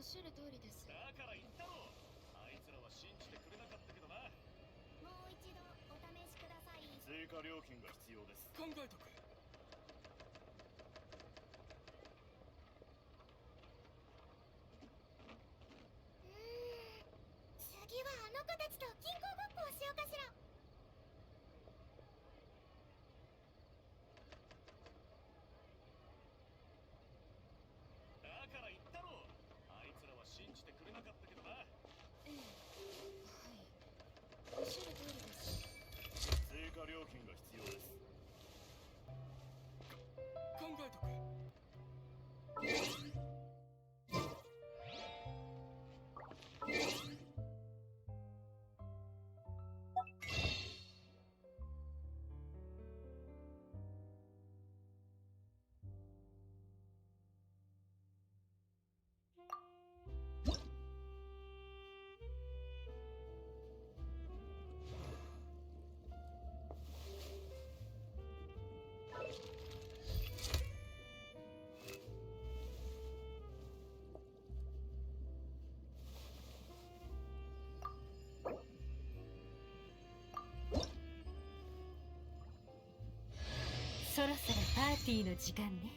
おっしゃる通りです。だから言ったろ。あいつらは信じてくれなかったけどな。もう一度お試しください。追加料金が必要です。考えとく。次はあの子たちと銀行ごっこをしようかしら。だから言ったろ。あいつらは信じてくれなかったけどな。ええ、はい。おっしゃる通りです。追加料金が必要です。考えとく。そろそろパーティーの時間ね。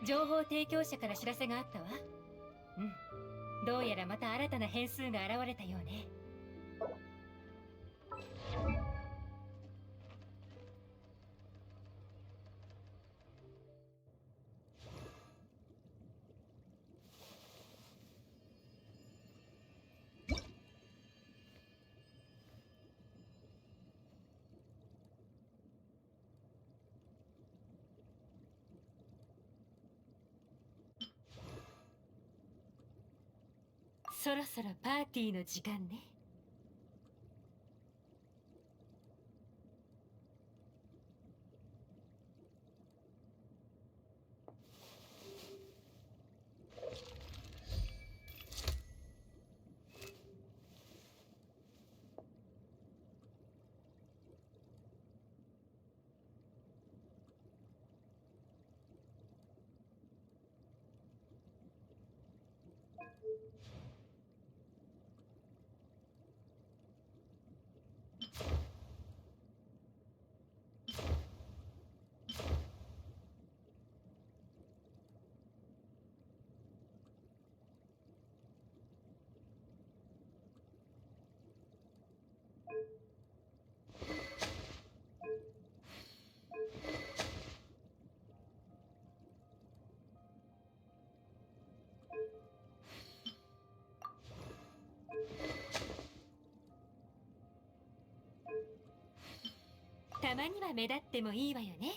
情報提供者から知らせがあったわ。うん。どうやらまた新たな変数が現れたようね。そろそろパーティーの時間ね。たまには目立ってもいいわよね。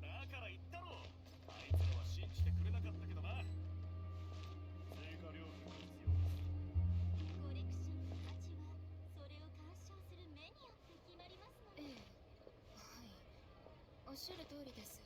だから言ったろ、あいつらは信じてくれなかったけどな。追加料金が必要です。コレクションの価値はそれを鑑賞する目によって決まりますので。ええ、はい、おっしゃる通りです。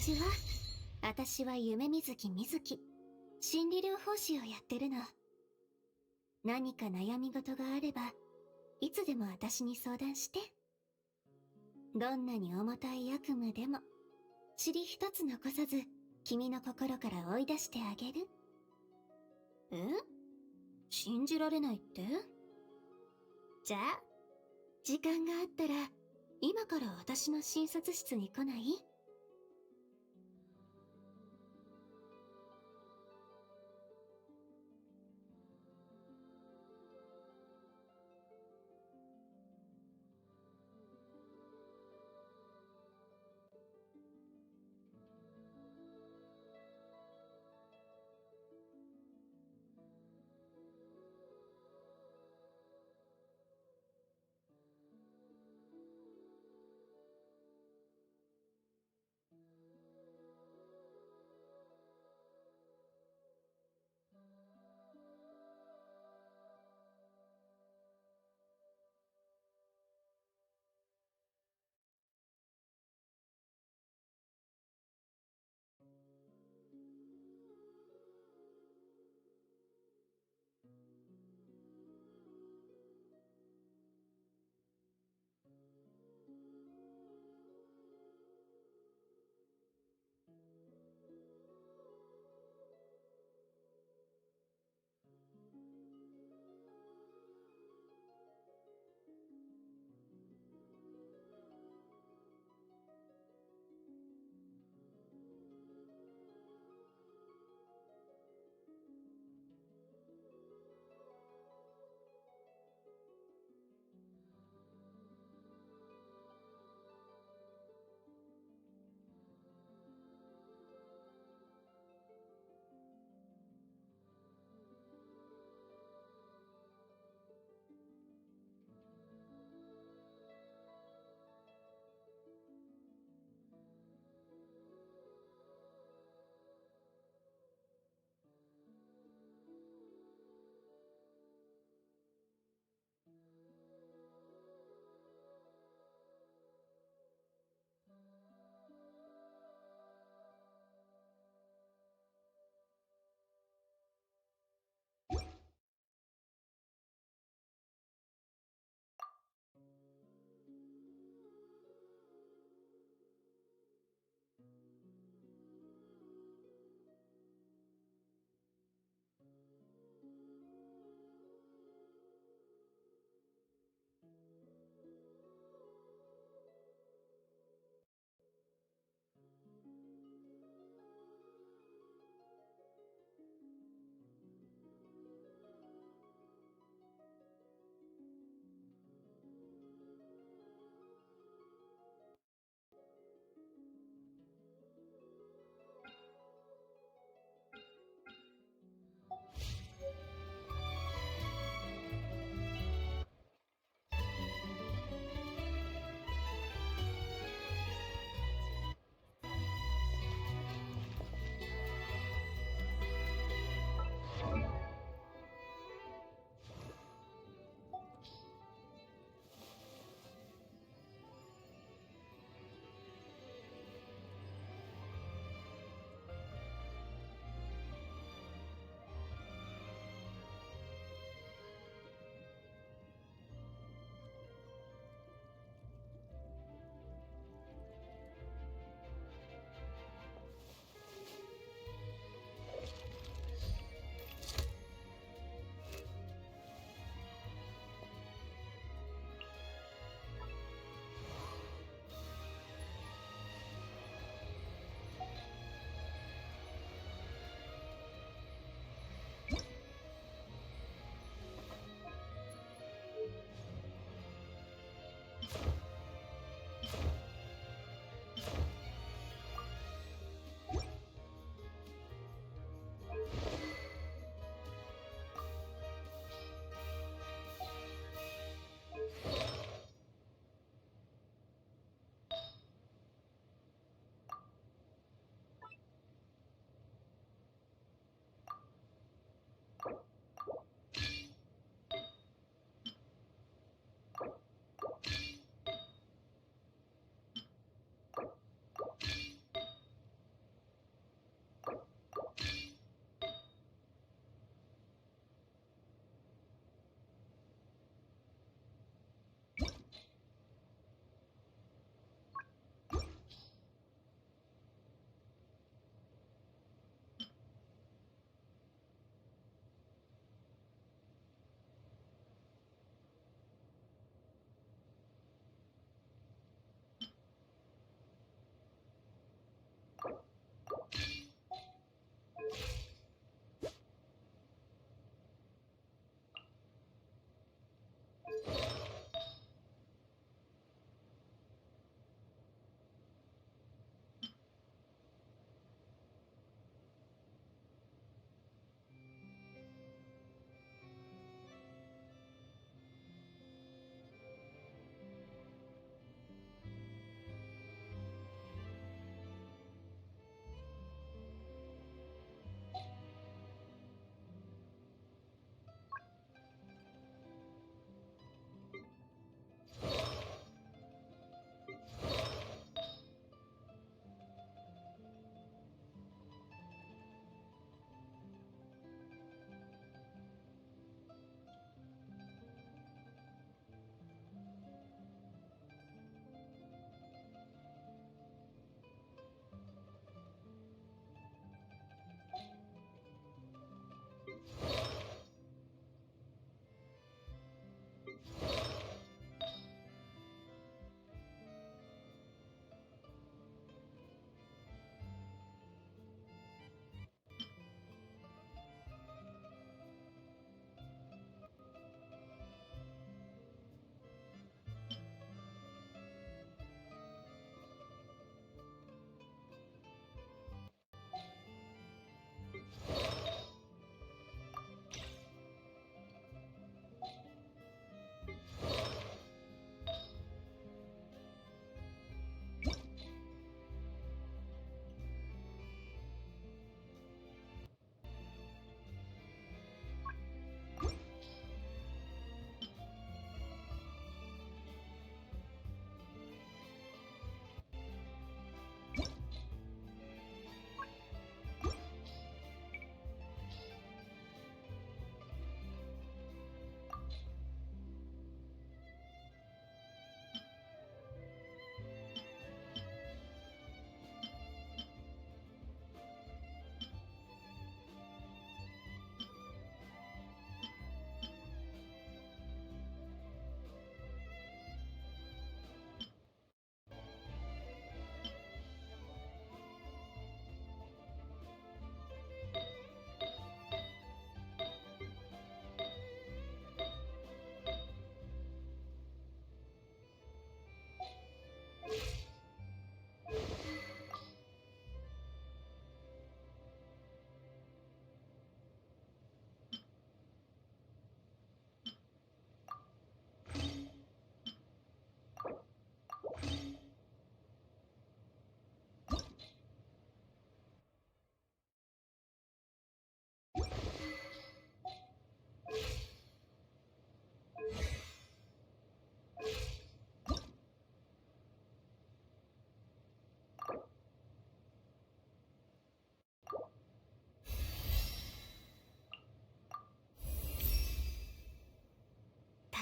ちは。私は夢水木みずき。心理療法士をやってるの。何か悩み事があれば、いつでも私に相談して。どんなに重たい悪夢でも、塵一つ残さず、君の心から追い出してあげる。え？信じられないって？じゃあ、時間があったら、今から私の診察室に来ない？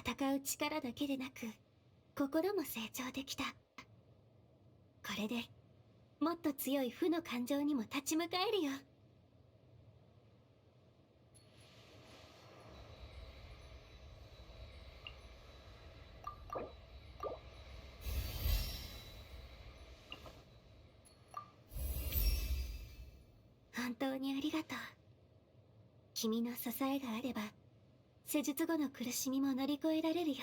戦う力だけでなく心も成長できた。これでもっと強い負の感情にも立ち向かえるよ。本当にありがとう。君の支えがあれば施術後の苦しみも乗り越えられるよ。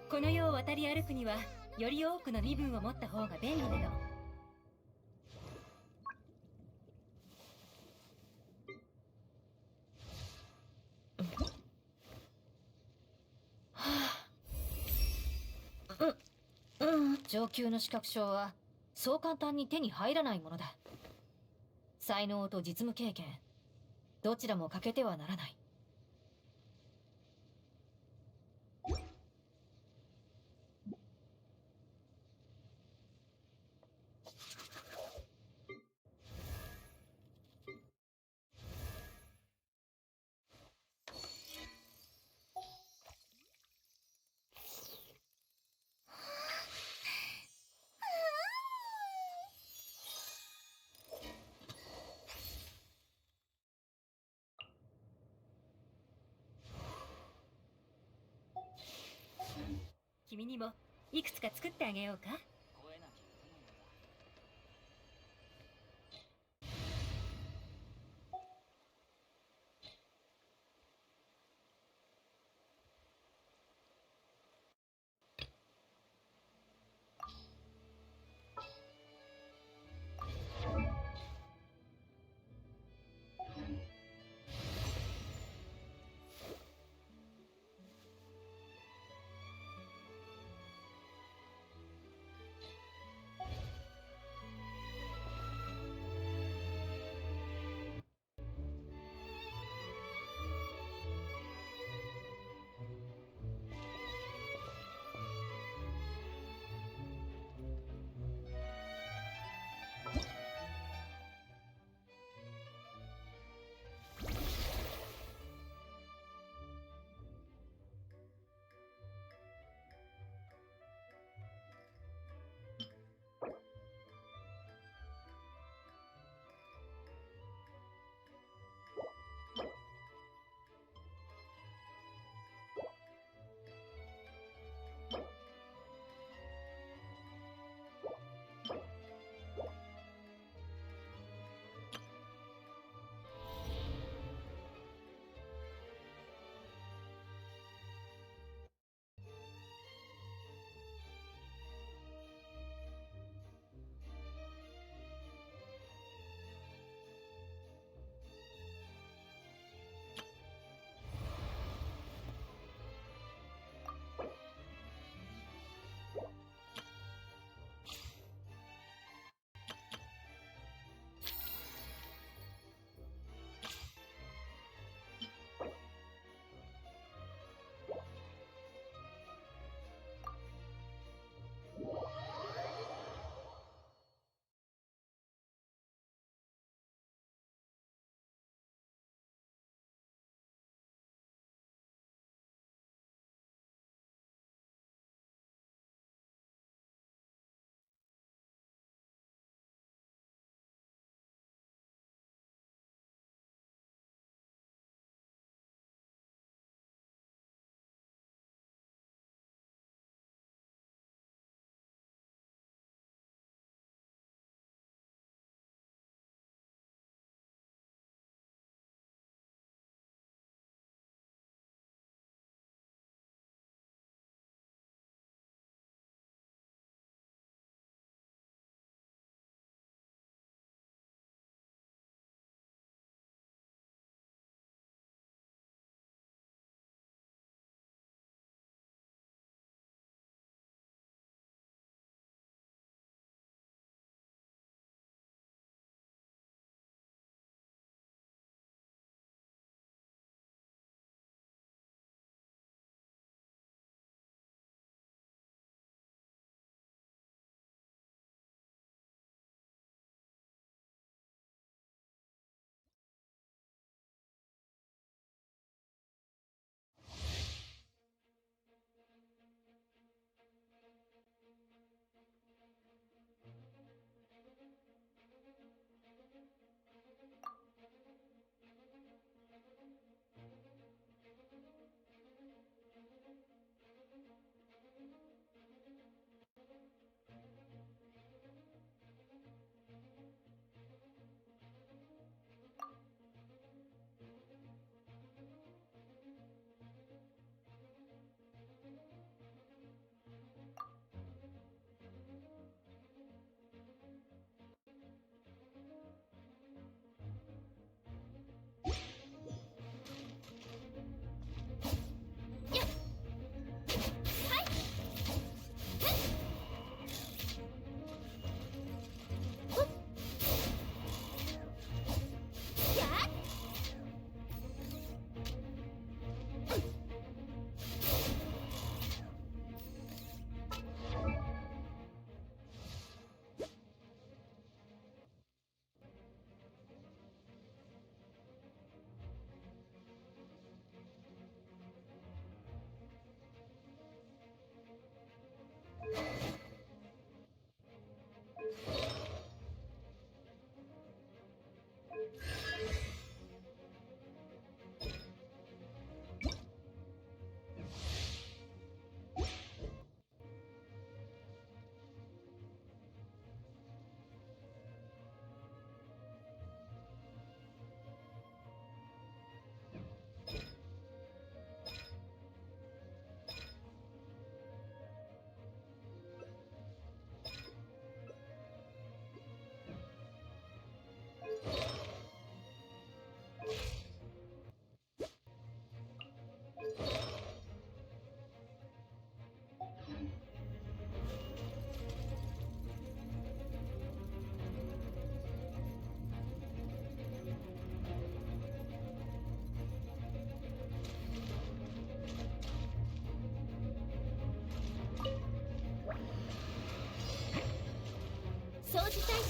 この世を渡り歩くにはより多くの身分を持った方が便利なの。上級の資格証はそう簡単に手に入らないものだ。才能と実務経験、どちらも欠けてはならない。君にもいくつか作ってあげようか。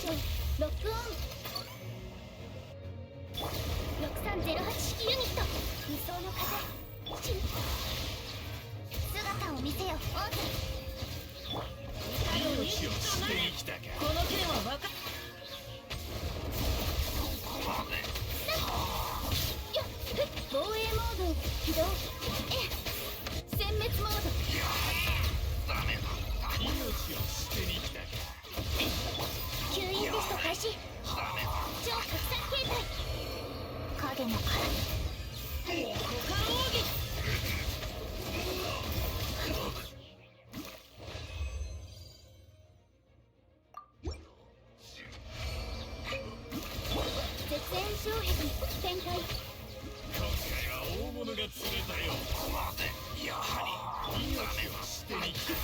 象ロックオン。6308式ユニット無双の風姿を見せよオーズ。命を捨てに来たか。この件は分か防衛モード起動。殲滅モード。命を捨てに来たか。吸引テスト開始。超拡散形態影の殻股間奥義。絶縁障壁展開。今回は大物が釣れたよ。やはり命を捨てに来た。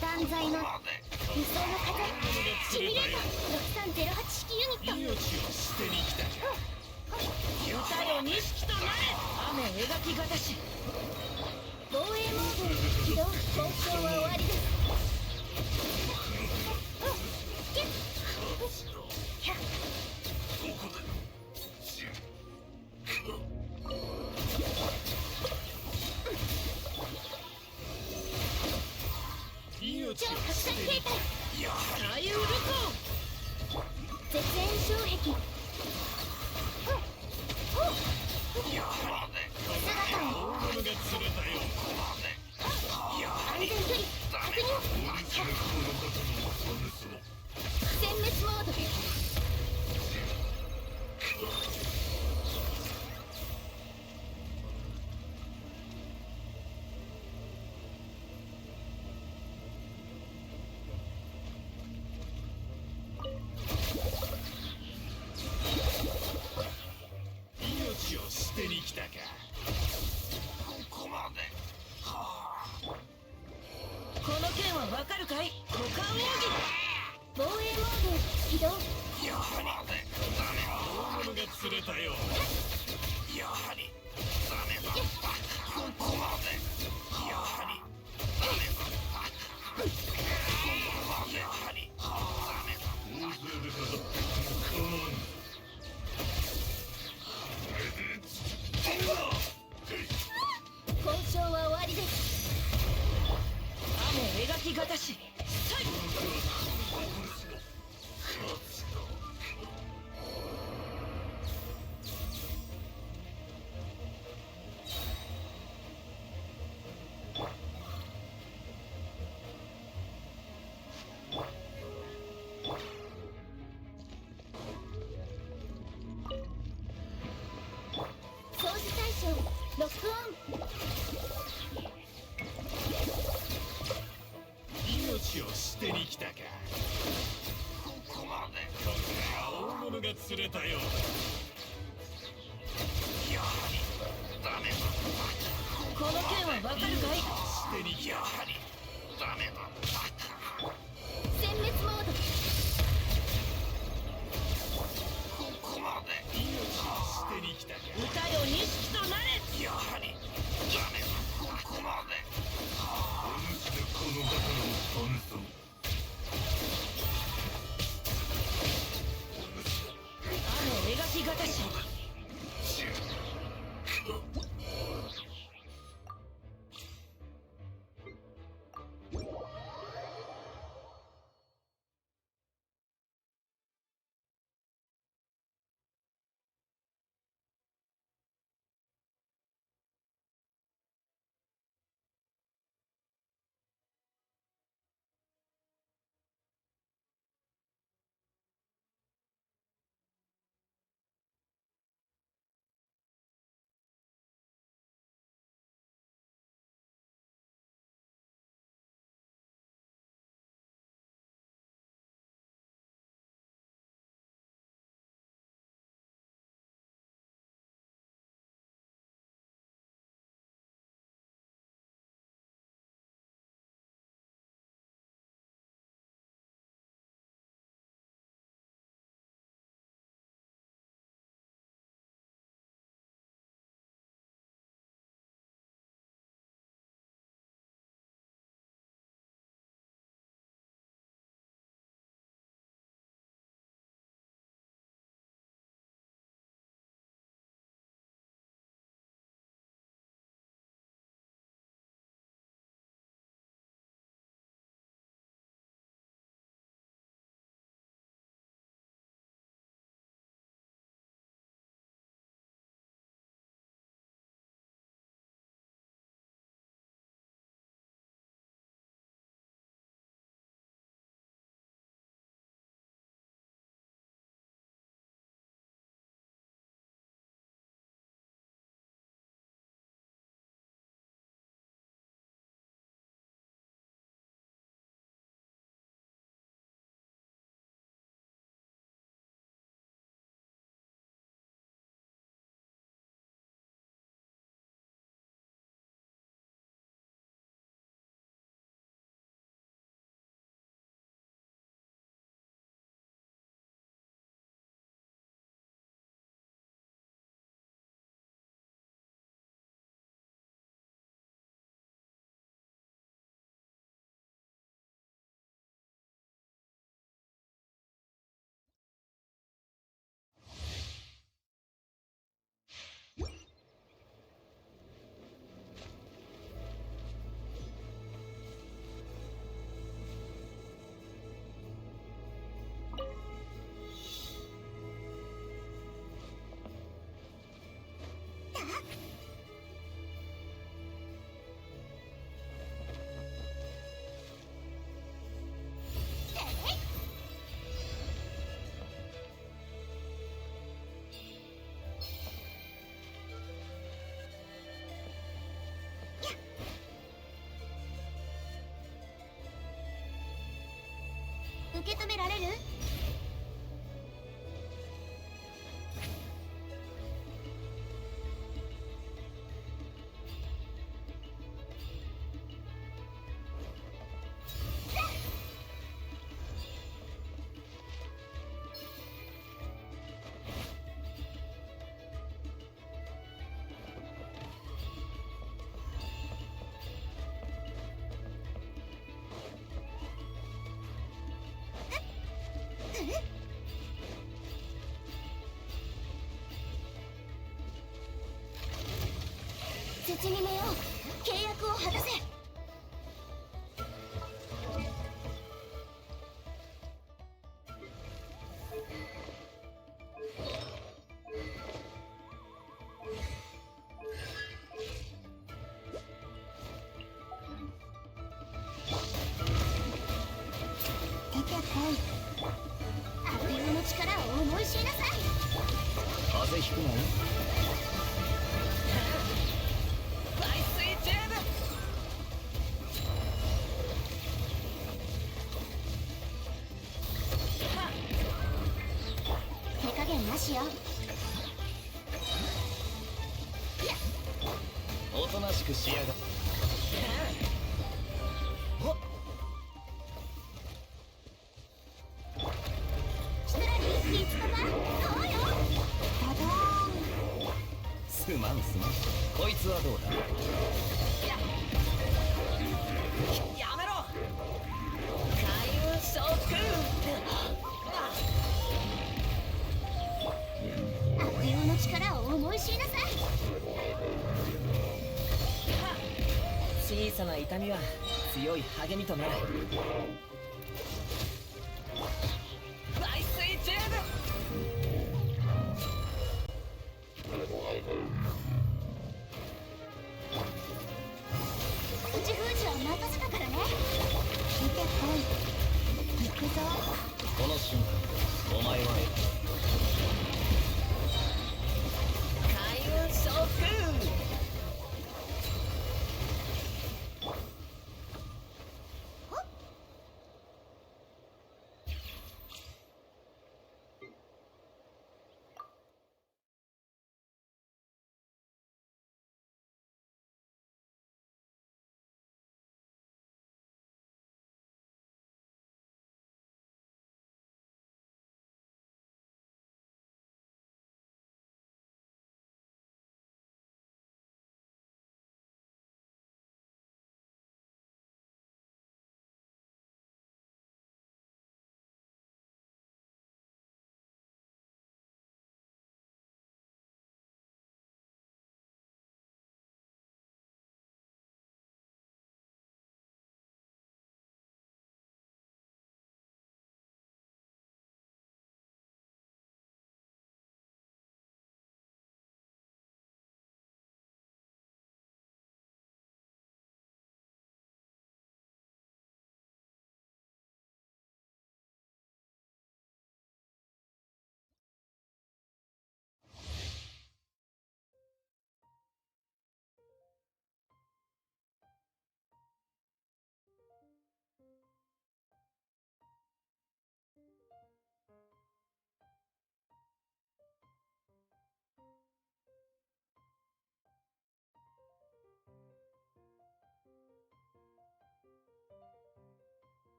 断罪の無双の風シミュレーター6308式ユニット命を捨てに来たか。歌よ錦となれ。雨描きがたし。防衛モード起動。交渉は終わりです。命を超拡捨てに散形態やは左右ル絶縁障壁りやはり姿を大物が釣れたよ。やは安り全距離確認。殲滅モード命を捨てに来たか。ここまで。この件はわかるかい。股間奥義。防衛モード起動。やはり大物が釣れたよ。やはりダメだ。ここまで。やはりダメだ。やはりダメだ。交渉は終わりです。雨描きがたし。掃除対象ロックオン。命を捨てに来たか。ここまで。今回は大物が釣れたよ。やはりダメだ。この件はわかるかい。捨てにやはりダメだ。殲滅モードここまで。命を捨てに来たか。歌よ錦となれ。やはりダメだ。ここまで。この刀を放送。雨描きがたし。受け止められる？絶にめよう、契約を果たせ。出てこい。悪友の力を思い知りなさい。風邪ひくなよ。手加減なしよ。おとなしくしやがっ。シュトラリー、リツパパ、そうよ。ダダーン。すまんすまん。こいつはどうだ。やめろ。開運召喚。悪友の力を思い知りなさい。小さな痛みは強い励みとなる。排水チューブ。口封じは任せたからね。出てこい。行くぞ。この瞬間お前は開運召喚。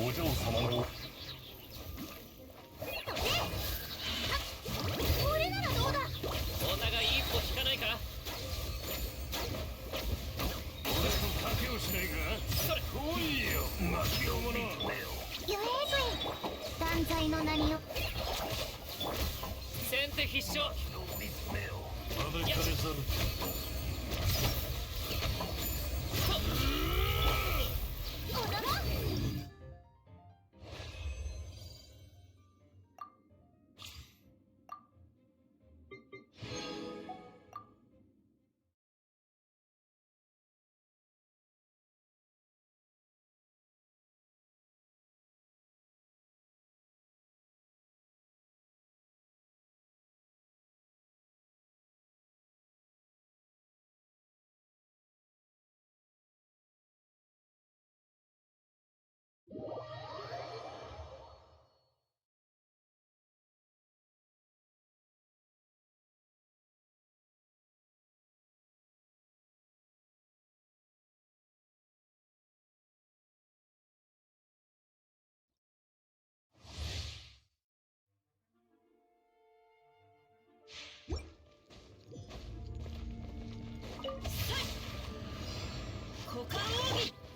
お嬢様のこれならどうだ。お互い一歩引かないか。俺と賭けをしないか。それ来いよ負けよう者。ゆえぐい。断罪の名によ。先手必勝。招かれざる。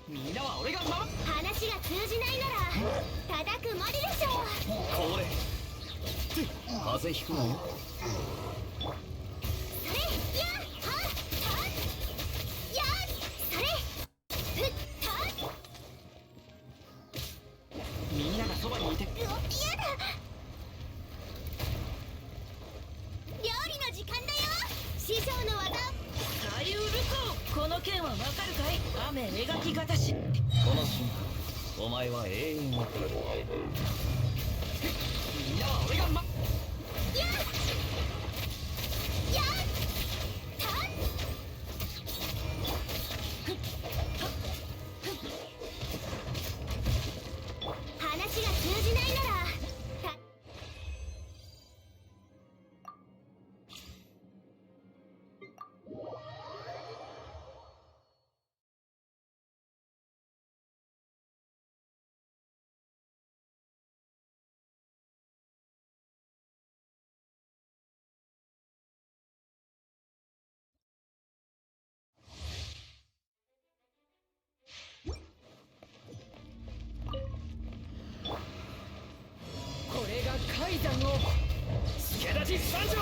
みんなは俺が守る。話が通じないなら叩くまででしょう。これ風邪ひくなよ。それやははやそれふったみんながそばにいて。やだ。料理の時間だよ。師匠の技。大ウルコ、この剣はわかるかい？雨描き方し。この瞬間お前は永遠を。みんなは俺がややた話が通じないならたこれが階段を。助立ち参上。そ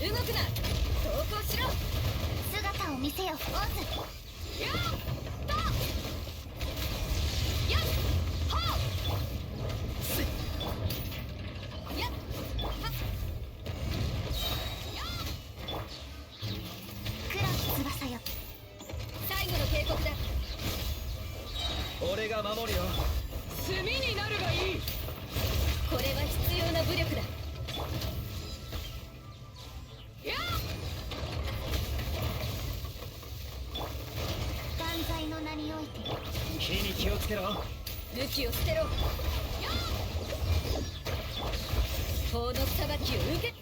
れ動くな。投降しろ。姿を見せよオズ。やったやっはやっ黒き翼よ。最後の警告だ。俺が守るよ。炭になるがいい。これは必要な武力だ。や断罪の名において火に気をつけろ。武器を捨てろ。法の裁きを受け。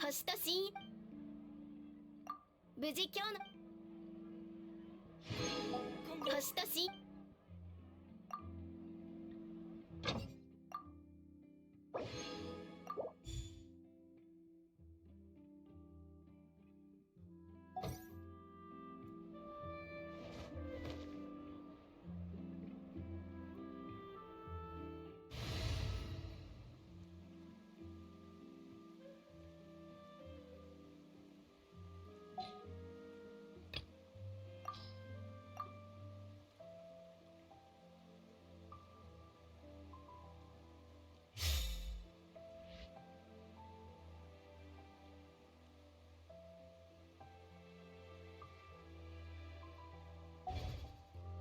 星と親無事今日の星と親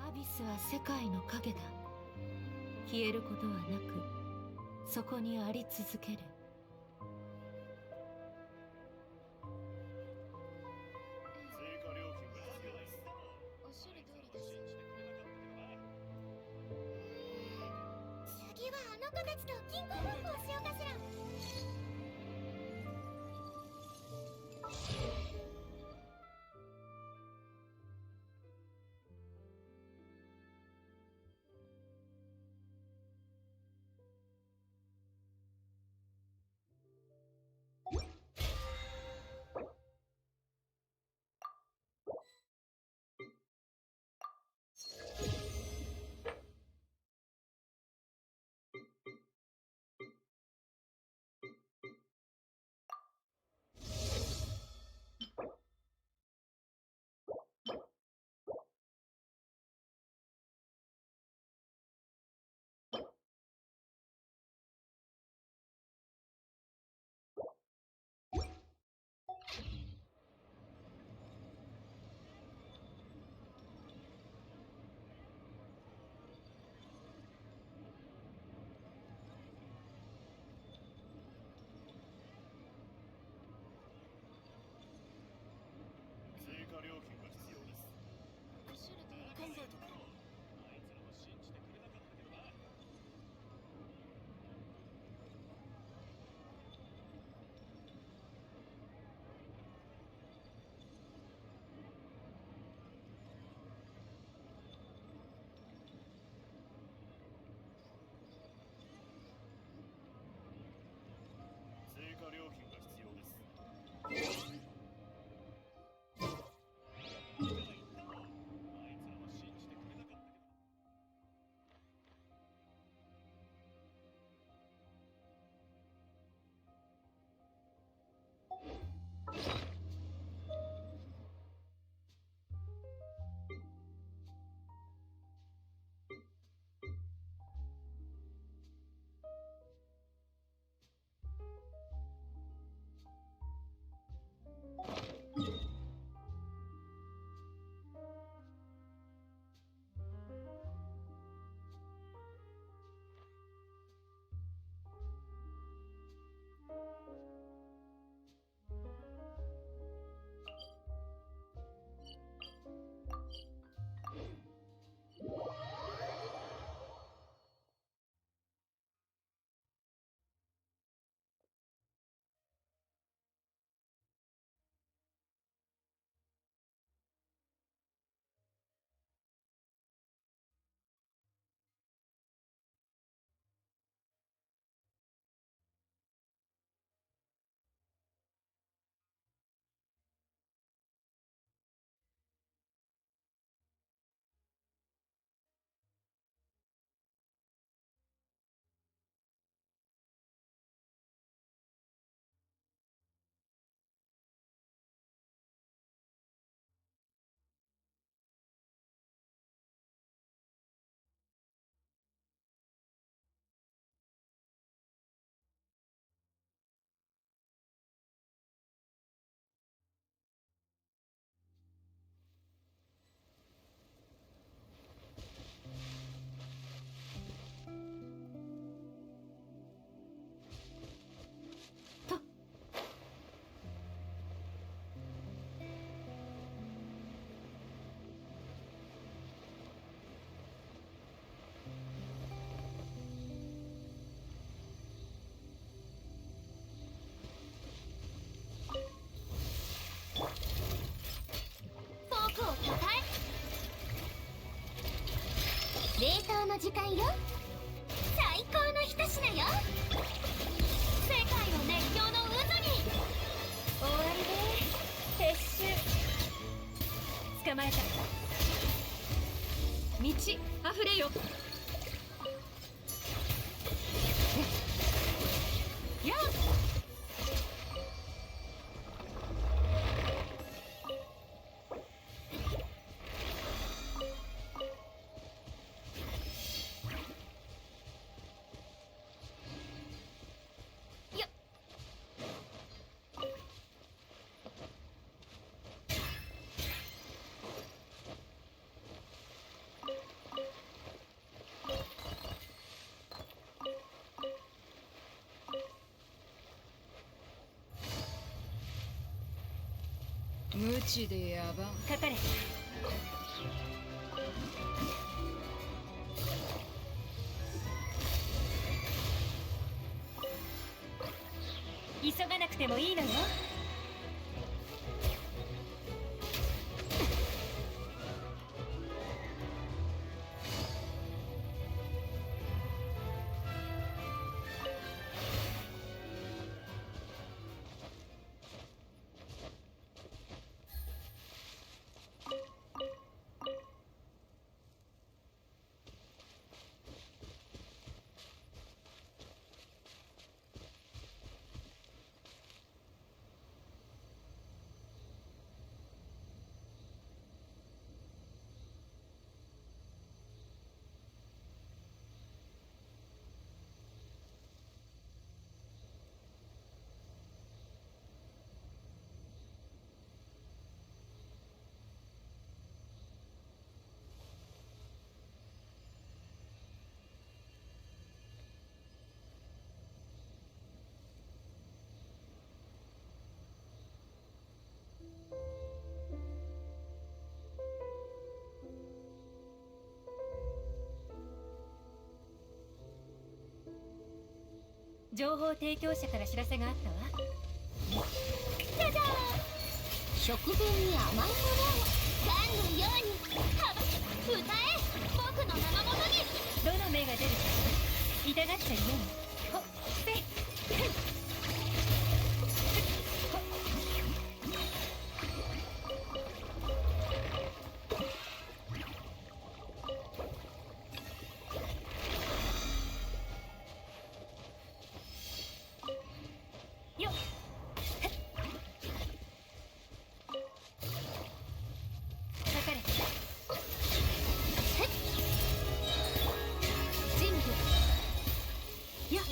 アビスは世界の影だ。消えることはなく、そこにあり続ける。追加料金が必要です。おっしゃる通りです。次はあの子たちと銀行ごっこをしようかしら。の時間よ。最高の一品よ。世界を熱狂の渦に。終わりで撤収。捕まえた。道あふれよ。やっ無知でやばん。かかれ。急がなくてもいいのよ。情報提供者から知らせがあったわ。じゃじゃーん。食前に甘いものを。ガンのように幅歌え。僕の生ものに。どの目が出るか痛がっちゃいよう。ほっせい。よっ。かかれ。人類よっ。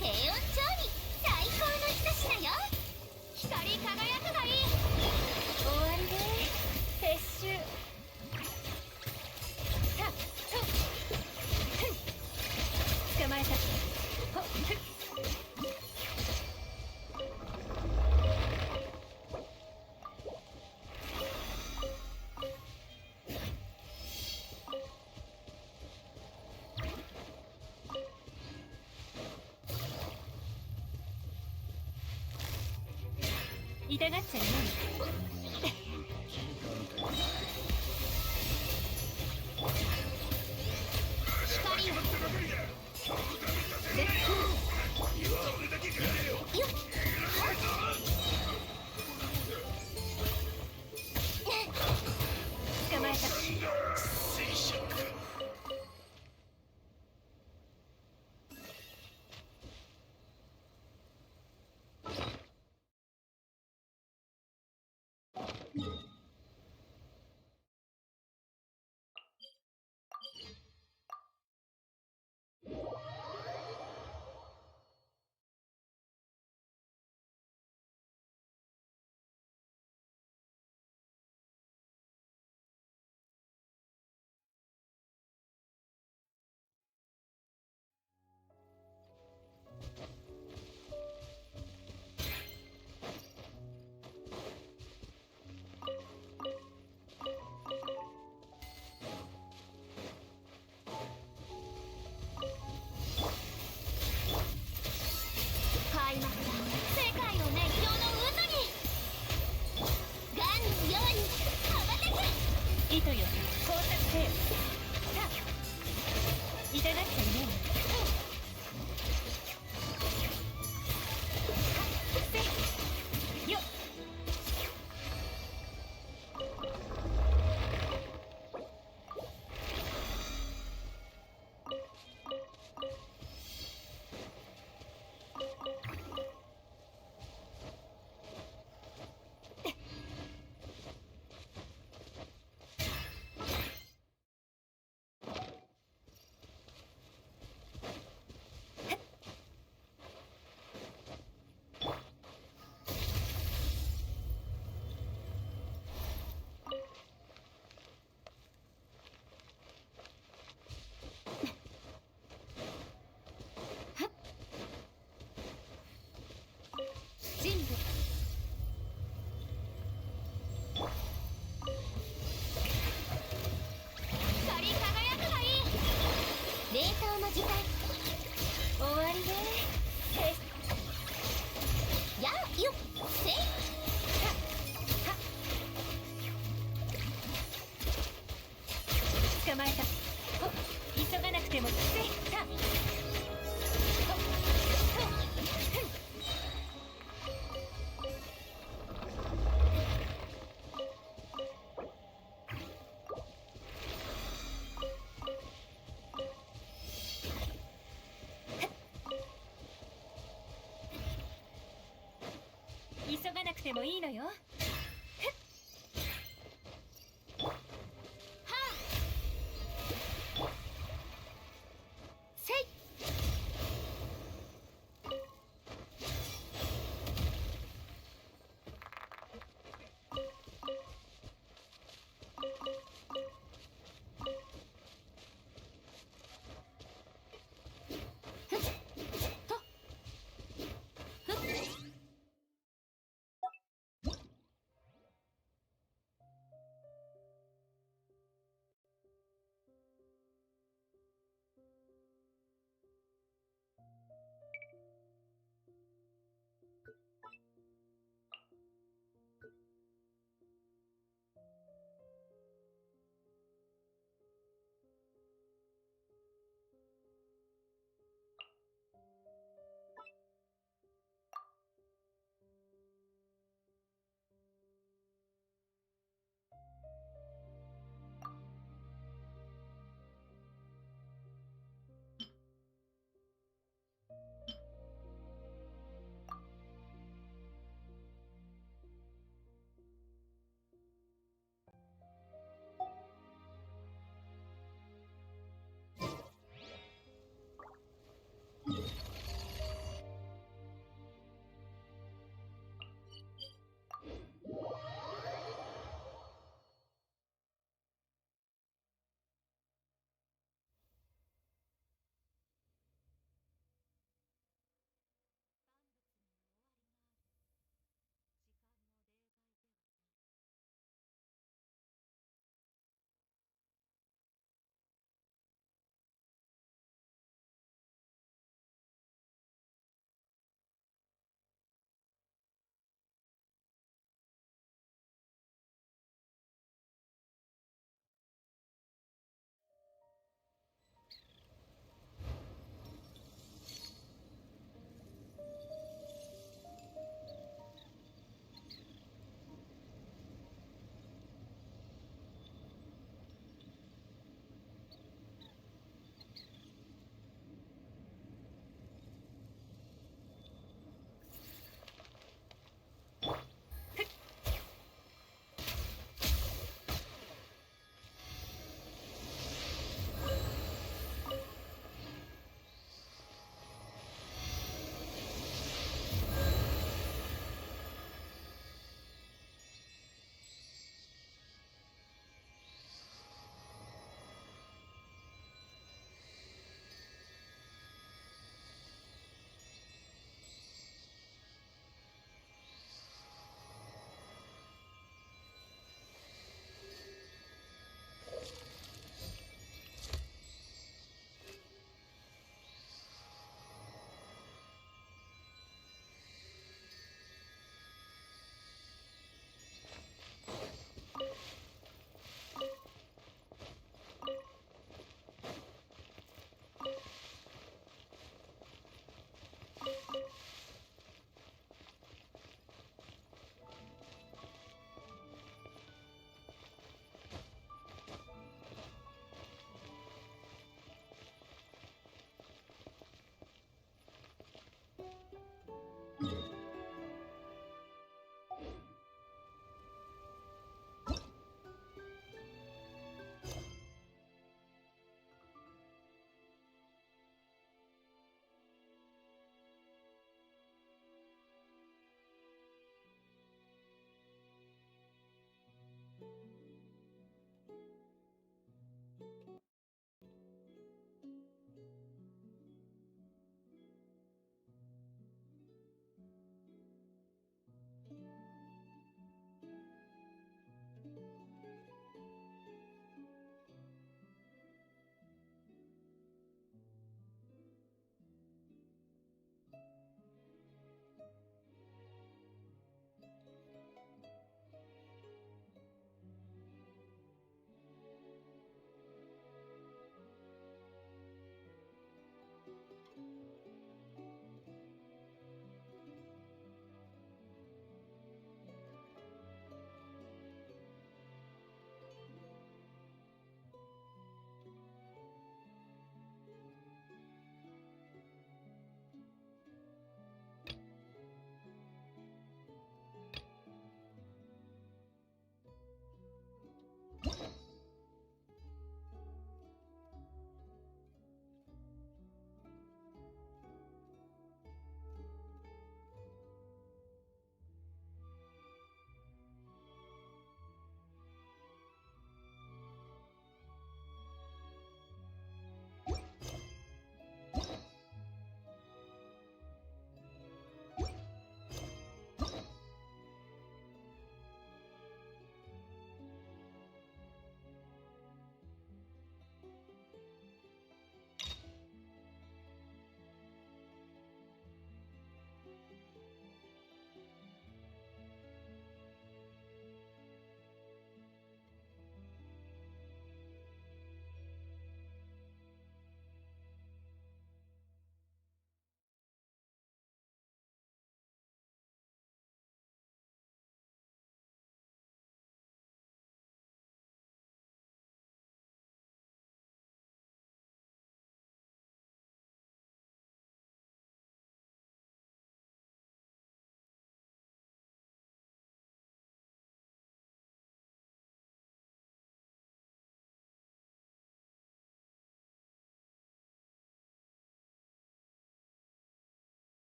低温調理最高の一品よ。光り輝くがいい。終わりで撤収。さあそう。捕まえた。ほっふっ。痛がっちゃいない。開幕だ。世界を熱狂の渦に。ガンのように羽ばたけ。糸よ工作せよ。さあ痛がっちゃいねえ。よっ。人類光り輝くがいい。冷凍の時間。終わりね。やよっせい。捕まえた。ほっ急がなくてもせい。さあ急がなくてもいいのよ。せい。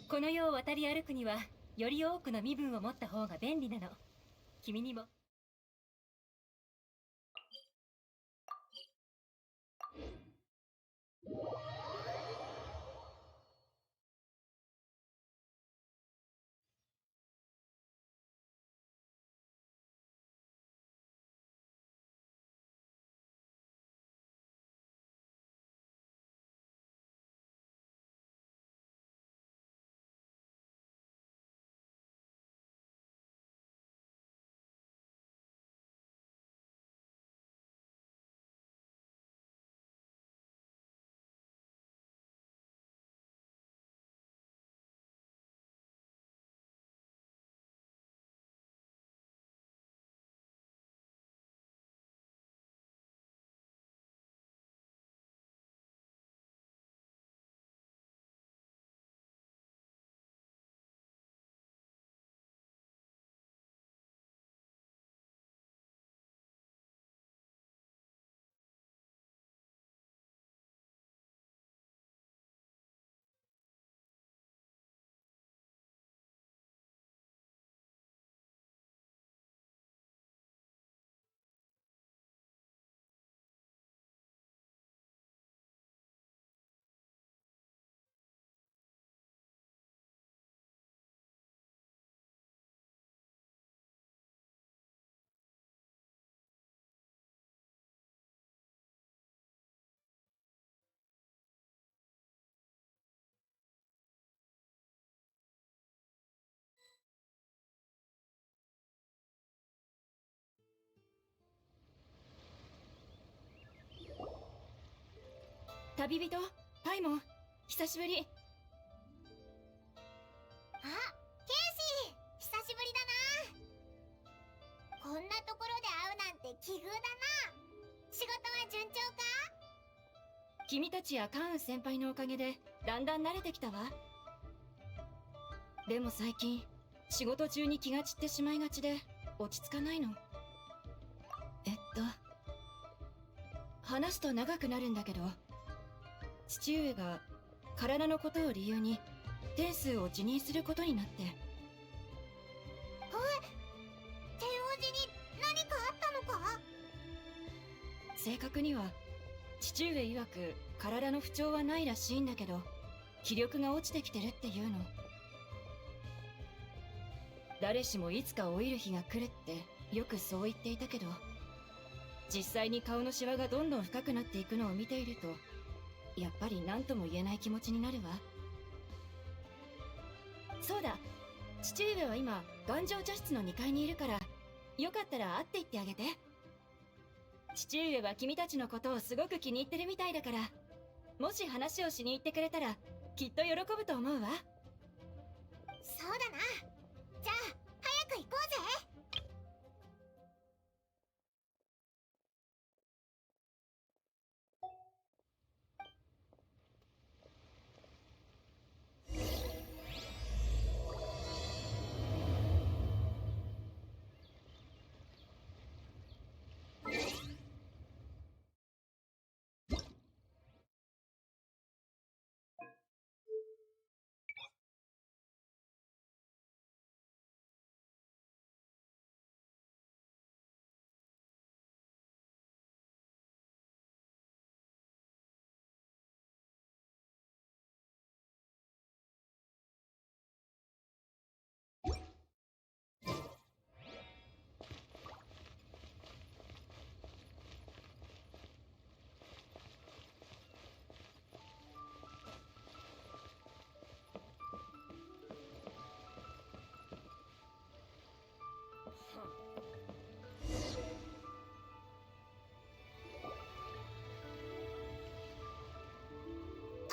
この世を渡り歩くにはより多くの身分を持った方が便利なの。君にも。旅人パイモン、久しぶり。あ、ケイシー、久しぶりだな。こんなところで会うなんて奇遇だな。仕事は順調か？君たちやカーン先輩のおかげでだんだん慣れてきたわ。でも最近仕事中に気が散ってしまいがちで落ち着かないの。話すと長くなるんだけど、父上が体のことを理由に天数を辞任することになって。天王寺に何かあったのか？正確には父上曰く体の不調はないらしいんだけど、気力が落ちてきてるっていうの。誰しもいつか老いる日が来るってよくそう言っていたけど、実際に顔のシワがどんどん深くなっていくのを見ていると、やっぱり何とも言えない気持ちになるわ。そうだ、父上は今頑丈茶室の2階にいるから、よかったら会っていってあげて。父上は君たちのことをすごく気に入ってるみたいだから、もし話をしに行ってくれたらきっと喜ぶと思うわ。そうだな。じゃあ早く行こうぜ。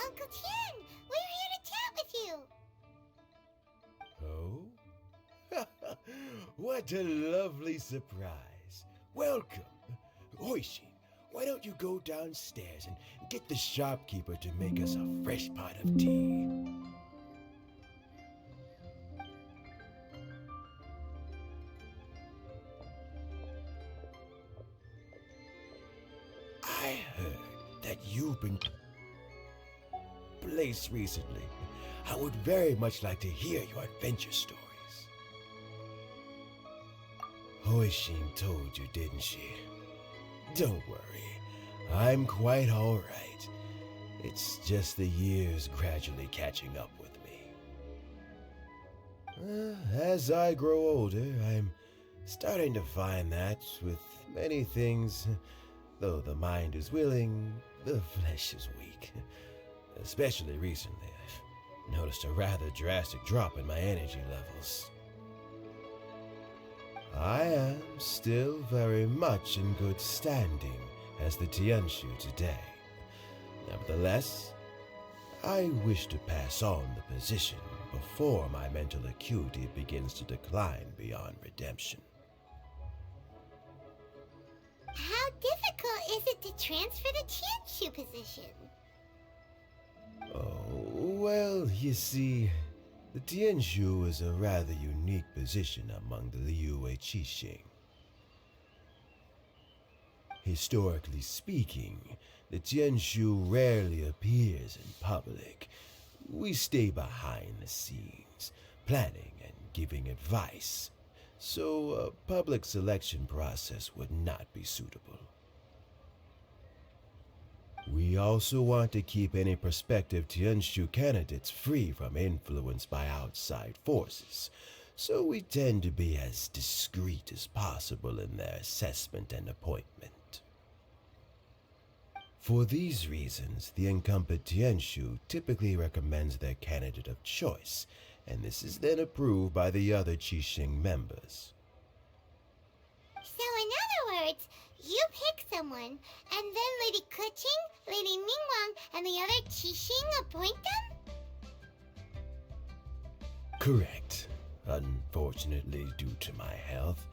Uncle Ken, we're here to chat with you. Oh? What a lovely surprise. Welcome. Oishi, why don't you go downstairs and get the shopkeeper to make us a fresh pot of tea? I heard that you've been placed recently. I would very much like to hear your adventure stories. Hoishin told you, didn't she? Don't worry, I'm quite all right. It's just the years gradually catching up with me. As I grow older, I'm starting to find that with many things, though the mind is willing, the flesh is weak. Especially recently, I've noticed a rather drastic drop in my energy levels. I am still very much in good standing as the Tianshu today. Nevertheless, I wish to pass on the position before my mental acuity begins to decline beyond redemption. How difficult is it to transfer the Tianshu position? Oh, well, you see, the Tianshu is a rather unique position among the Liyue Qixing. Historically speaking, the Tianshu rarely appears in public. We stay behind the scenes, planning and giving advice, so a public selection process would not be suitable. We also want to keep any prospective Tianshu candidates free from influence by outside forces, so we tend to be as discreet as possible in their assessment and appointment. For these reasons, the incumbent Tianshu typically recommends their candidate of choice, and this is then approved by the other Qixing members. So in other words, you pick someone, and then Lady Keqing, Lady Ningguang, and the other Qixing appoint them? Correct. Unfortunately, due to my health,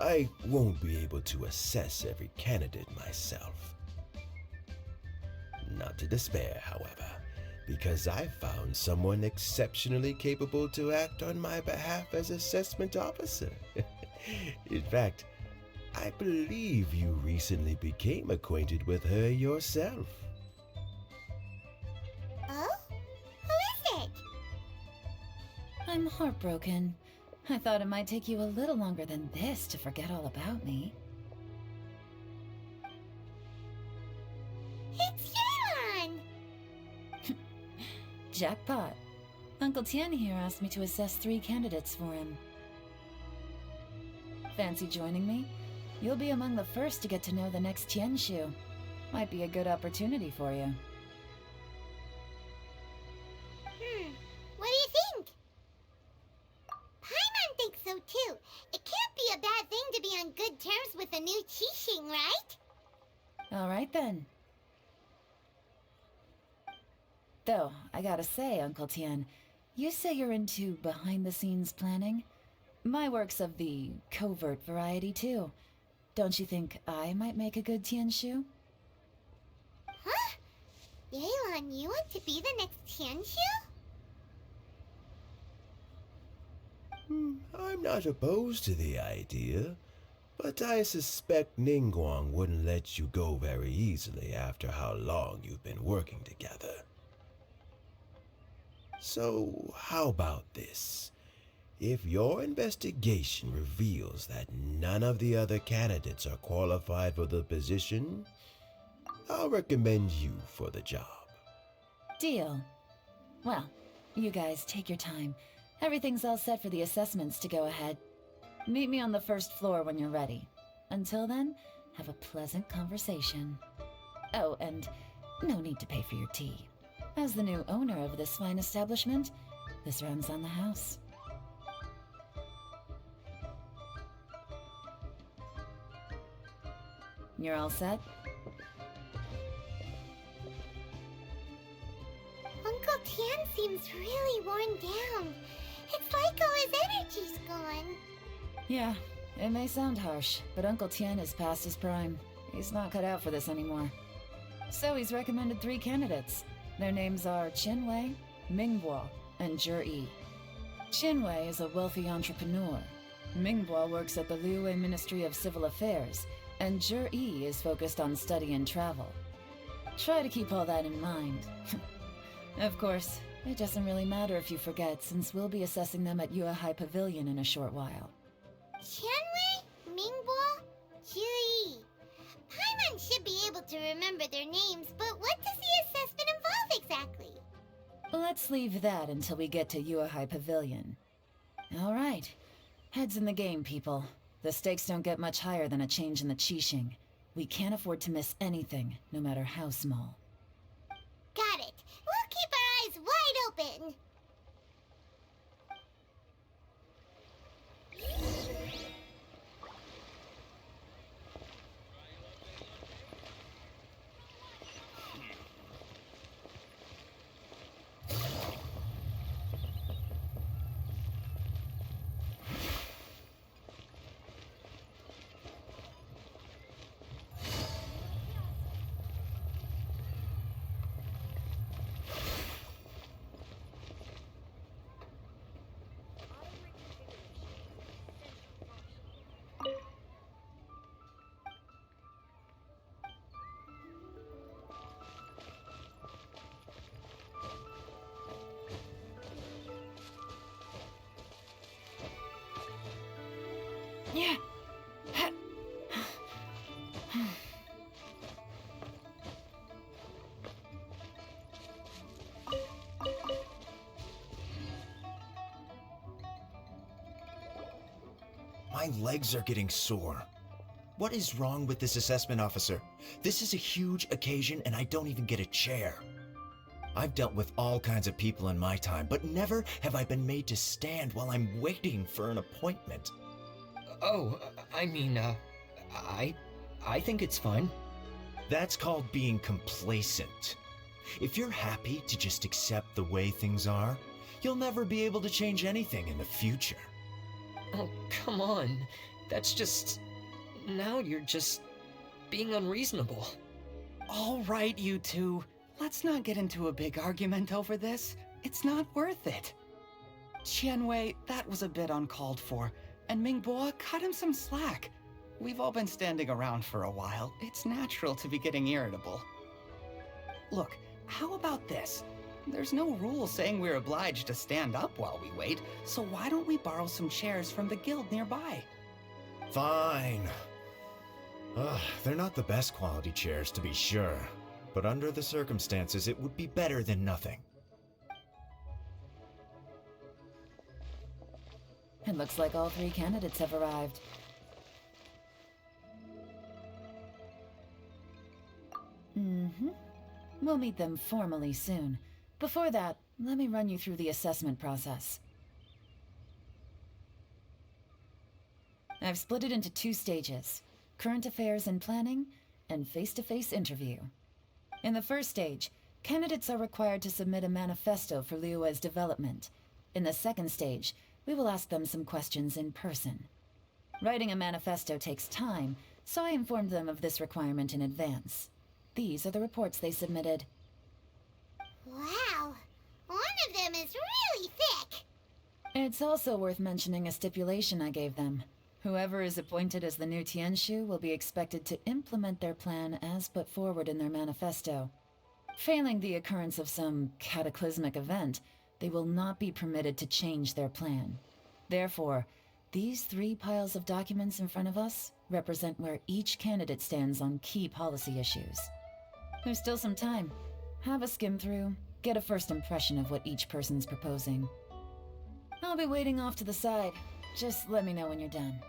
I won't be able to assess every candidate myself. Not to despair, however, because I found someone exceptionally capable to act on my behalf as assessment officer. In fact, I believe you recently became acquainted with her yourself. Oh? Who is it? I'm heartbroken. I thought it might take you a little longer than this to forget all about me. It's Yelan! Jackpot. Uncle Tian here asked me to assess 3 candidates for him. Fancy joining me? You'll be among the first to get to know the next Tianshu. Might be a good opportunity for you. What do you think? Paimon thinks so too. It can't be a bad thing to be on good terms with a new Qixing, right? Alright then. Though, I gotta say, Uncle Tian, you say you're into behind-the-scenes planning? My work's of the covert variety too. Don't you think I might make a good Tianshu? Huh? Yelan, you want to be the next Tianshu? I'm not opposed to the idea, but I suspect Ningguang wouldn't let you go very easily after how long you've been working together. So, how about this? If your investigation reveals that none of the other candidates are qualified for the position, I'll recommend you for the job. Deal. Well, you guys take your time. Everything's all set for the assessments to go ahead. Meet me on the first floor when you're ready. Until then, have a pleasant conversation. Oh, and no need to pay for your tea. As the new owner of this fine establishment, this runs on the house. You're all set? Uncle Tian seems really worn down. It's like all his energy's gone. Yeah, it may sound harsh, but Uncle Tian is past his prime. He's not cut out for this anymore. So he's recommended 3 candidates. Their names are Qinwei, Mingbo, and Zhi. Qinwei is a wealthy entrepreneur. Mingbo works at the Liyue Ministry of Civil Affairs, and Zhi is focused on study and travel. Try to keep all that in mind. Of course, It doesn't really matter if you forget, since we'll be assessing them at Yuehai Pavilion in a short while. Qianwei, Mingbo, Juyi. Paimon should be able to remember their names, but what does the assessment involve exactly? Let's leave that until we get to Yuehai Pavilion. Alright. Heads in the game, people. The stakes don't get much higher than a change in the Qixing. We can't afford to miss anything, no matter how small. Got it. We'll keep our eyes wide open. Yeah. My legs are getting sore. What is wrong with this assessment officer? This is a huge occasion and I don't even get a chair. I've dealt with all kinds of people in my time, but never have I been made to stand while I'm waiting for an appointment. Oh, I mean, I think it's fine. That's called being complacent. If you're happy to just accept the way things are, you'll never be able to change anything in the future. Oh, come on. That's just... Now you're just being unreasonable. All right, you two. Let's not get into a big argument over this. It's not worth it. Qianwei, that was a bit uncalled for. And Mingbo, cut him some slack. We've all been standing around for a while. It's natural to be getting irritable. Look, how about this? There's no rule saying we're obliged to stand up while we wait, so why don't we borrow some chairs from the guild nearby? Fine. They're not the best quality chairs, to be sure. But under the circumstances, it would be better than nothing. It looks like all 3 candidates have arrived. We'll meet them formally soon. Before that, let me run you through the assessment process. I've split it into 2 stages: current affairs and planning, and face-to-face interview. In the first stage, candidates are required to submit a manifesto for Liyue's development. In the second stage, we will ask them some questions in person. Writing a manifesto takes time, so I informed them of this requirement in advance. These are the reports they submitted. Wow, one of them is really thick. It's also worth mentioning a stipulation I gave them. Whoever is appointed as the new Tianshu will be expected to implement their plan as put forward in their manifesto. Failing the occurrence of some cataclysmic event, they will not be permitted to change their plan. Therefore, these 3 piles of documents in front of us represent where each candidate stands on key policy issues. There's still some time. Have a skim through, get a first impression of what each person's proposing. I'll be waiting off to the side. Just let me know when you're done.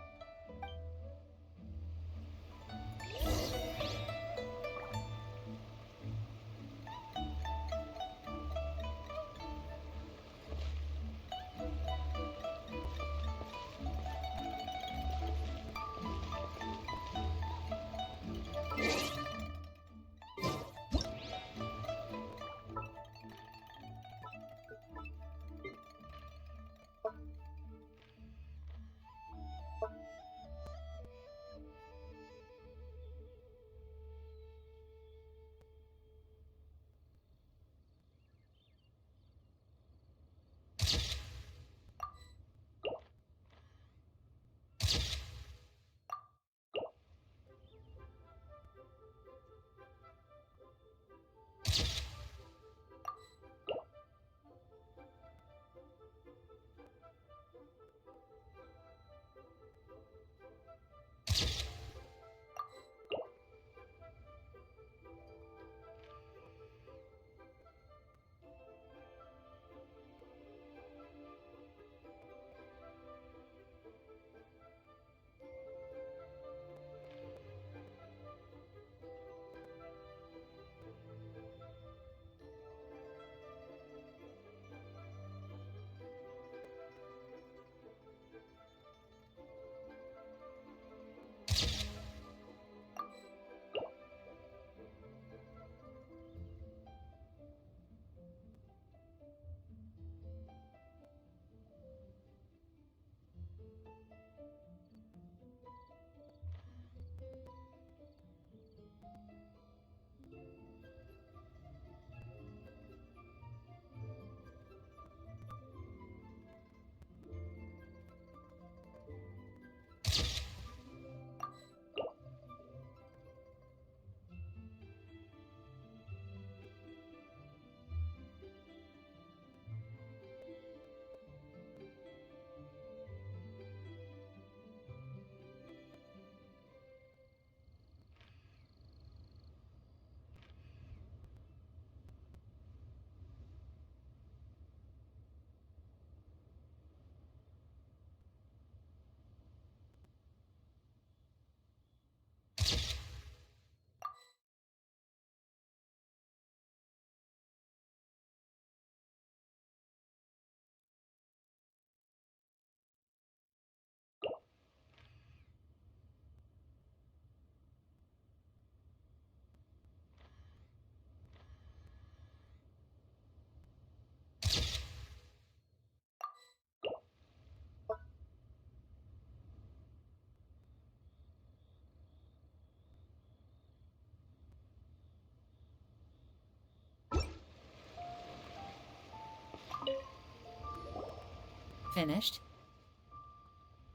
Finished?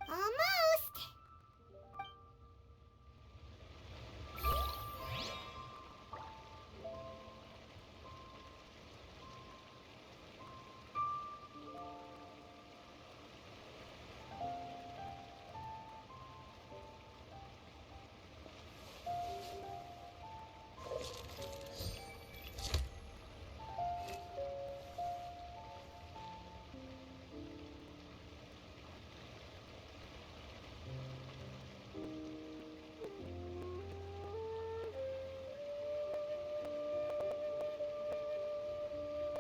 Almost.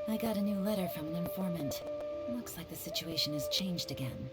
I got a new letter from an informant. Looks like the situation has changed again.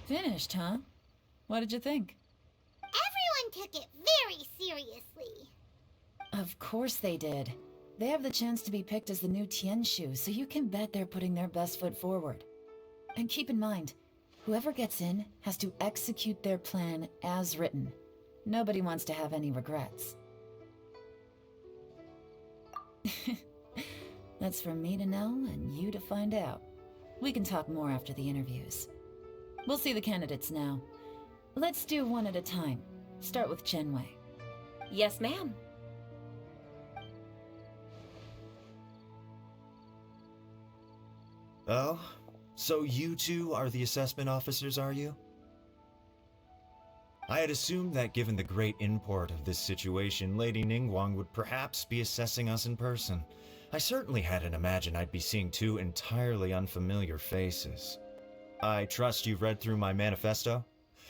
Finished, huh? What did you think? Everyone took it very seriously. Of course they did. They have the chance to be picked as the new Tianshu, so you can bet they're putting their best foot forward. And keep in mind, whoever gets in has to execute their plan as written. Nobody wants to have any regrets. That's for me to know and you to find out. We can talk more after the interviews. We'll see the candidates now. Let's do one at a time. Start with Chenwei. Yes, ma'am. Oh, so you two are the assessment officers, are you? I had assumed that given the great import of this situation, Lady Ningguang would perhaps be assessing us in person. I certainly hadn't imagined I'd be seeing two entirely unfamiliar faces. I trust you've read through my manifesto?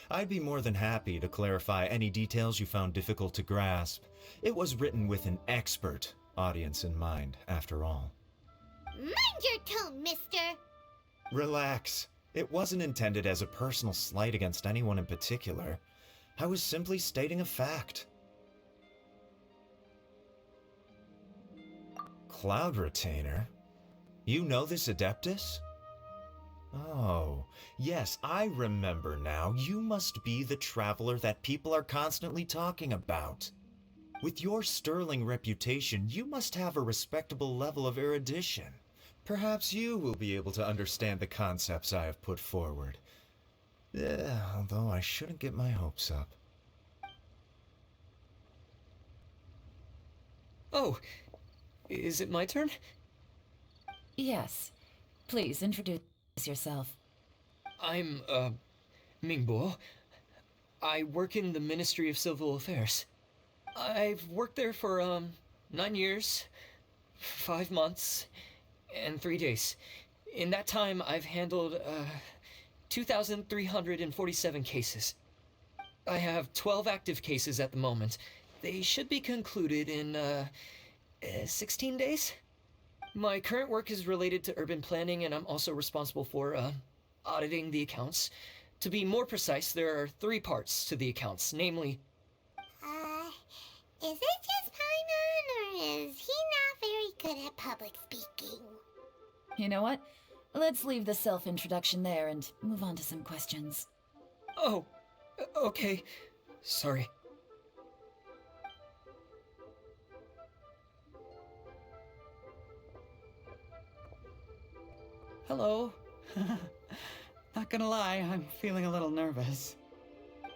I'd be more than happy to clarify any details you found difficult to grasp. It was written with an expert audience in mind, after all. Mind your tone, mister. Relax. It wasn't intended as a personal slight against anyone in particular. I was simply stating a fact. Cloud Retainer? You know this Adeptus? Oh, yes, I remember now. You must be the traveler that people are constantly talking about. With your sterling reputation, you must have a respectable level of erudition. Perhaps you will be able to understand the concepts I have put forward. Although I shouldn't get my hopes up. Oh, is it my turn? Yes. Please introduce yourself. I'm, Mingbo. I work in the Ministry of Civil Affairs. I've worked there for, 9 years, 5 months, and 3 days. In that time, I've handled, 2,347 cases. I have 12 active cases at the moment. They should be concluded in, 16 days? My current work is related to urban planning, and I'm also responsible for, auditing the accounts. To be more precise, there are 3 parts to the accounts, namely... Is it just Paimon, or is he not very good at public speaking? You know what? Let's leave the self-introduction there and move on to some questions. Oh, okay. Sorry. Hello. Not gonna lie, I'm feeling a little nervous.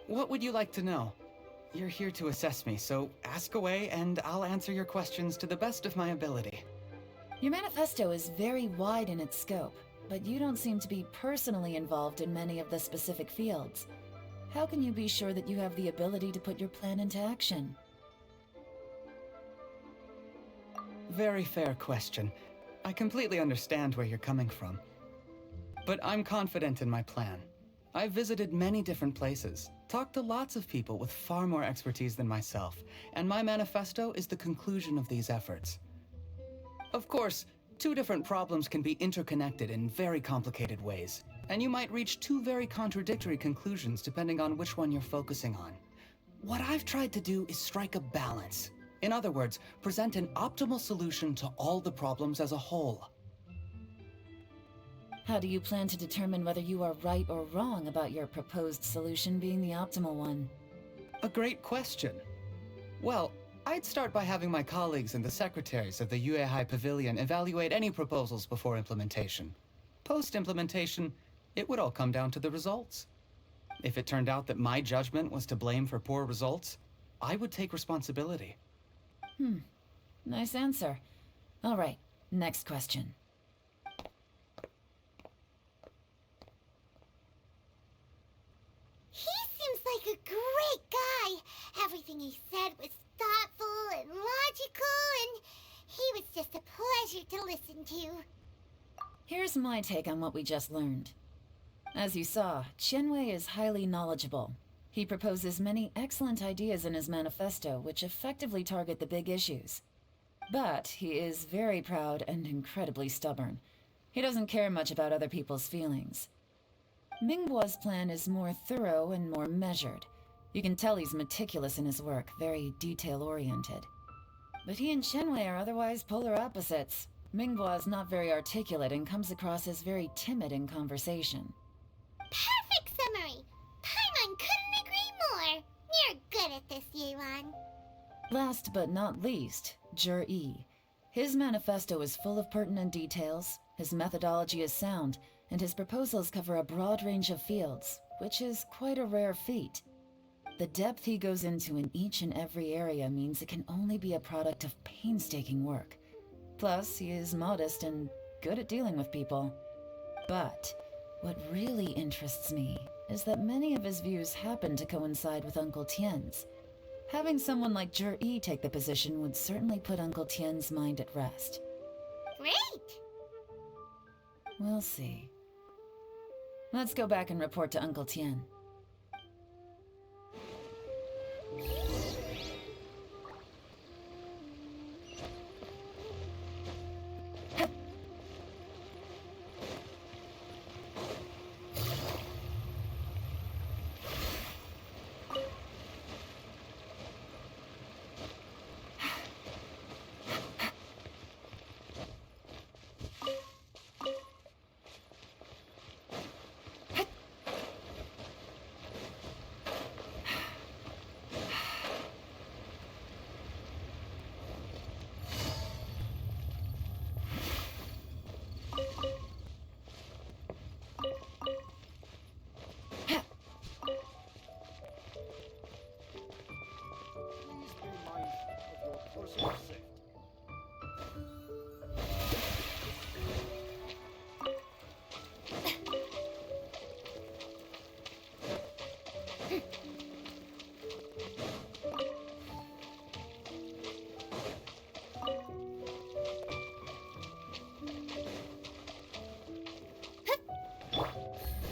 What would you like to know? You're here to assess me, so ask away and I'll answer your questions to the best of my ability. Your manifesto is very wide in its scope, but you don't seem to be personally involved in many of the specific fields. How can you be sure that you have the ability to put your plan into action? Very fair question. I completely understand where you're coming from. But I'm confident in my plan. I've visited many different places, talked to lots of people with far more expertise than myself, and my manifesto is the conclusion of these efforts. Of course, two different problems can be interconnected in very complicated ways, and you might reach two very contradictory conclusions depending on which one you're focusing on. What I've tried to do is strike a balance. In other words, present an optimal solution to all the problems as a whole. How do you plan to determine whether you are right or wrong about your proposed solution being the optimal one? A great question. Well, I'd start by having my colleagues and the secretaries of the Yuehai Pavilion evaluate any proposals before implementation. Post-implementation, it would all come down to the results. If it turned out that my judgment was to blame for poor results, I would take responsibility. Nice answer. All right, next question. He seems like a great guy. Everything he said was thoughtful and logical, and he was just a pleasure to listen to. Here's my take on what we just learned. As you saw, Qianwei is highly knowledgeable. He proposes many excellent ideas in his manifesto which effectively target the big issues. But he is very proud and incredibly stubborn. He doesn't care much about other people's feelings. Mingbo's plan is more thorough and more measured. You can tell he's meticulous in his work, very detail-oriented. But he and Qianwei are otherwise polar opposites. Mingbo is not very articulate and comes across as very timid in conversation. Perfect summary! Paimon couldn't agree more. You're good at this, Yelan. Last but not least, Zhi. His manifesto is full of pertinent details, his methodology is sound, and his proposals cover a broad range of fields, which is quite a rare feat. The depth he goes into in each and every area means it can only be a product of painstaking work. Plus, he is modest and good at dealing with people. But what really interests me is that many of his views happen to coincide with Uncle Tien's. Having someone like Zhi take the position would certainly put Uncle Tien's mind at rest. Great! We'll see. Let's go back and report to Uncle Tien.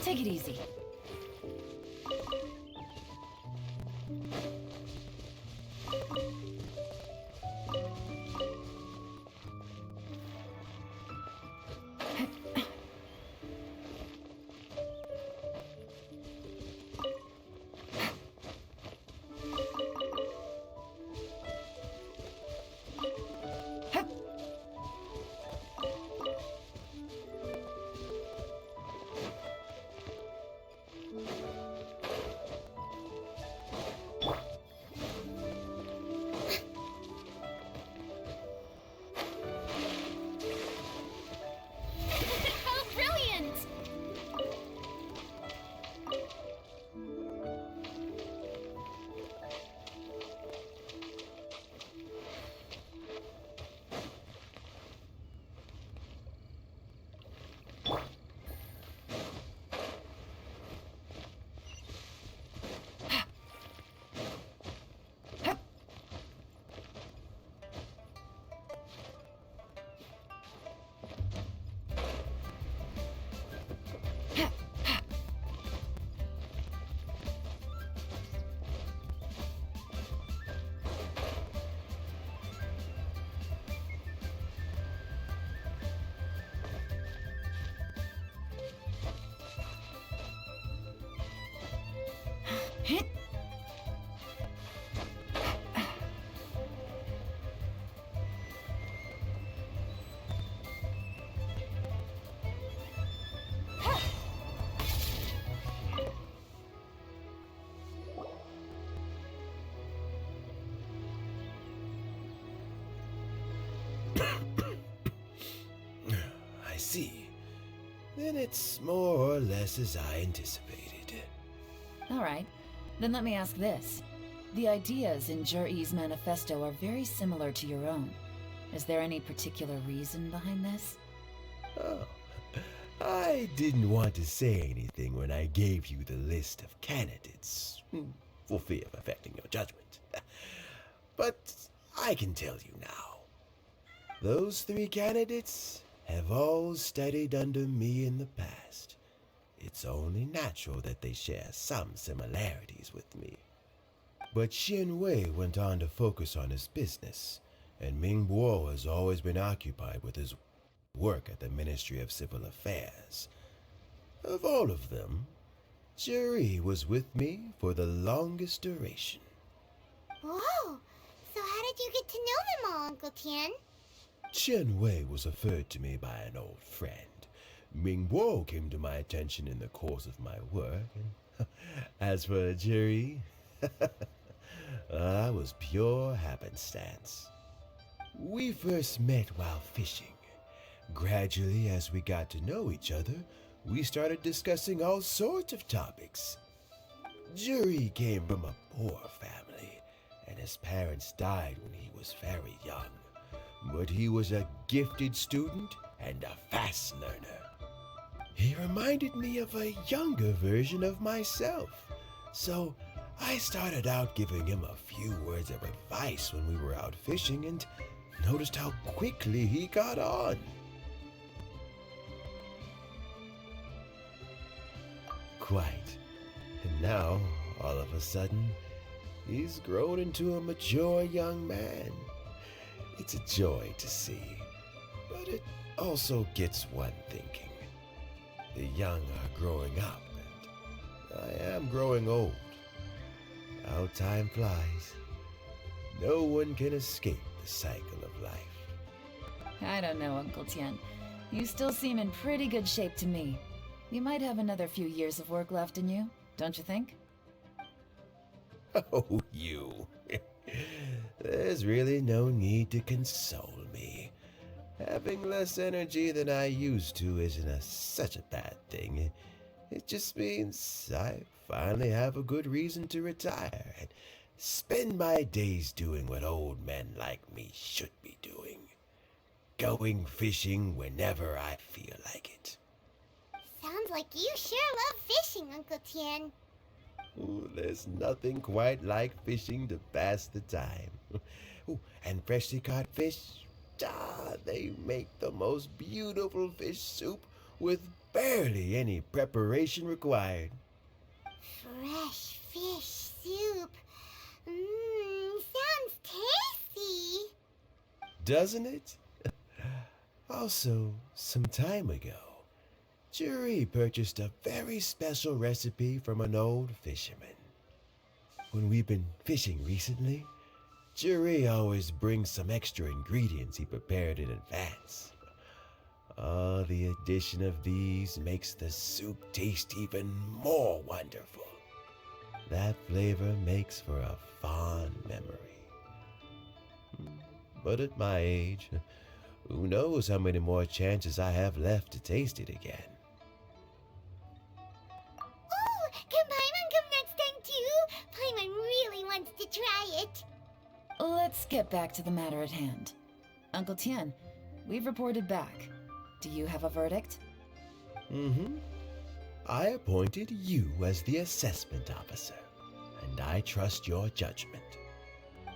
Take it easy. see, then it's more or less as I anticipated. Alright, then let me ask this. The ideas in Jur-E's manifesto are very similar to your own. Is there any particular reason behind this? Oh, I didn't want to say anything when I gave you the list of candidates, for fear of affecting your judgment. But I can tell you now. Those 3 candidates have all studied under me in the past. It's only natural that they share some similarities with me. But Xin Wei went on to focus on his business, and Ming Bo has always been occupied with his work at the Ministry of Civil Affairs. Of all of them, Juri was with me for the longest duration. Whoa! So how did you get to know them all, Uncle Tian? Chen Wei was referred to me by an old friend. Ming Bo came to my attention in the course of my work, and as for Juri, that was pure happenstance. We first met while fishing. Gradually, as we got to know each other, we started discussing all sorts of topics. Juri came from a poor family, and his parents died when he was very young. But he was a gifted student and a fast learner. He reminded me of a younger version of myself, so I started out giving him a few words of advice when we were out fishing and noticed how quickly he got on. Quite. And now, all of a sudden, he's grown into a mature young man. It's a joy to see, but it also gets one thinking. The young are growing up, and I am growing old. How time flies. No one can escape the cycle of life. I don't know, Uncle Tian. You still seem in pretty good shape to me. You might have another few years of work left in you, don't you think? Oh, you. There's really no need to console me. Having less energy than I used to isn't such a bad thing. It just means I finally have a good reason to retire and spend my days doing what old men like me should be doing. Going fishing whenever I feel like it. Sounds like you sure love fishing, Uncle Tian. Ooh, there's nothing quite like fishing to pass the time. Ooh, and freshly caught fish, they make the most beautiful fish soup with barely any preparation required. Fresh fish soup. Sounds tasty. Doesn't it? Also, some time ago, Juri purchased a very special recipe from an old fisherman. When we've been fishing recently, Juri always brings some extra ingredients he prepared in advance. The addition of these makes the soup taste even more wonderful. That flavor makes for a fond memory. But at my age, who knows how many more chances I have left to taste it again. Ooh, can Paimon come next time too? Paimon really wants to try it. Let's get back to the matter at hand. Uncle Tian, we've reported back. Do you have a verdict? I appointed you as the assessment officer, and I trust your judgment.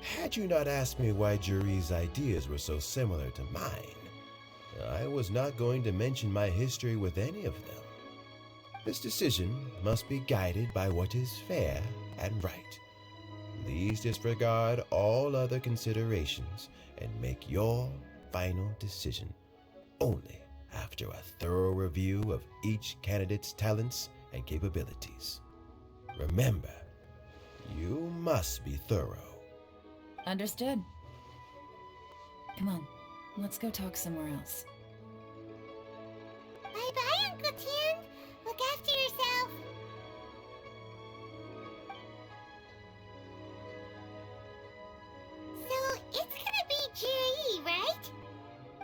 Had you not asked me why Juri's ideas were so similar to mine, I was not going to mention my history with any of them. This decision must be guided by what is fair and right. Please disregard all other considerations and make your final decision only after a thorough review of each candidate's talents and capabilities. Remember, you must be thorough. Understood. Come on, let's go talk somewhere else. Bye-bye, Uncle Tian. Look after yourself. So, it's gonna be Juri, right?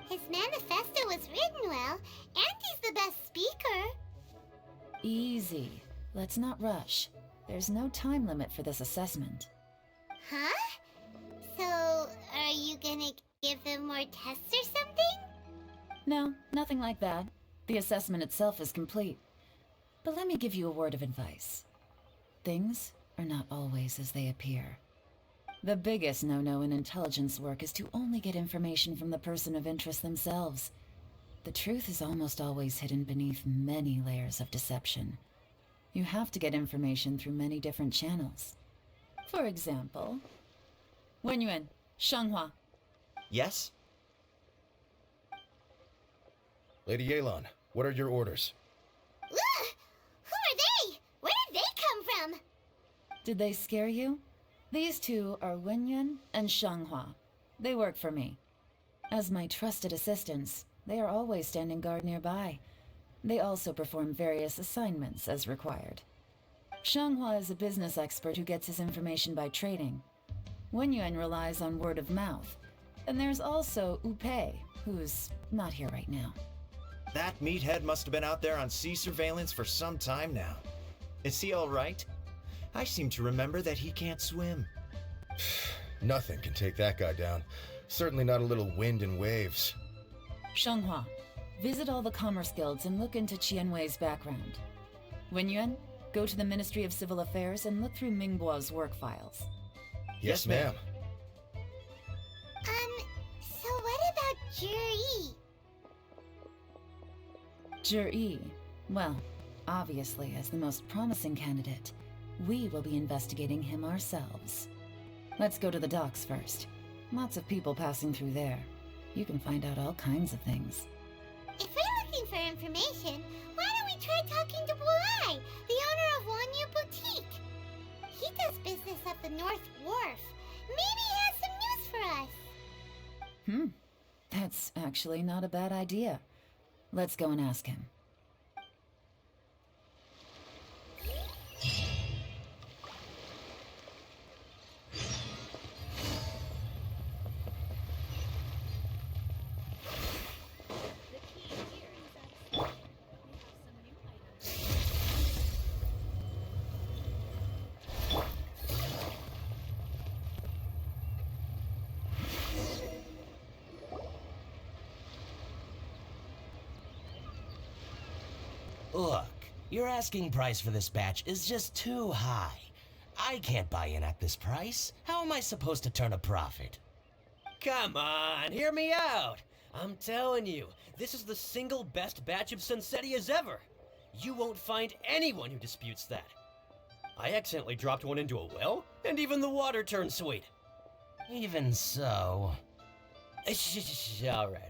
His manifesto was written well, and Easy. Let's not rush. There's no time limit for this assessment. Huh? So, are you gonna give them more tests or something? No, nothing like that. The assessment itself is complete. But let me give you a word of advice. Things are not always as they appear. The biggest no-no in intelligence work is to only get information from the person of interest themselves. The truth is almost always hidden beneath many layers of deception. You have to get information through many different channels. For example, Wenyuan, Shanghua. Yes? Lady Yelan, what are your orders? Ugh! Who are they? Where did they come from? Did they scare you? These two are Wenyuan and Shanghua. They work for me. As my trusted assistants, they are always standing guard nearby. They also perform various assignments as required. Shanghua is a business expert who gets his information by trading. Wenyuan relies on word of mouth. And there's also Upei, who's not here right now. That meathead must have been out there on sea surveillance for some time now. Is he all right? I seem to remember that he can't swim. Nothing can take that guy down. Certainly not a little wind and waves. Shanghua, visit all the commerce guilds and look into Qianwei's background. Wenyuan, go to the Ministry of Civil Affairs and look through Mingbo's work files. Yes, ma'am. So what about Juri? Juri, well, obviously as the most promising candidate, we will be investigating him ourselves. Let's go to the docks first. Lots of people passing through there. You can find out all kinds of things. If we're looking for information, why don't we try talking to Boai, the owner of Wanyu Boutique? He does business at the North Wharf. Maybe he has some news for us. That's actually not a bad idea. Let's go and ask him. Look, your asking price for this batch is just too high. I can't buy in at this price. How am I supposed to turn a profit? Come on, hear me out. I'm telling you, this is the single best batch of Sunsettias ever. You won't find anyone who disputes that. I accidentally dropped one into a well, and even the water turned sweet. Even so... All right.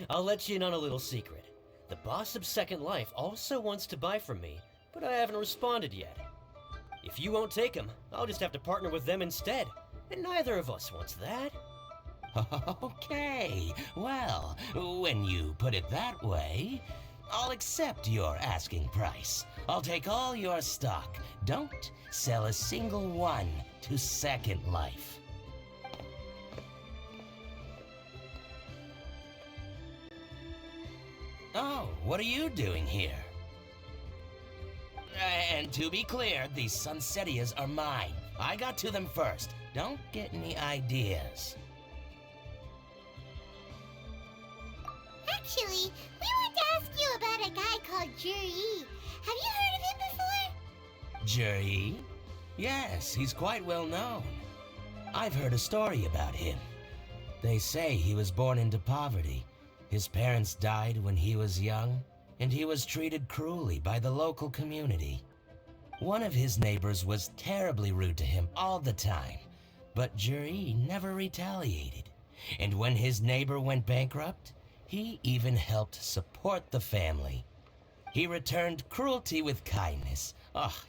I'll let you in on a little secret. The boss of Second Life also wants to buy from me, but I haven't responded yet. If you won't take him, I'll just have to partner with them instead, and neither of us wants that. Okay, well, when you put it that way, I'll accept your asking price. I'll take all your stock. Don't sell a single one to Second Life. Oh, what are you doing here? And to be clear, these Sunsettias are mine. I got to them first. Don't get any ideas. Actually, we want to ask you about a guy called Juri. Have you heard of him before? Juri? Yes, he's quite well known. I've heard a story about him. They say he was born into poverty. His parents died when he was young, and he was treated cruelly by the local community. One of his neighbors was terribly rude to him all the time, but Juri never retaliated. And when his neighbor went bankrupt, he even helped support the family. He returned cruelty with kindness,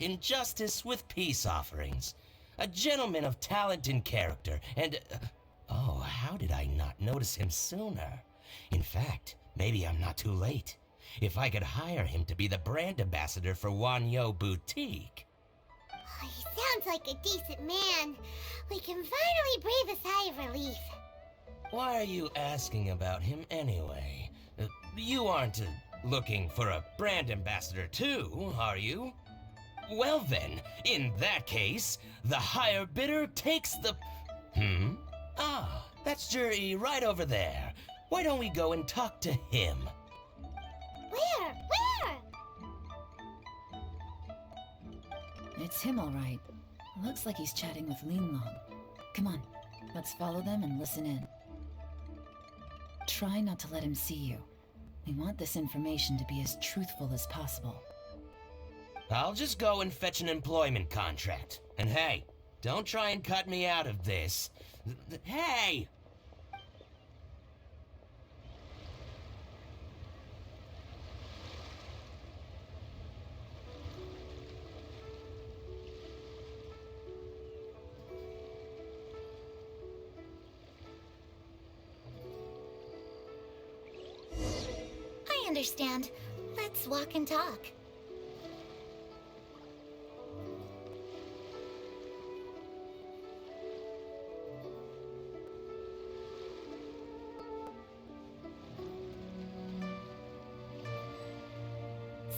injustice with peace offerings. A gentleman of talent and character, and... how did I not notice him sooner? In fact, maybe I'm not too late. If I could hire him to be the brand ambassador for Wanyo Boutique. Oh, he sounds like a decent man. We can finally breathe a sigh of relief. Why are you asking about him anyway? You aren't Looking for a brand ambassador too, are you? Well then, in that case, the higher bidder takes the... Ah, that's Juri right over there. Why don't we go and talk to him? Where? Where? It's him, all right. Looks like he's chatting with Yelan. Come on, let's follow them and listen in. Try not to let him see you. We want this information to be as truthful as possible. I'll just go and fetch an employment contract. And hey, don't try and cut me out of this. Hey! I understand. Let's walk and talk.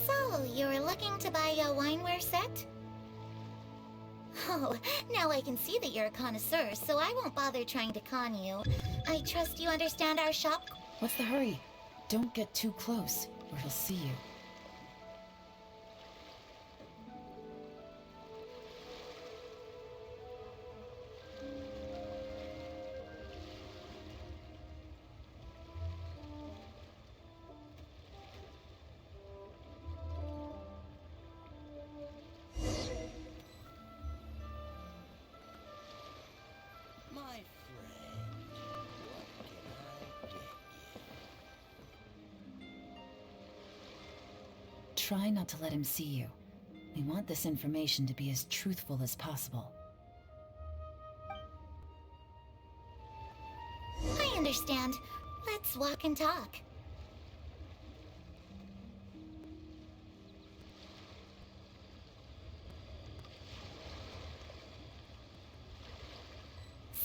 So, you were looking to buy a wineware set? Oh, now I can see that you're a connoisseur, so I won't bother trying to con you. I trust you understand our shop. What's the hurry? Don't get too close, or he'll see you. My friend, what can I get you? Try not to let him see you. We want this information to be as truthful as possible. I understand. Let's walk and talk.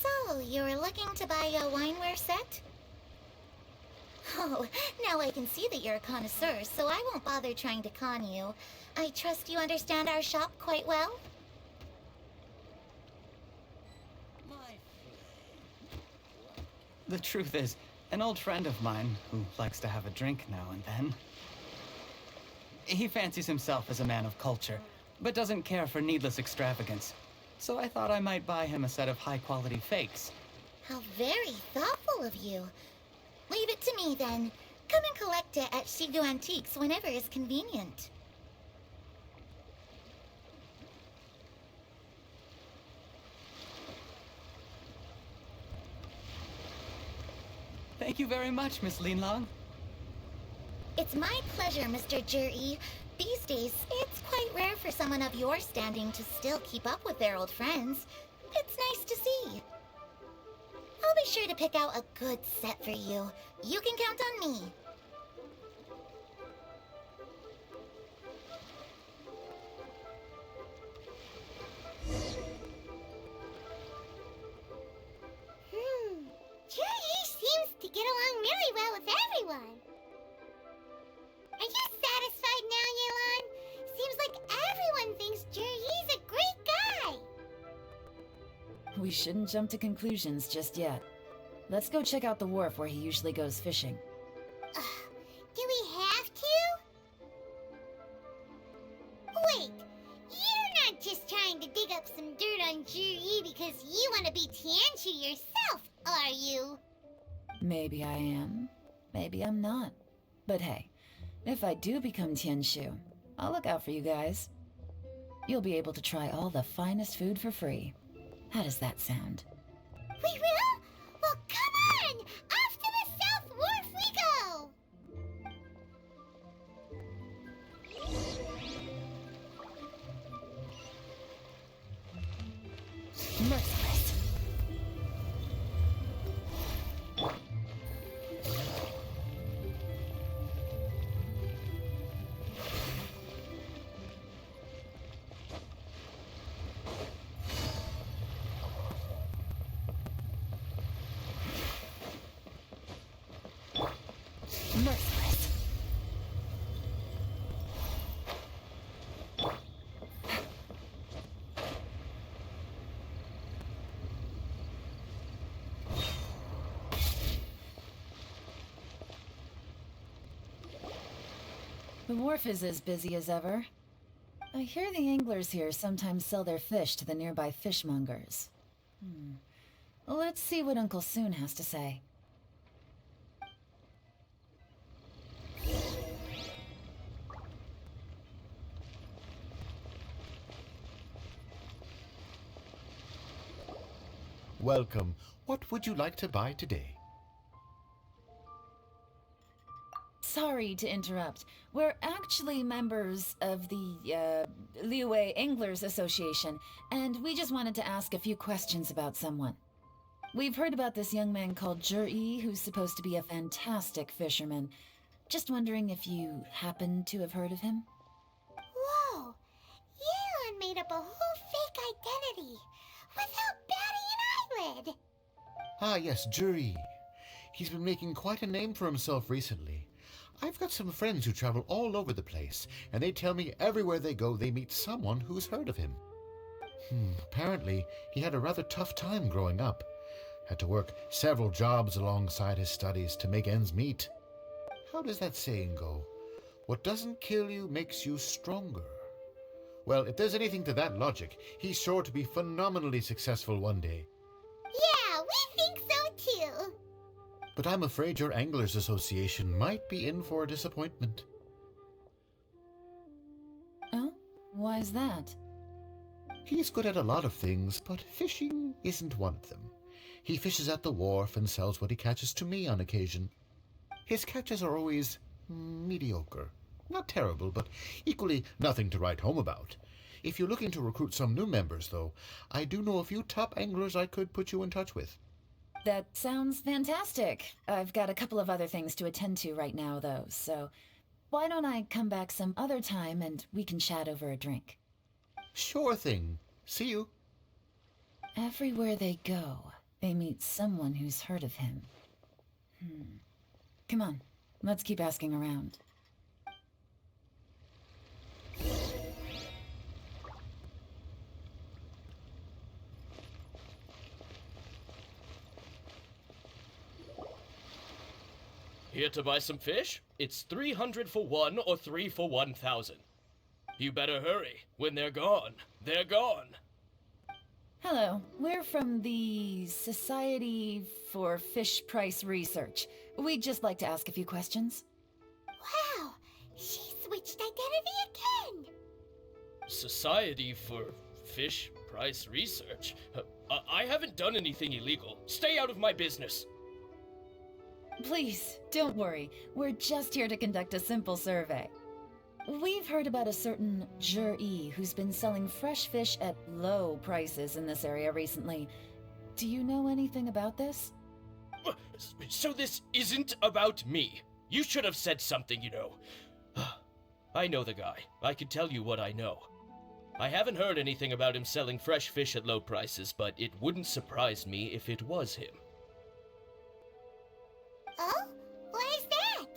So, you were looking to buy a wineware set? Oh, now I can see that you're a connoisseur, so I won't bother trying to con you. I trust you understand our shop quite well? My friend, The truth is, an old friend of mine, who likes to have a drink now and then, he fancies himself as a man of culture, but doesn't care for needless extravagance. So I thought I might buy him a set of high-quality fakes. How very thoughtful of you. Leave it to me, then. Come and collect it at Shigu Antiques whenever is convenient. Thank you very much, Miss Yelan. It's my pleasure, Mr. Juri. These days, it's quite rare for someone of your standing to still keep up with their old friends. It's nice to see. I'll be sure to pick out a good set for you. You can count on me. Juri seems to get along really well with everyone. Are you satisfied now, Yelan? Seems like everyone thinks Juri's a great guy. We shouldn't jump to conclusions just yet. Let's go check out the wharf where he usually goes fishing. Do we have to? Wait, you're not just trying to dig up some dirt on Juri because you want to be Tianshu yourself, are you? Maybe I am, maybe I'm not. But hey, if I do become Tianshu, I'll look out for you guys. You'll be able to try all the finest food for free. How does that sound? We will? Well, come on! Off to the South Wharf we go! Merciless. Merciless. The wharf is as busy as ever. I hear the anglers here sometimes sell their fish to the nearby fishmongers. Let's see what Uncle Soon has to say. Welcome. What would you like to buy today? Sorry to interrupt. We're actually members of the, Liuwei Anglers Association, and we just wanted to ask a few questions about someone. We've heard about this young man called Zhi, who's supposed to be a fantastic fisherman. Just wondering if you happen to have heard of him? Whoa! Yelan made up a whole fake identity without batting an eyelid! Ah, yes, Jury. He's been making quite a name for himself recently. I've got some friends who travel all over the place, and they tell me everywhere they go they meet someone who's heard of him. Apparently, he had a rather tough time growing up. Had to work several jobs alongside his studies to make ends meet. How does that saying go? What doesn't kill you makes you stronger. Well, if there's anything to that logic, he's sure to be phenomenally successful one day. Yeah, we think so too! But I'm afraid your Anglers Association might be in for a disappointment. Oh? Why is that? He's good at a lot of things, but fishing isn't one of them. He fishes at the wharf and sells what he catches to me on occasion. His catches are always mediocre. Not terrible, but equally nothing to write home about. If you're looking to recruit some new members, though, I do know a few top anglers I could put you in touch with. That sounds fantastic. I've got a couple of other things to attend to right now, though, so why don't I come back some other time and we can chat over a drink? Sure thing. See you. Everywhere they go, they meet someone who's heard of him. Come on, let's keep asking around. Here to buy some fish? It's 300 for one or 3 for 1,000. You better hurry. When they're gone, they're gone. Hello, we're from the Society for Fish Price Research. We'd just like to ask a few questions. Wow! She switched identity again! Society for Fish Price Research? I haven't done anything illegal. Stay out of my business. Please, don't worry. We're just here to conduct a simple survey. We've heard about a certain Zhi who's been selling fresh fish at low prices in this area recently. Do you know anything about this? So this isn't about me. You should have said something, you know. I know the guy. I can tell you what I know. I haven't heard anything about him selling fresh fish at low prices, but it wouldn't surprise me if it was him. Oh? Why is that?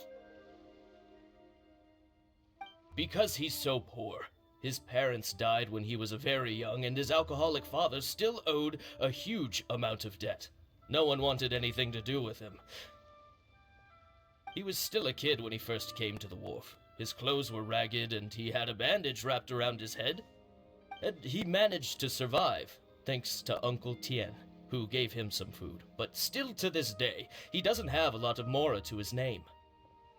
Because he's so poor. His parents died when he was very young, and his alcoholic father still owed a huge amount of debt. No one wanted anything to do with him. He was still a kid when he first came to the wharf. His clothes were ragged, and he had a bandage wrapped around his head. And he managed to survive, thanks to Uncle Tien, who gave him some food. But still to this day, he doesn't have a lot of mora to his name.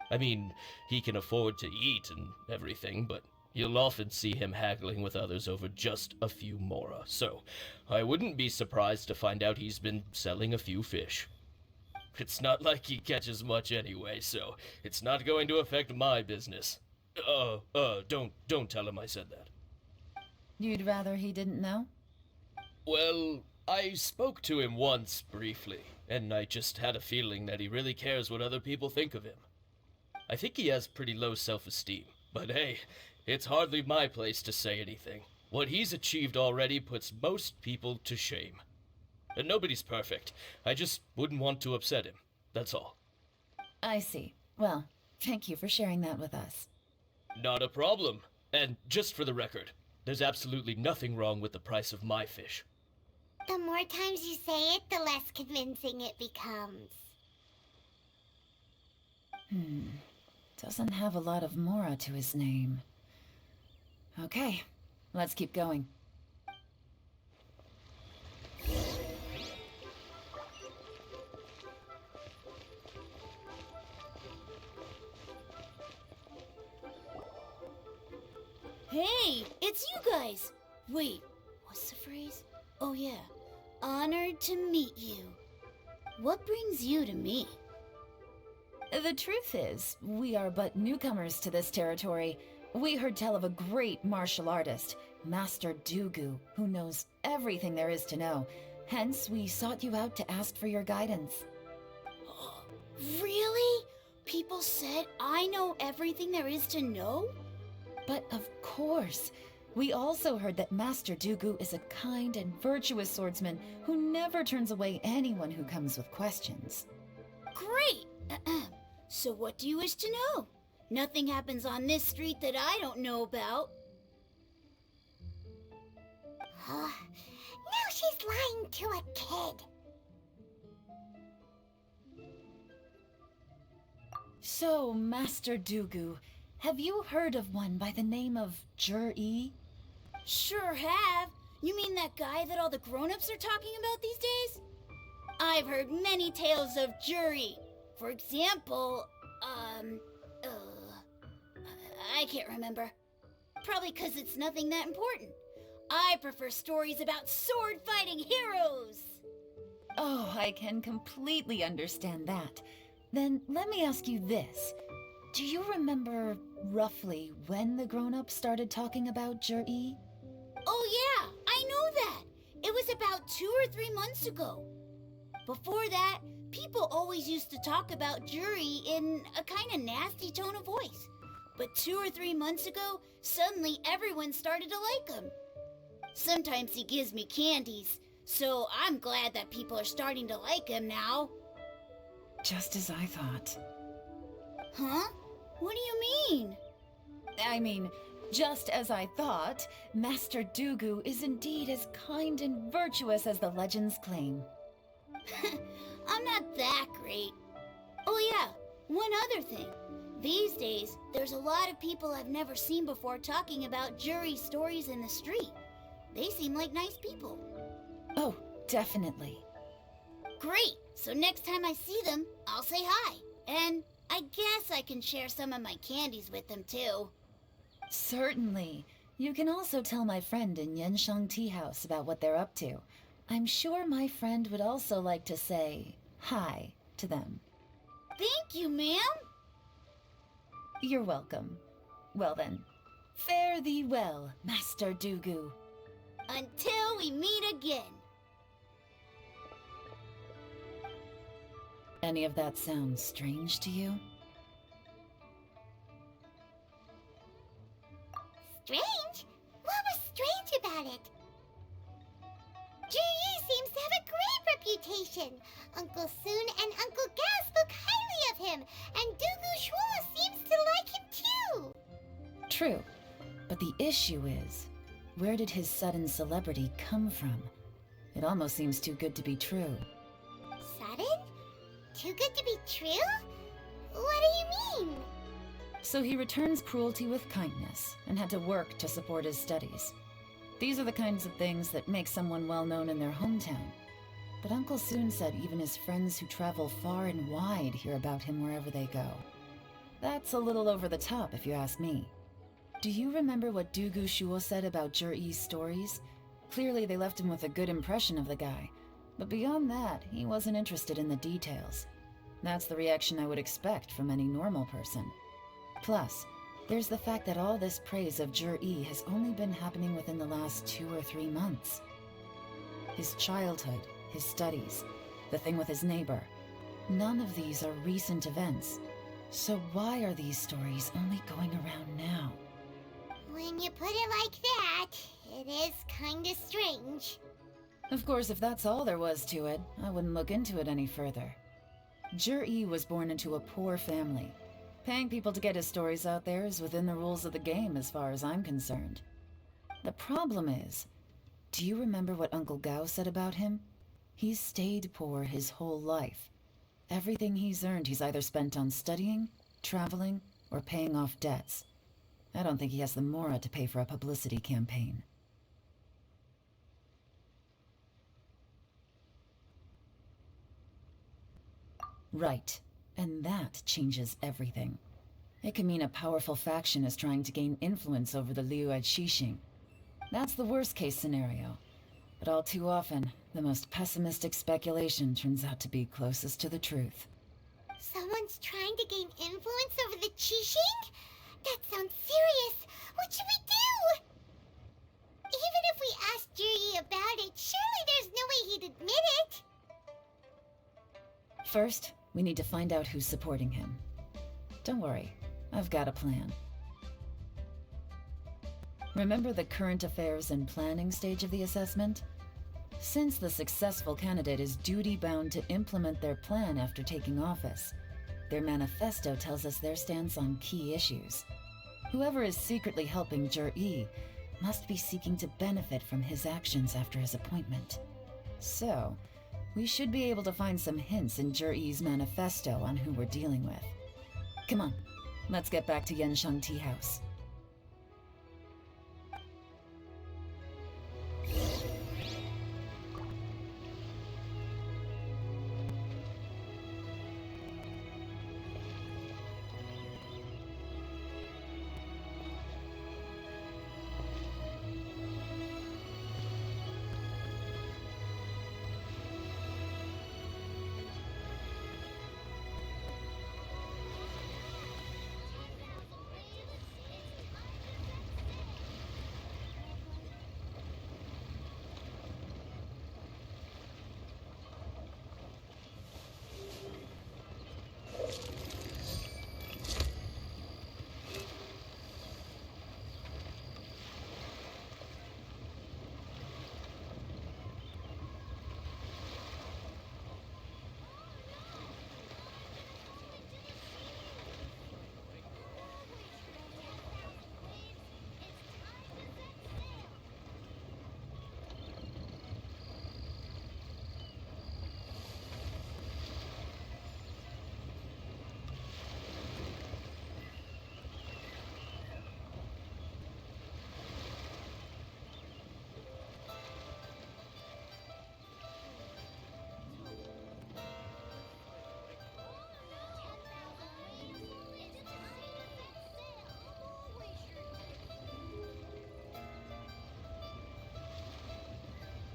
I mean, he can afford to eat and everything, but you'll often see him haggling with others over just a few mora. So, I wouldn't be surprised to find out he's been selling a few fish. It's not like he catches much anyway, so it's not going to affect my business. Don't tell him I said that. You'd rather he didn't know? Well, I spoke to him once, briefly, and I just had a feeling that he really cares what other people think of him. I think he has pretty low self-esteem, but hey, it's hardly my place to say anything. What he's achieved already puts most people to shame. And nobody's perfect. I just wouldn't want to upset him, that's all. I see. Well, thank you for sharing that with us. Not a problem. And just for the record, there's absolutely nothing wrong with the price of my fish. The more times you say it, the less convincing it becomes. Doesn't have a lot of mora to his name. Okay, let's keep going. Hey, it's you guys! Wait, what's the phrase? Oh yeah, honored to meet you. What brings you to me? The truth is, we are but newcomers to this territory. We heard tell of a great martial artist, Master Dugu, who knows everything there is to know. Hence, we sought you out to ask for your guidance. Really? People said I know everything there is to know? But of course, we also heard that Master Dugu is a kind and virtuous swordsman who never turns away anyone who comes with questions. Great! So what do you wish to know? Nothing happens on this street that I don't know about. Now she's lying to a kid. So, Master Dugu, have you heard of one by the name of Jur-E? Sure have. You mean that guy that all the grown-ups are talking about these days? I've heard many tales of Juri. For example, I can't remember. Probably because it's nothing that important. I prefer stories about sword-fighting heroes. Oh, I can completely understand that. Then let me ask you this. Do you remember roughly when the grown-ups started talking about Jur-E? Oh yeah, I know that. It was about 2 or 3 months ago. Before that, people always used to talk about Juri in a kind of nasty tone of voice. But 2 or 3 months ago, suddenly everyone started to like him. Sometimes he gives me candies, so I'm glad that people are starting to like him now. Just as I thought. Huh? What do you mean? I mean, just as I thought, Master Dugu is indeed as kind and virtuous as the legends claim. I'm not that great. Oh yeah, one other thing. These days, there's a lot of people I've never seen before talking about Juri stories in the street. They seem like nice people. Oh, definitely. Great! So next time I see them, I'll say hi. And I guess I can share some of my candies with them too. Certainly. You can also tell my friend in Yenshang Tea House about what they're up to. I'm sure my friend would also like to say hi to them. Thank you, ma'am. You're welcome. Well then, fare thee well, Master Dugu. Until we meet again. Any of that sound strange to you? Strange? What was strange about it? Juri seems to have a great reputation. Uncle Soon and Uncle Gao spoke highly of him, and Dugu Shuo seems to like him too. True, but the issue is, where did his sudden celebrity come from? It almost seems too good to be true. Sudden? Too good to be true? What do you mean? So he returns cruelty with kindness, and had to work to support his studies. These are the kinds of things that make someone well known in their hometown. But Uncle Soon said even his friends who travel far and wide hear about him wherever they go. That's a little over the top, if you ask me. Do you remember what Dugu Shuo said about Jur-E's stories? Clearly they left him with a good impression of the guy. But beyond that, he wasn't interested in the details. That's the reaction I would expect from any normal person. Plus, there's the fact that all this praise of Jur-E has only been happening within the last 2 or 3 months. His childhood, his studies, the thing with his neighbor. None of these are recent events. So why are these stories only going around now? When you put it like that, it is kinda strange. Of course, if that's all there was to it, I wouldn't look into it any further. Jur-E was born into a poor family. Paying people to get his stories out there is within the rules of the game as far as I'm concerned. The problem is, do you remember what Uncle Gao said about him? He's stayed poor his whole life. Everything he's earned he's either spent on studying, traveling, or paying off debts. I don't think he has the mora to pay for a publicity campaign. Right, and that changes everything. It can mean a powerful faction is trying to gain influence over the Liu at Xixing. That's the worst-case scenario. But all too often, the most pessimistic speculation turns out to be closest to the truth. Someone's trying to gain influence over the Qixing? That sounds serious. What should we do? Even if we asked Jiri about it, surely there's no way he'd admit it. First, we need to find out who's supporting him. Don't worry, I've got a plan. Remember the current affairs and planning stage of the assessment? Since the successful candidate is duty-bound to implement their plan after taking office, their manifesto tells us their stance on key issues. Whoever is secretly helping Jir-E must be seeking to benefit from his actions after his appointment. So, we should be able to find some hints in Jir-E's manifesto on who we're dealing with. Come on, let's get back to Yenshang Tea House.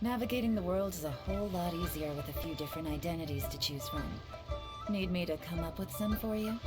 Navigating the world is a whole lot easier with a few different identities to choose from. Need me to come up with some for you?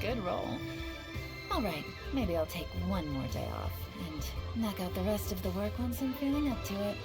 Good roll. Alright, maybe I'll take one more day off, and knock out the rest of the work once I'm feeling up to it.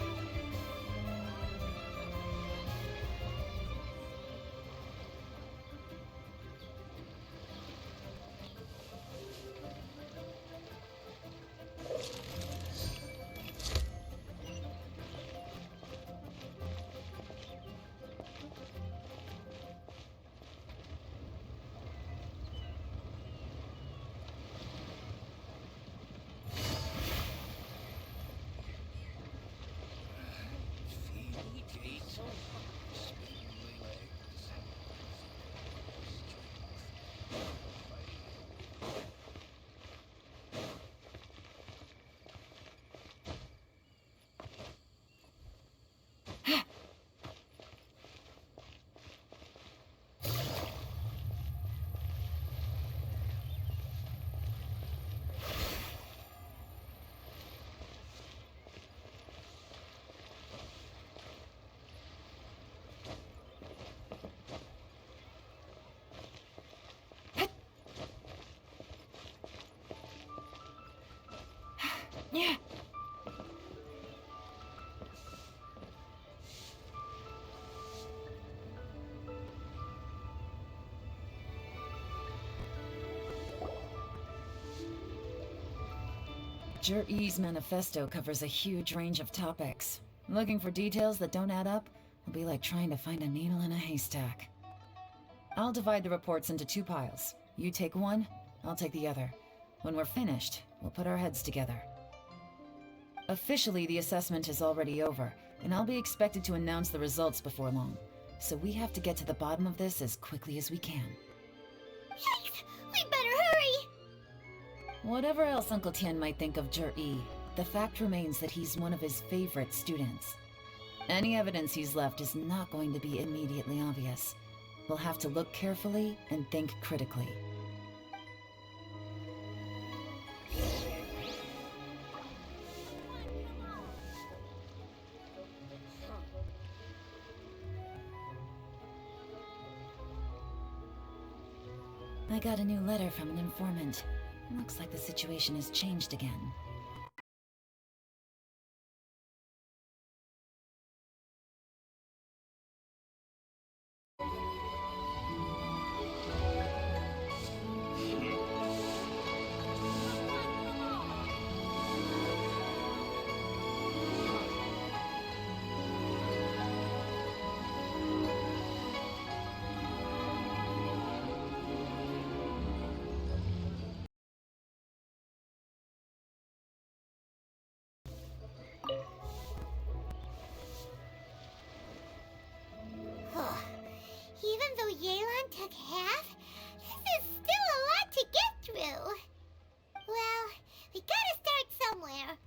Jur-E's manifesto covers a huge range of topics. Looking for details that don't add up will be like trying to find a needle in a haystack. I'll divide the reports into 2 piles. You take one, I'll take the other. When we're finished, we'll put our heads together. Officially, the assessment is already over, and I'll be expected to announce the results before long. So we have to get to the bottom of this as quickly as we can. Yikes! We better hurry! Whatever else Uncle Tien might think of Jur-E, the fact remains that he's one of his favorite students. Any evidence he's left is not going to be immediately obvious. We'll have to look carefully and think critically. I got a new letter from an informant. Looks like the situation has changed again. Even though Yelan took half, this is still a lot to get through. Well, we gotta start somewhere.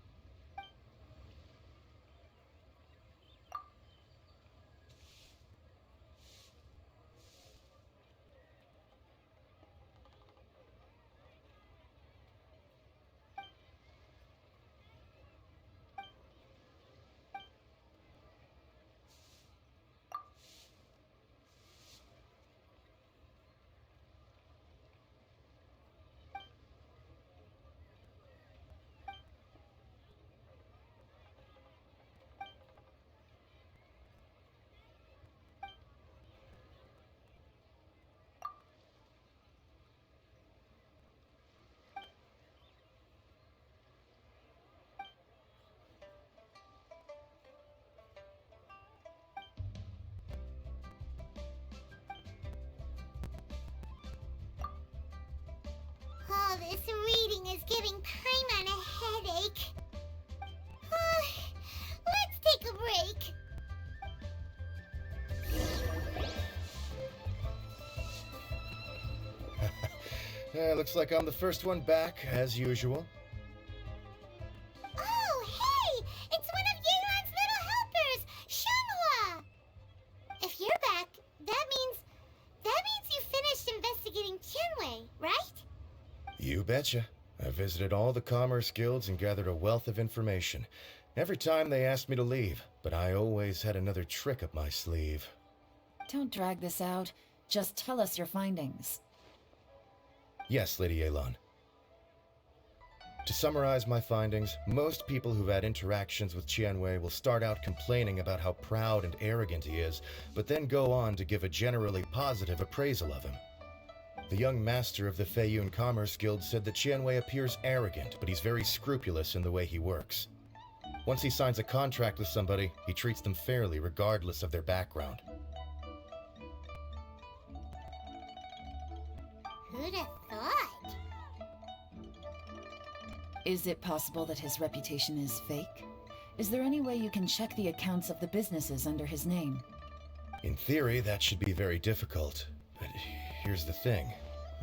All this reading is giving Paimon a headache. Let's take a break. Looks like I'm the first one back, as usual. Oh, hey! It's one of Yelan's little helpers, Shunhua! If you're back, that means you finished investigating Tianwei, right? You betcha. I visited all the commerce guilds and gathered a wealth of information. Every time they asked me to leave, but I always had another trick up my sleeve. Don't drag this out. Just tell us your findings. Yes, Lady Yelan. To summarize my findings, most people who've had interactions with Tianwei will start out complaining about how proud and arrogant he is, but then go on to give a generally positive appraisal of him. The young master of the Feiyun Commerce Guild said that Tianwei appears arrogant, but he's very scrupulous in the way he works. Once he signs a contract with somebody, he treats them fairly regardless of their background. Who'd have thought? Is it possible that his reputation is fake? Is there any way you can check the accounts of the businesses under his name? In theory, that should be very difficult. But here's the thing.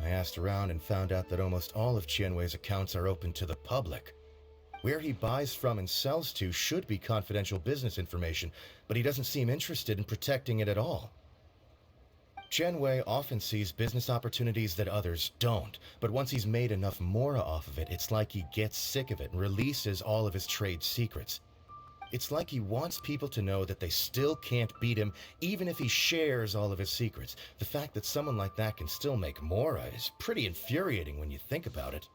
I asked around and found out that almost all of Tianwei's accounts are open to the public. Where he buys from and sells to should be confidential business information, but he doesn't seem interested in protecting it at all. Tianwei often sees business opportunities that others don't, but once he's made enough mora off of it, it's like he gets sick of it and releases all of his trade secrets. It's like he wants people to know that they still can't beat him, even if he shares all of his secrets. The fact that someone like that can still make mora is pretty infuriating when you think about it.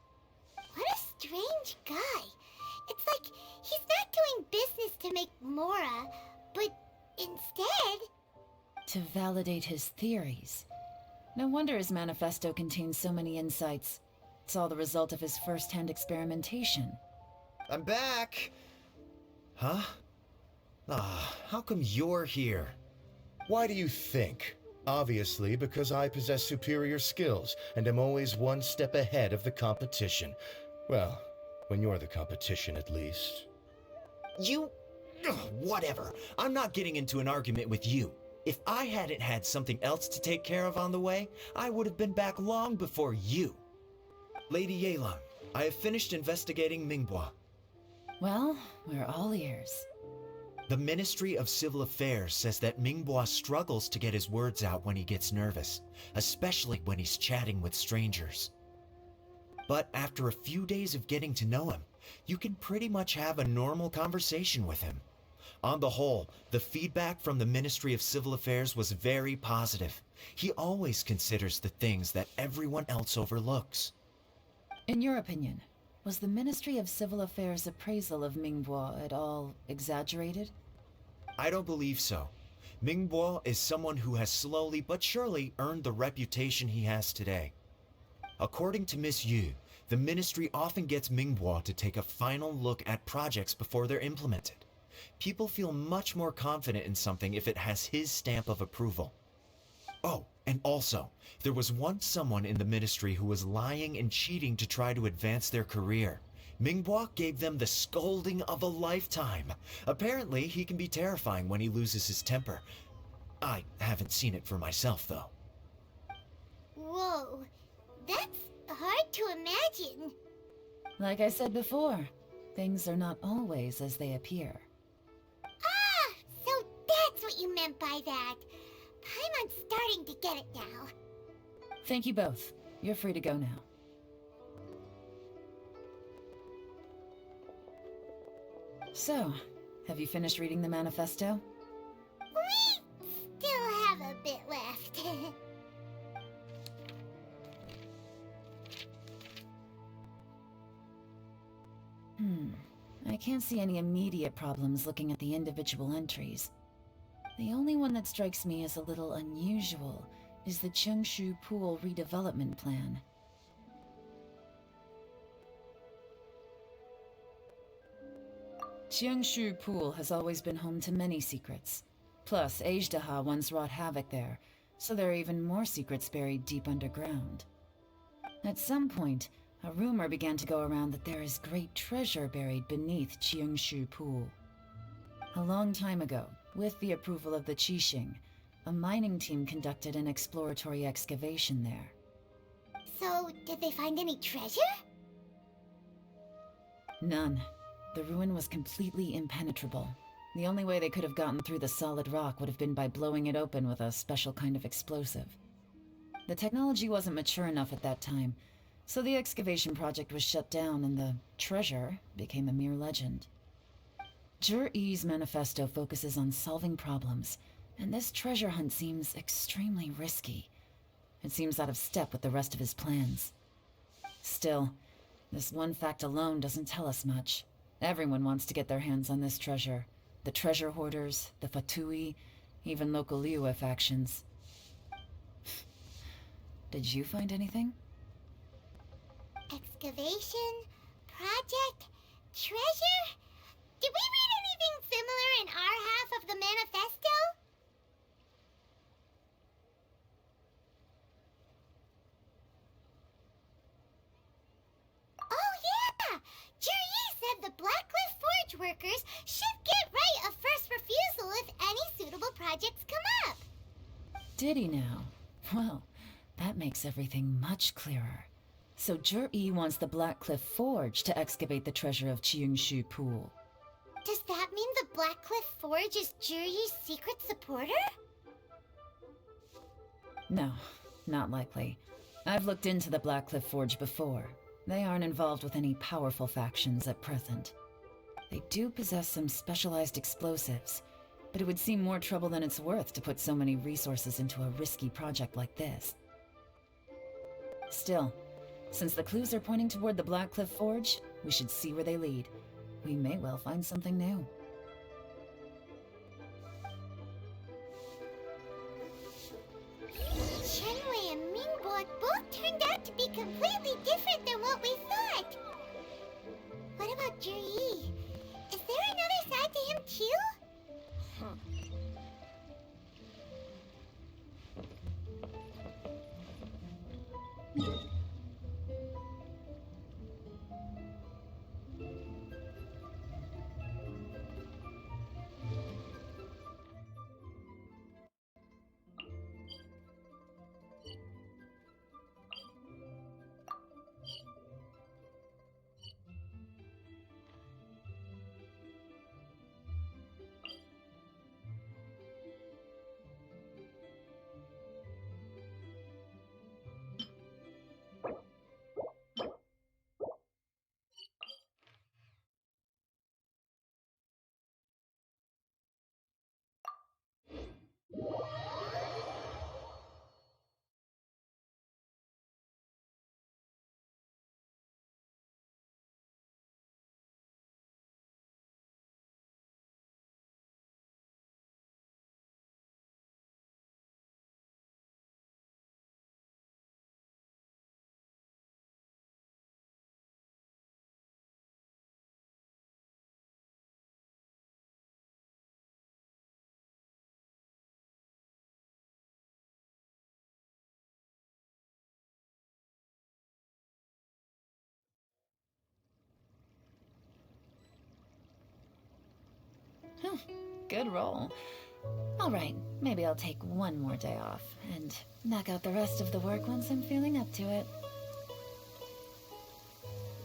What a strange guy. It's like he's not doing business to make mora, but instead... To validate his theories. No wonder his manifesto contains so many insights. It's all the result of his first-hand experimentation. I'm back! Huh? How come you're here? Why do you think? Obviously, because I possess superior skills and am always one step ahead of the competition. Well, when you're the competition, at least. You... Ugh, whatever. I'm not getting into an argument with you. If I hadn't had something else to take care of on the way, I would have been back long before you. Lady Yelan, I have finished investigating Mingbois. Well, we're all ears. The Ministry of Civil Affairs says that Mingbois struggles to get his words out when he gets nervous, especially when he's chatting with strangers. But after a few days of getting to know him, you can pretty much have a normal conversation with him. On the whole, the feedback from the Ministry of Civil Affairs was very positive. He always considers the things that everyone else overlooks. In your opinion, was the Ministry of Civil Affairs' appraisal of Mingbois at all exaggerated? I don't believe so. Mingbois is someone who has slowly but surely earned the reputation he has today. According to Miss Yu, the Ministry often gets Mingbois to take a final look at projects before they're implemented. People feel much more confident in something if it has his stamp of approval. Oh, and also, there was once someone in the Ministry who was lying and cheating to try to advance their career. Mingbois gave them the scolding of a lifetime. Apparently, he can be terrifying when he loses his temper. I haven't seen it for myself, though. Whoa, that's hard to imagine. Like I said before, things are not always as they appear. Ah, so that's what you meant by that. Paimon's starting to get it now. Thank you both. You're free to go now. So, have you finished reading the manifesto? We still have a bit left. I can't see any immediate problems looking at the individual entries. The only one that strikes me as a little unusual is the Chengshu Pool redevelopment plan. Chengshu Pool has always been home to many secrets. Plus, Ajdaha once wrought havoc there, so there are even more secrets buried deep underground. At some point, a rumor began to go around that there is great treasure buried beneath Chengshu Pool. A long time ago, with the approval of the Qixing, a mining team conducted an exploratory excavation there. So, did they find any treasure? None. The ruin was completely impenetrable. The only way they could have gotten through the solid rock would have been by blowing it open with a special kind of explosive. The technology wasn't mature enough at that time, so the excavation project was shut down and the treasure became a mere legend. Zhi-Yi's manifesto focuses on solving problems, and this treasure hunt seems extremely risky. It seems out of step with the rest of his plans. Still, this one fact alone doesn't tell us much. Everyone wants to get their hands on this treasure. The treasure hoarders, the Fatui, even local Liyue factions. Did you find anything? Excavation? Project? Treasure? Did we read anything similar in our half of the manifesto? Oh yeah! Zhi-Yi said the Blackcliff Forge workers should get right of first refusal if any suitable projects come up. Did he now? Well, that makes everything much clearer. So Zhi-Yi wants the Blackcliff Forge to excavate the treasure of Chengshu Pool. Does that mean the Blackcliff Forge is Zhi-Yi's secret supporter? No, not likely. I've looked into the Blackcliff Forge before. They aren't involved with any powerful factions at present. They do possess some specialized explosives, but it would seem more trouble than it's worth to put so many resources into a risky project like this. Still, since the clues are pointing toward the Blackcliff Forge, we should see where they lead. We may well find something new. Shenwei and Mingbo both turned out to be completely different than what we thought. What about Juri? Is there another side to him too? Good roll. Alright, maybe I'll take one more day off, and knock out the rest of the work once I'm feeling up to it.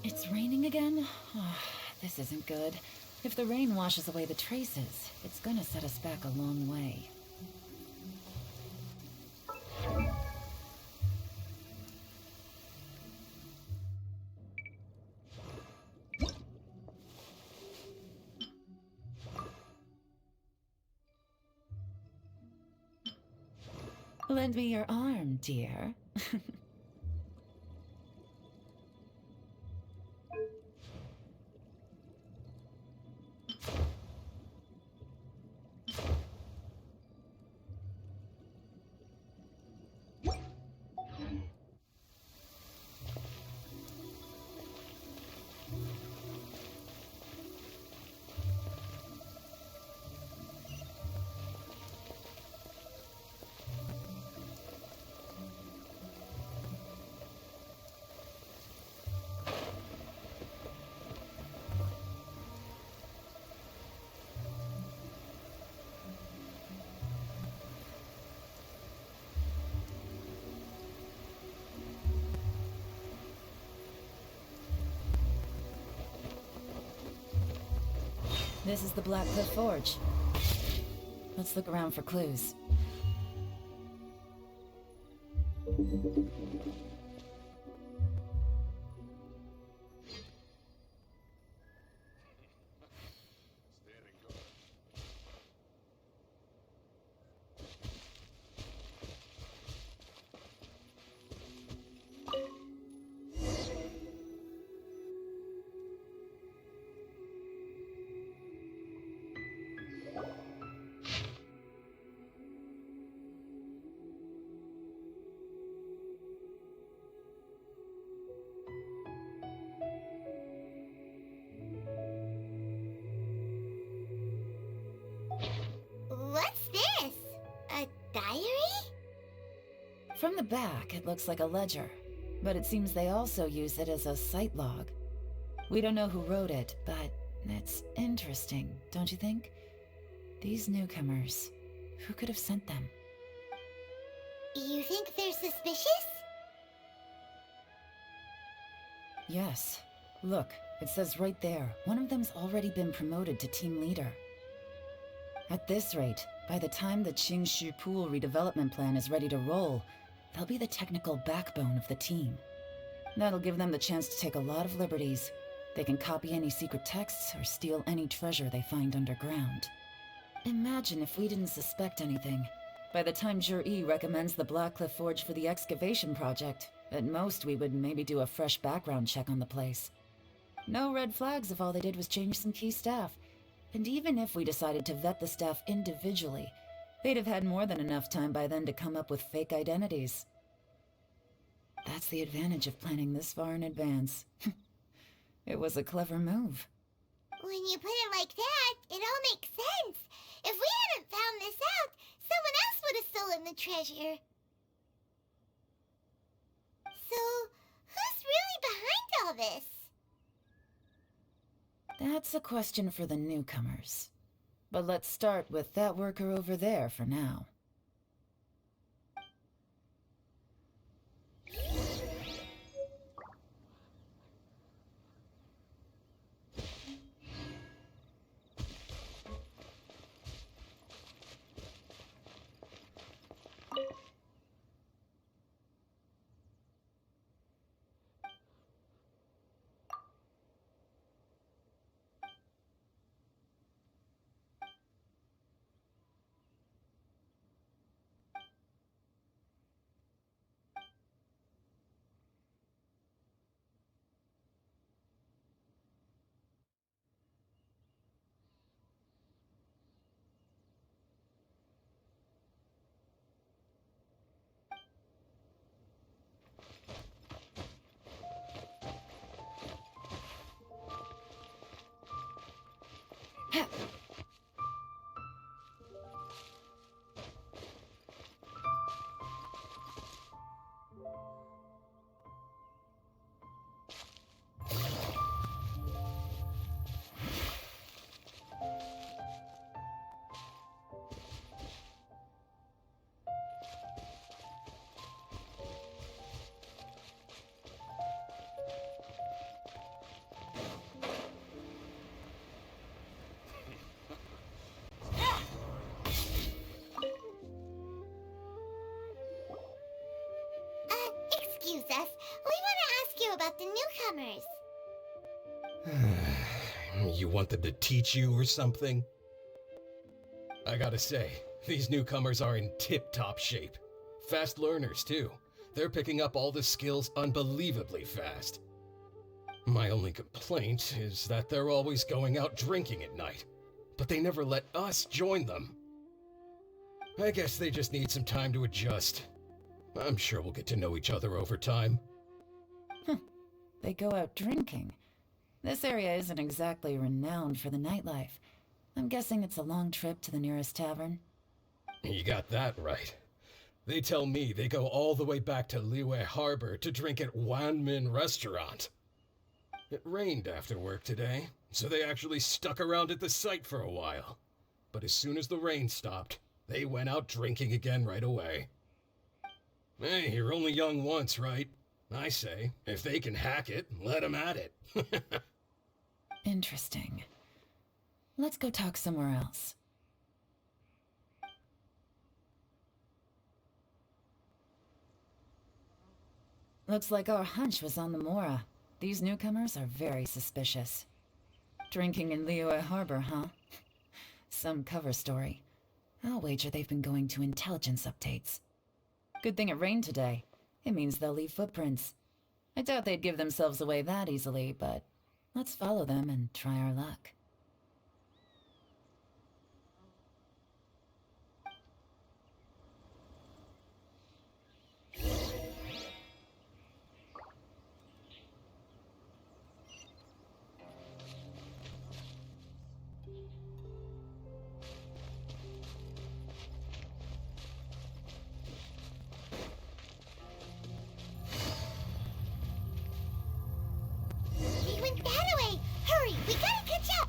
It's raining again? Oh, this isn't good. If the rain washes away the traces, it's gonna set us back a long way. Lend me your arm, dear. This is the Blackcliff Forge. Let's look around for clues. What's this? A diary? From the back, it looks like a ledger, but it seems they also use it as a site log. We don't know who wrote it, but it's interesting, don't you think? These newcomers, who could have sent them? You think they're suspicious? Yes. Look, it says right there, one of them's already been promoted to team leader. At this rate, by the time the Qingshu Pool redevelopment plan is ready to roll, they'll be the technical backbone of the team. That'll give them the chance to take a lot of liberties. They can copy any secret texts or steal any treasure they find underground. Imagine if we didn't suspect anything. By the time Jur-E recommends the Blackcliff Forge for the excavation project, at most we would maybe do a fresh background check on the place. No red flags if all they did was change some key staff. And even if we decided to vet the staff individually, they'd have had more than enough time by then to come up with fake identities. That's the advantage of planning this far in advance. It was a clever move. When you put it like that, it all makes sense. If we hadn't found this out, someone else would have stolen the treasure. So, who's really behind all this? That's a question for the newcomers. But let's start with that worker over there for now. Excuse us. We want to ask you about the newcomers. You want them to teach you or something? I gotta say, these newcomers are in tip-top shape. Fast learners, too. They're picking up all the skills unbelievably fast. My only complaint is that they're always going out drinking at night, but they never let us join them. I guess they just need some time to adjust. I'm sure we'll get to know each other over time. They go out drinking. This area isn't exactly renowned for the nightlife. I'm guessing it's a long trip to the nearest tavern. You got that right. They tell me they go all the way back to Liyue Harbor to drink at Wanmin Restaurant. It rained after work today, so they actually stuck around at the site for a while. But as soon as the rain stopped, they went out drinking again right away. Hey, you're only young once, right? I say, if they can hack it, let them at it. Interesting. Let's go talk somewhere else. Looks like our hunch was on the Mora. These newcomers are very suspicious. Drinking in Liyue Harbor, huh? Some cover story. I'll wager they've been going to intelligence updates. Good thing it rained today. It means they'll leave footprints. I doubt they'd give themselves away that easily, but let's follow them and try our luck. He went that way! Hurry, we gotta catch up!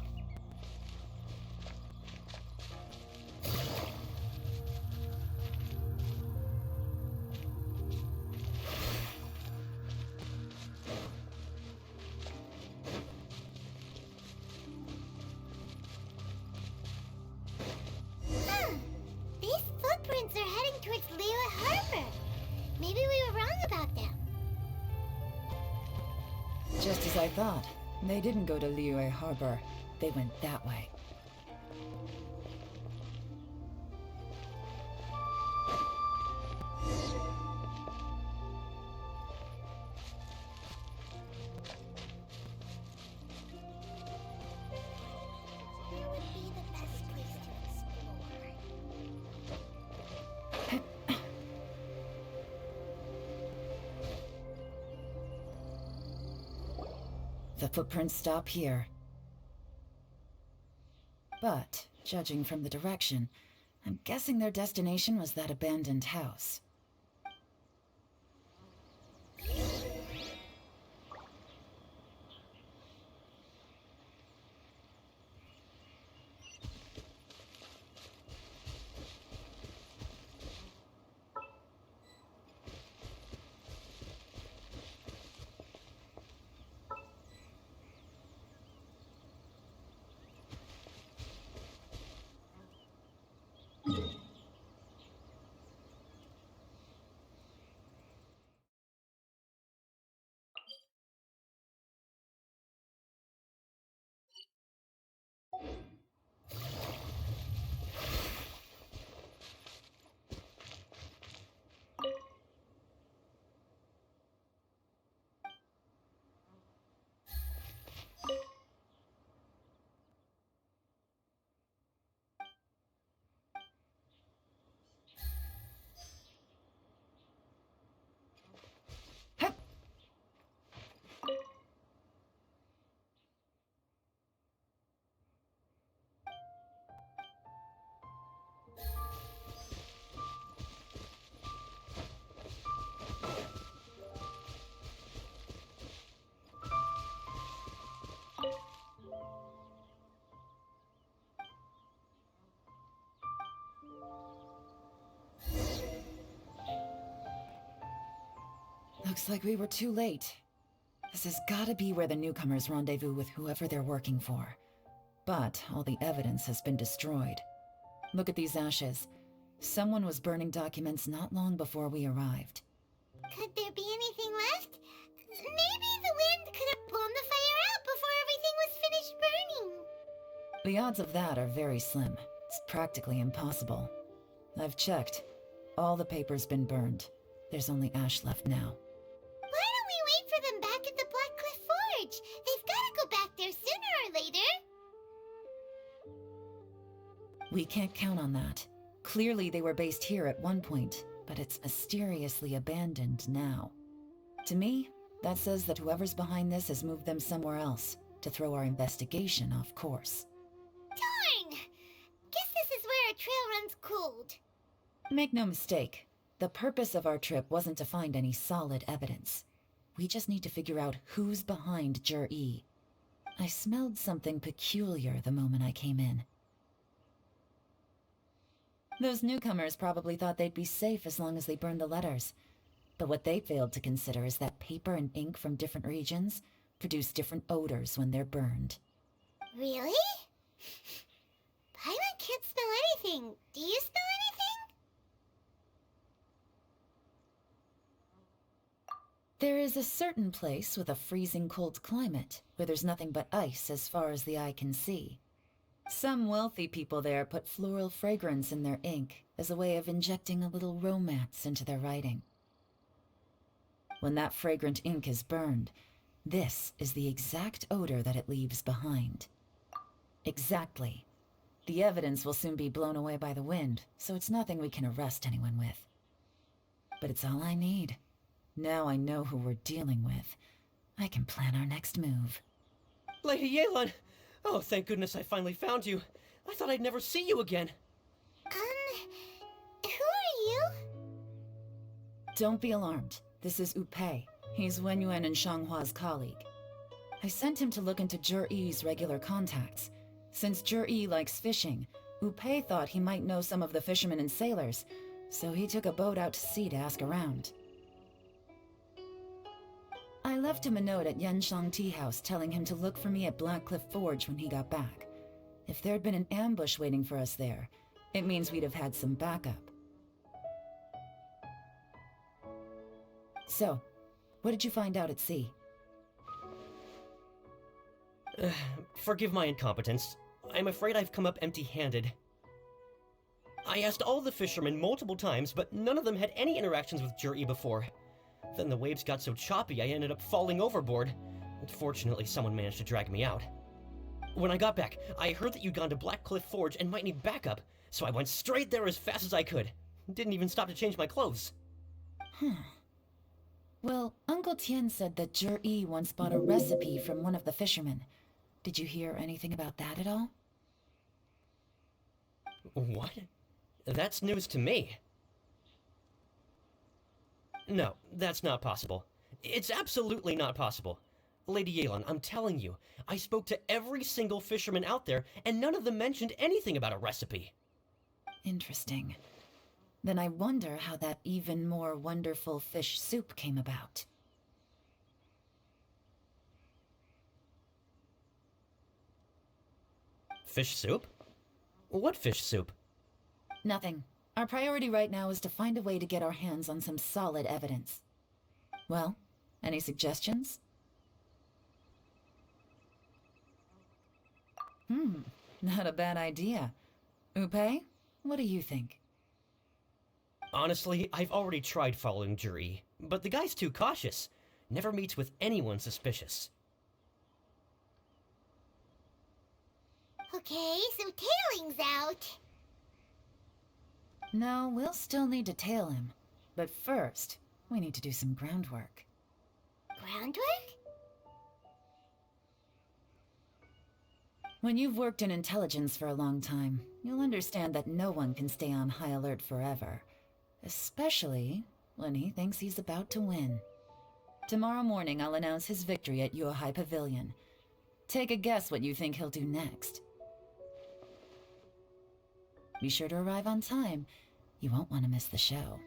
These footprints are heading towards Liyue Harbor. Maybe we were wrong about them. Just as I thought. They didn't go to Liyue Harbor. They went that way. Where would be the best place to explore? The footprints stop here. But, judging from the direction, I'm guessing their destination was that abandoned house. Looks like we were too late. This has gotta be where the newcomers rendezvous with whoever they're working for. But all the evidence has been destroyed. Look at these ashes. Someone was burning documents not long before we arrived. Could there be anything left? Maybe the wind could have blown the fire out before everything was finished burning. The odds of that are very slim. It's practically impossible. I've checked. All the paper's been burned. There's only ash left now. Why don't we wait for them back at the Black Cliff Forge? They've gotta go back there sooner or later. We can't count on that. Clearly they were based here at one point, but it's mysteriously abandoned now. To me, that says that whoever's behind this has moved them somewhere else, to throw our investigation off course. Darn! Guess this is where a trail runs cold. Make no mistake, the purpose of our trip wasn't to find any solid evidence. We just need to figure out who's behind Jur-E. I smelled something peculiar the moment I came in. Those newcomers probably thought they'd be safe as long as they burned the letters. But what they failed to consider is that paper and ink from different regions produce different odors when they're burned. Really? Paimon can't smell anything. Do you smell anything? There is a certain place with a freezing cold climate where there's nothing but ice as far as the eye can see. Some wealthy people there put floral fragrance in their ink as a way of injecting a little romance into their writing. When that fragrant ink is burned, this is the exact odor that it leaves behind. Exactly. The evidence will soon be blown away by the wind, so it's nothing we can arrest anyone with. But it's all I need. Now I know who we're dealing with. I can plan our next move. Lady Yelan! Oh, thank goodness I finally found you. I thought I'd never see you again. Who are you? Don't be alarmed. This is Upei. He's Wenyuan and Shanghua's colleague. I sent him to look into Jur-E's regular contacts. Since Jur-E likes fishing, Upei thought he might know some of the fishermen and sailors, so he took a boat out to sea to ask around. I left him a note at Yanshang Tea House telling him to look for me at Black Cliff Forge when he got back. If there'd been an ambush waiting for us there, it means we'd have had some backup. So, what did you find out at sea? Forgive my incompetence. I'm afraid I've come up empty-handed. I asked all the fishermen multiple times, but none of them had any interactions with Jur-E before. Then the waves got so choppy I ended up falling overboard. Unfortunately, someone managed to drag me out. When I got back, I heard that you'd gone to Black Cliff Forge and might need backup, so I went straight there as fast as I could. Didn't even stop to change my clothes. Well, Uncle Tien said that Zhi once bought a recipe from one of the fishermen. Did you hear anything about that at all? What? That's news to me. No, that's not possible. It's absolutely not possible. Lady Yelan, I'm telling you, I spoke to every single fisherman out there, and none of them mentioned anything about a recipe. Interesting. Then I wonder how that even more wonderful fish soup came about. Fish soup? What fish soup? Nothing. Our priority right now is to find a way to get our hands on some solid evidence. Well, any suggestions? Not a bad idea. Upe, what do you think? Honestly, I've already tried following Zhi, but the guy's too cautious. Never meets with anyone suspicious. Okay, so tailing's out. No, we'll still need to tail him. But first, we need to do some groundwork. Groundwork? When you've worked in intelligence for a long time, you'll understand that no one can stay on high alert forever. Especially when he thinks he's about to win. Tomorrow morning, I'll announce his victory at Yuehai Pavilion. Take a guess what you think he'll do next. Be sure to arrive on time. You won't want to miss the show.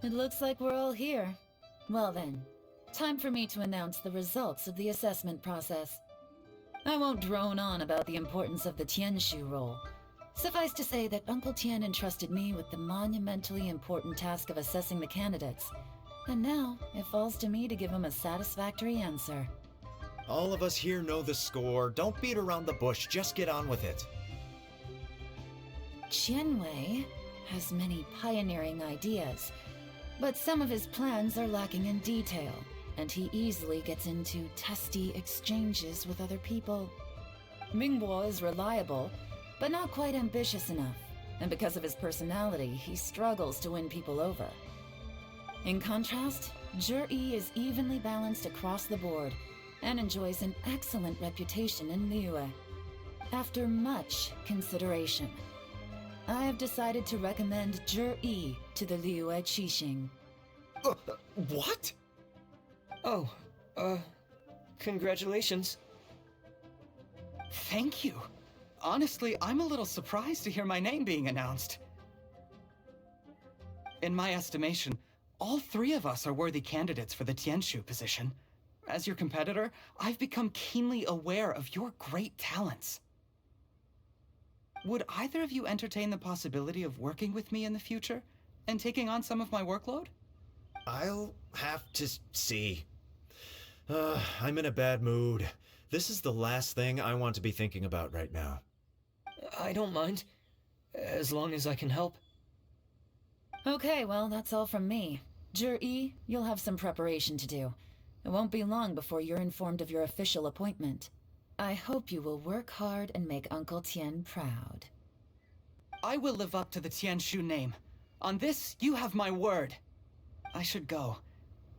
It looks like we're all here. Well then, time for me to announce the results of the assessment process. I won't drone on about the importance of the Tianshu role. Suffice to say that Uncle Tien entrusted me with the monumentally important task of assessing the candidates. And now, it falls to me to give him a satisfactory answer. All of us here know the score. Don't beat around the bush, just get on with it. Qianwei has many pioneering ideas, but some of his plans are lacking in detail, and he easily gets into testy exchanges with other people. Mingbo is reliable, but not quite ambitious enough, and because of his personality, he struggles to win people over. In contrast, Zhi is evenly balanced across the board, and enjoys an excellent reputation in Liyue. After much consideration, I have decided to recommend Zhi to the Liyue Qixing. What? Oh, congratulations. Thank you. Honestly, I'm a little surprised to hear my name being announced. In my estimation, all three of us are worthy candidates for the Tianshu position. As your competitor, I've become keenly aware of your great talents. Would either of you entertain the possibility of working with me in the future and taking on some of my workload? I'll have to see. I'm in a bad mood. This is the last thing I want to be thinking about right now. I don't mind, as long as I can help. Okay, well, that's all from me. Zhi, you'll have some preparation to do. It won't be long before you're informed of your official appointment. I hope you will work hard and make Uncle Tien proud. I will live up to the Tianshu name. On this, you have my word. I should go.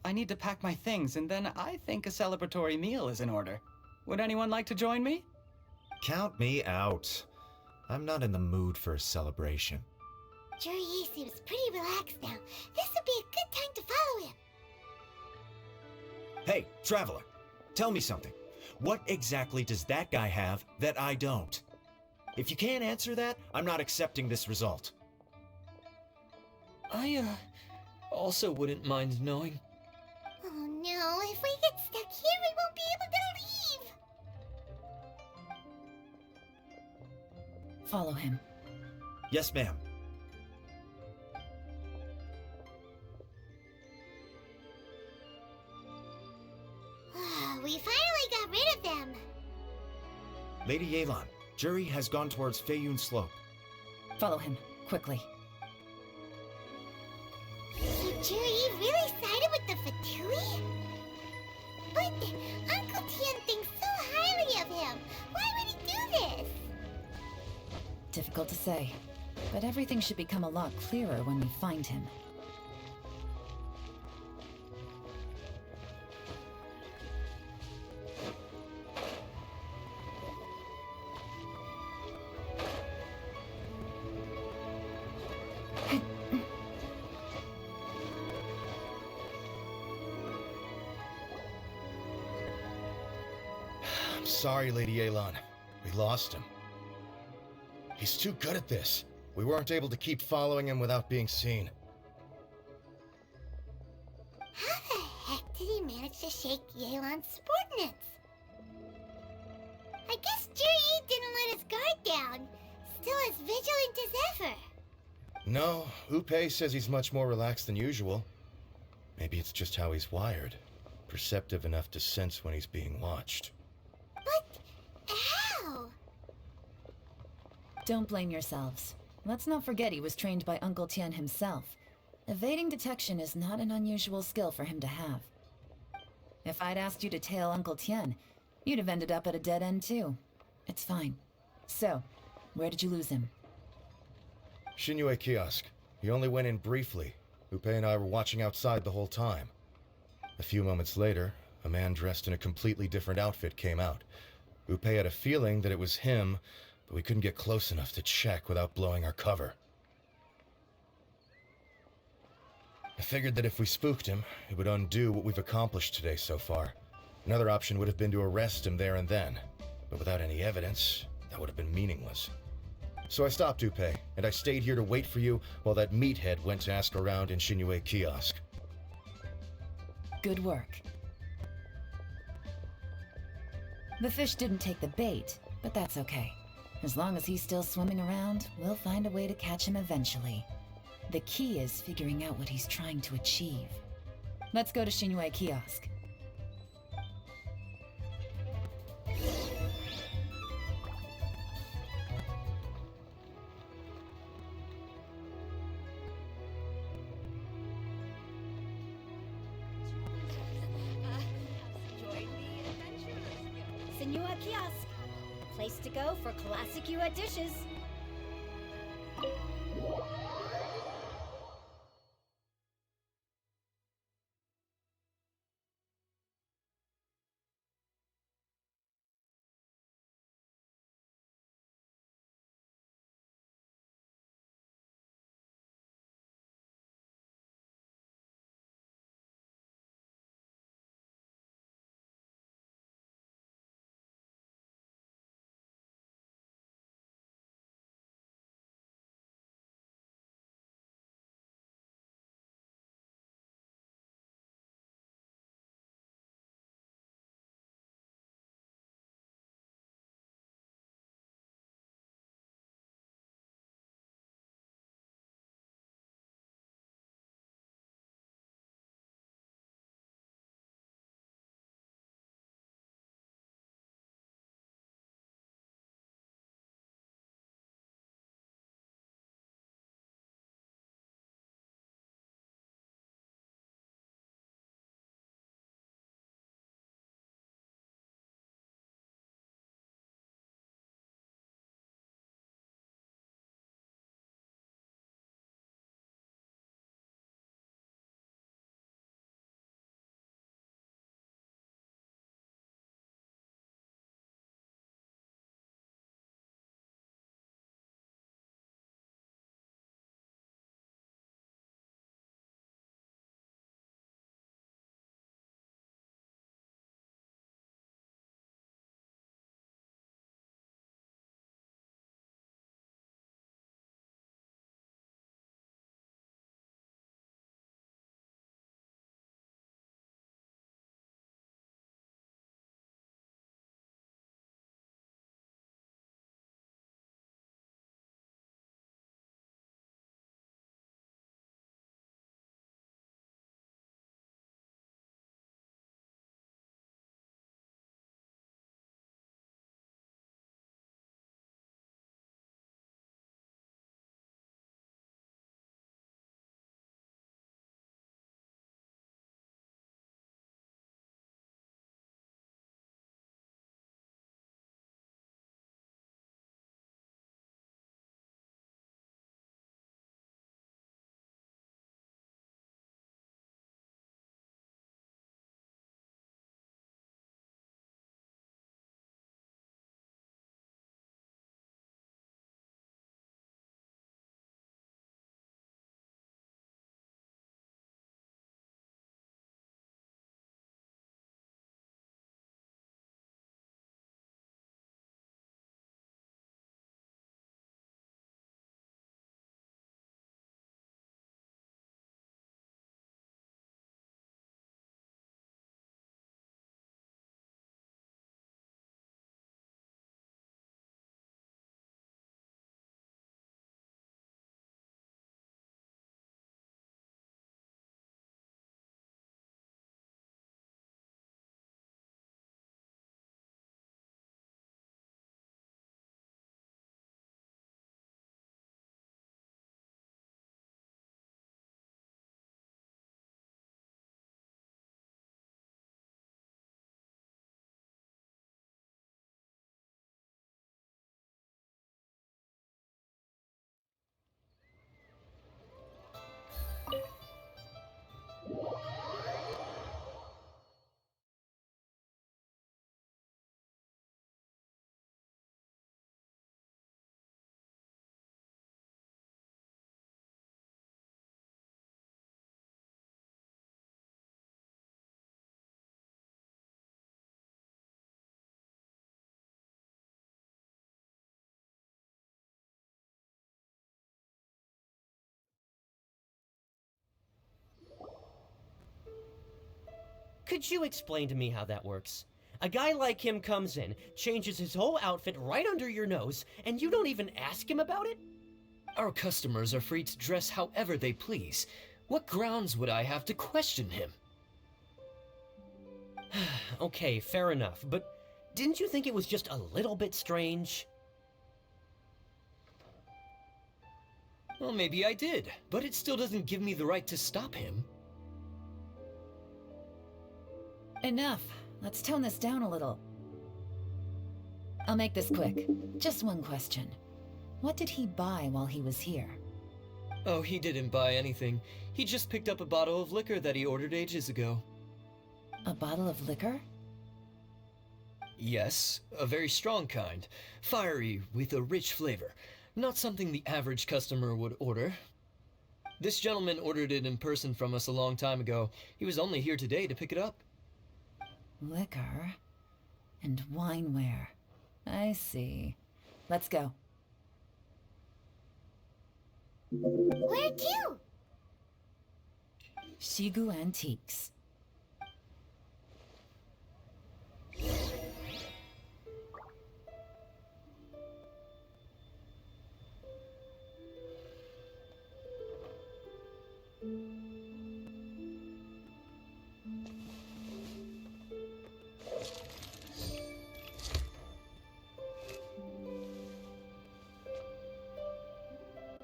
I need to pack my things, and then I think a celebratory meal is in order. Would anyone like to join me? Count me out. I'm not in the mood for a celebration. Zhi seems pretty relaxed now. This would be a good time to follow him. Hey, Traveler, tell me something. What exactly does that guy have that I don't? If you can't answer that, I'm not accepting this result. I, also wouldn't mind knowing. Oh no, if we get stuck here, we won't be able to leave! Follow him. Yes, ma'am. We finally got rid of them! Lady Yelan, Zhi has gone towards Feiyun Slope. Follow him, quickly. So Zhi really sided with the Fatui? But Uncle Tien thinks so highly of him. Why would he do this? Difficult to say, but everything should become a lot clearer when we find him. I'm sorry, Lady Yelan. We lost him. He's too good at this. We weren't able to keep following him without being seen. How the heck did he manage to shake Yelan's subordinates? I guess Zhi didn't let his guard down. Still as vigilant as ever. No, Upei says he's much more relaxed than usual. Maybe it's just how he's wired. Perceptive enough to sense when he's being watched. But how? Don't blame yourselves. Let's not forget he was trained by Uncle Tien himself. Evading detection is not an unusual skill for him to have. If I'd asked you to tail Uncle Tien, you'd have ended up at a dead end too. It's fine. So, where did you lose him? Shinyue Kiosk. He only went in briefly. Upei and I were watching outside the whole time. A few moments later, a man dressed in a completely different outfit came out. Upei had a feeling that it was him, but we couldn't get close enough to check without blowing our cover. I figured that if we spooked him, it would undo what we've accomplished today so far. Another option would have been to arrest him there and then, but without any evidence, that would have been meaningless. So I stopped Upei, and I stayed here to wait for you while that meathead went to ask around in Shinyue Kiosk. Good work. The fish didn't take the bait, but that's okay. As long as he's still swimming around, we'll find a way to catch him eventually. The key is figuring out what he's trying to achieve. Let's go to Shinyue Kiosk. Senua Kiosk. Place to go for classic Yua dishes. Could you explain to me how that works? A guy like him comes in, changes his whole outfit right under your nose, and you don't even ask him about it? Our customers are free to dress however they please. What grounds would I have to question him? Okay, fair enough, but didn't you think it was just a little bit strange? Well, maybe I did, but it still doesn't give me the right to stop him. Enough. Let's tone this down a little. I'll make this quick. Just one question. What did he buy while he was here? Oh, he didn't buy anything. He just picked up a bottle of liquor that he ordered ages ago. A bottle of liquor? Yes, a very strong kind. Fiery, with a rich flavor. Not something the average customer would order. This gentleman ordered it in person from us a long time ago. He was only here today to pick it up. Liquor and wineware. I see. Let's go. Where to? Shigu Antiques.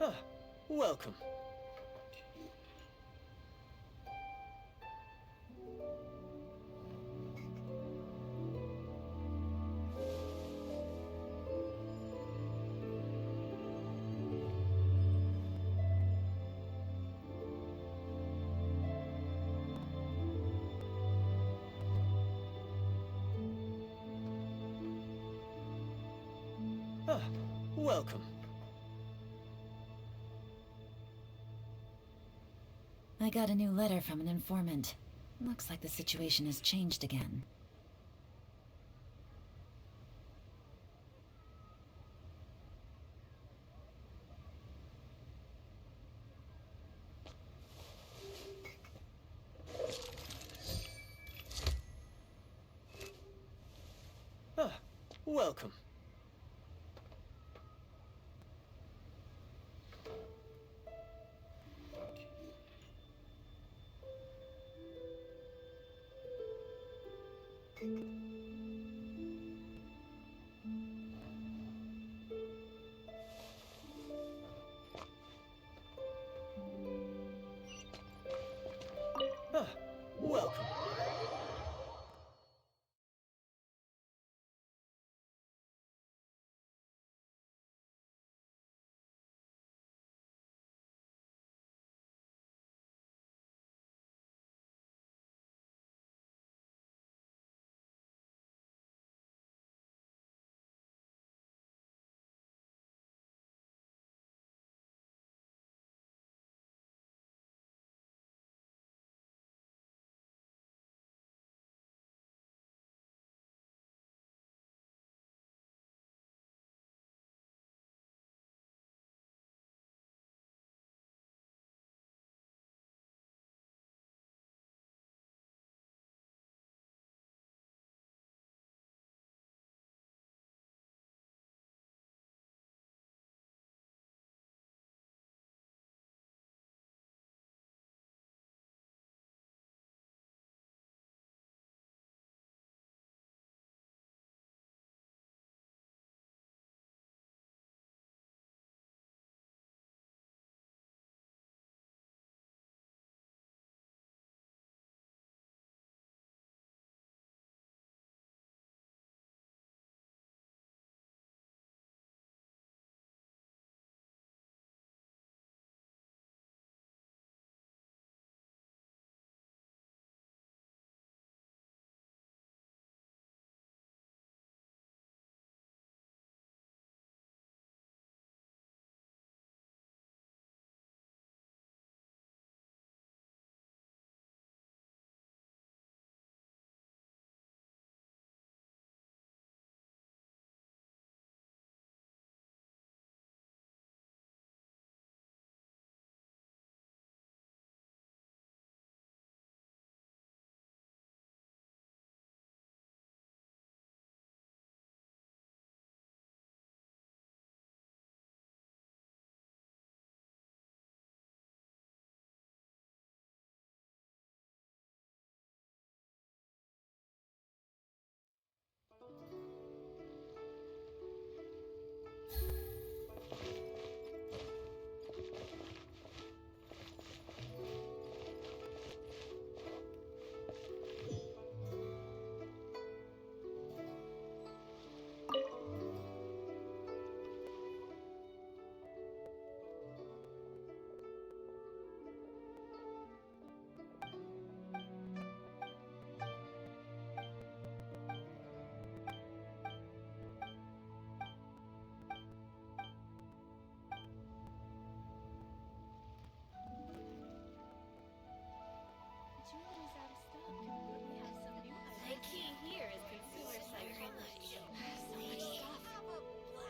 Ah, welcome. Ah, welcome. I got a new letter from an informant. Looks like the situation has changed again. Ah, welcome. Ah, welcome.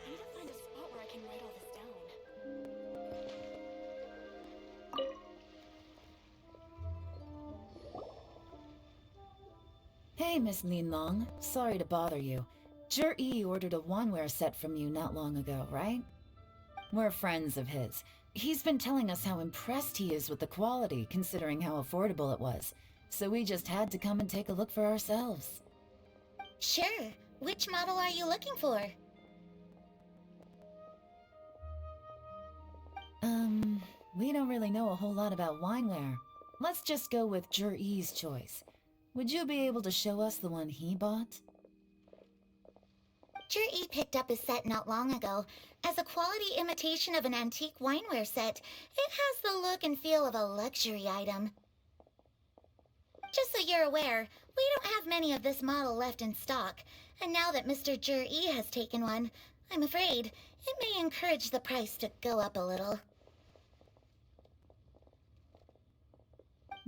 need to find a spot where I can write all this down. Hey, Miss Lin Long. Sorry to bother you. Zhi ordered a wanware set from you not long ago, right? We're friends of his. He's been telling us how impressed he is with the quality, considering how affordable it was. So we just had to come and take a look for ourselves. Sure. Which model are you looking for? We don't really know a whole lot about wineware. Let's just go with Zhi's choice. Would you be able to show us the one he bought? Zhi picked up his set not long ago. As a quality imitation of an antique wineware set, it has the look and feel of a luxury item. Just so you're aware, we don't have many of this model left in stock, and now that Mr. Zhi has taken one, I'm afraid it may encourage the price to go up a little.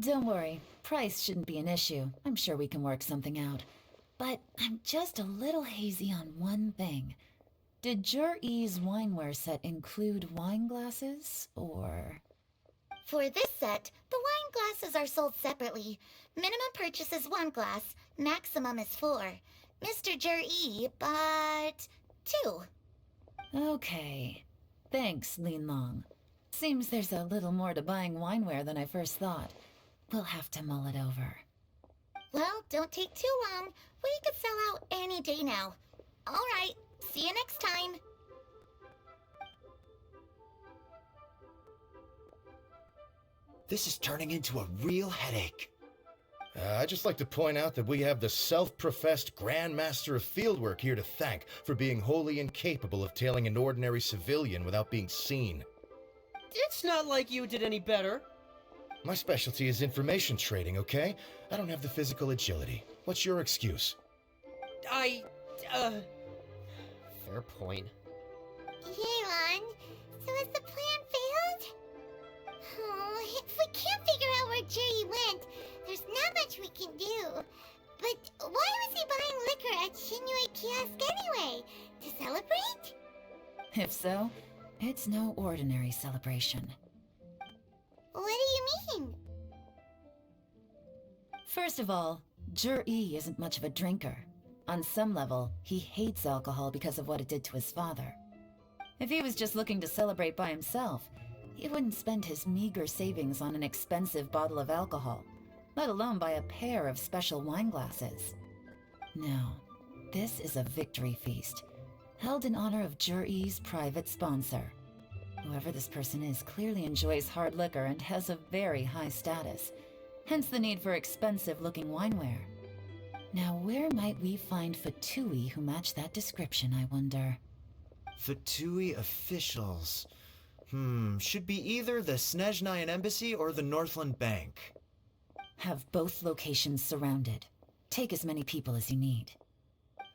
Don't worry, price shouldn't be an issue. I'm sure we can work something out. But I'm just a little hazy on one thing. Did Zhi's wineware set include wine glasses, or...? For this set, the wine glasses are sold separately. Minimum purchase is 1 glass, maximum is 4. Mr. Zhi bought 2. Okay. Thanks, Lin Long. Seems there's a little more to buying wineware than I first thought. We'll have to mull it over. Well, don't take too long. We could sell out any day now. All right, see you next time. This is turning into a real headache. I'd just like to point out that we have the self-professed Grand Master of Fieldwork here to thank for being wholly incapable of tailing an ordinary civilian without being seen. It's not like you did any better. My specialty is information trading, okay? I don't have the physical agility. What's your excuse? Fair point. Yelan, so has the plan failed? Oh, if we can't figure out where Zhi went, there's not much we can do. But why was he buying liquor at Shinui Kiosk anyway? To celebrate? If so, it's no ordinary celebration. What do you mean? First of all, Zhi isn't much of a drinker. On some level, he hates alcohol because of what it did to his father. If he was just looking to celebrate by himself, he wouldn't spend his meager savings on an expensive bottle of alcohol, let alone buy a pair of special wine glasses. No, this is a victory feast, held in honor of Zhi's private sponsor. Whoever this person is clearly enjoys hard liquor and has a very high status, hence the need for expensive-looking wineware. Now, where might we find Fatui who match that description, I wonder? Fatui officials. Should be either the Snezhnayan Embassy or the Northland Bank. Have both locations surrounded. Take as many people as you need.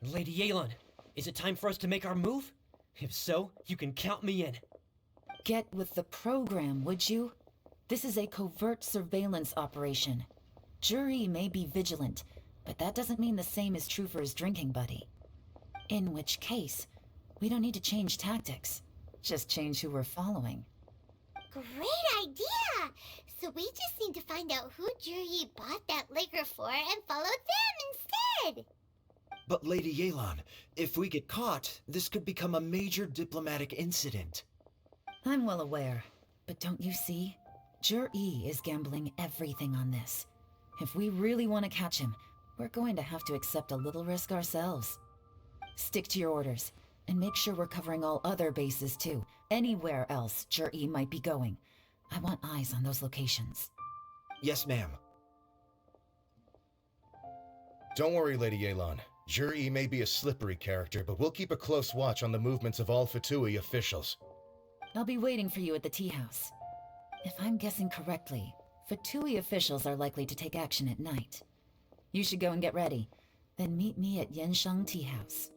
Lady Yelan, is it time for us to make our move? If so, you can count me in. Get with the program, would you? This is a covert surveillance operation. Zhi may be vigilant, but that doesn't mean the same is true for his drinking buddy. In which case, we don't need to change tactics. Just change who we're following. Great idea! So we just need to find out who Zhi bought that liquor for and follow them instead! But Lady Yelan, if we get caught, this could become a major diplomatic incident. I'm well aware, but don't you see? Zhi is gambling everything on this. If we really want to catch him, we're going to have to accept a little risk ourselves. Stick to your orders, and make sure we're covering all other bases too. Anywhere else Zhi might be going. I want eyes on those locations. Yes, ma'am. Don't worry, Lady Yelan. Zhi may be a slippery character, but we'll keep a close watch on the movements of all Fatui officials. I'll be waiting for you at the tea house. If I'm guessing correctly, Fatui officials are likely to take action at night. You should go and get ready, then meet me at Yansheng Tea House.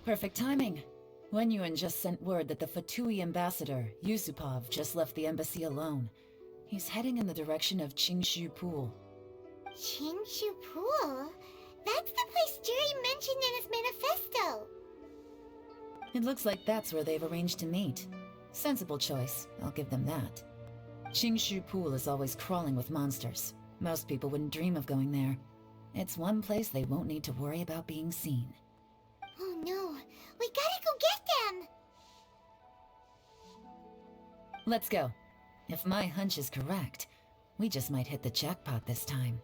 Perfect timing. Wenyuan just sent word that the Fatui ambassador, Yusupov, just left the embassy alone. He's heading in the direction of Qingshu Pool. Qingshu Pool? That's the place Jerry mentioned in his manifesto. It looks like that's where they've arranged to meet. Sensible choice, I'll give them that. Qingshu Pool is always crawling with monsters. Most people wouldn't dream of going there. It's one place they won't need to worry about being seen. Oh no, we gotta go get them! Let's go. If my hunch is correct, we just might hit the jackpot this time.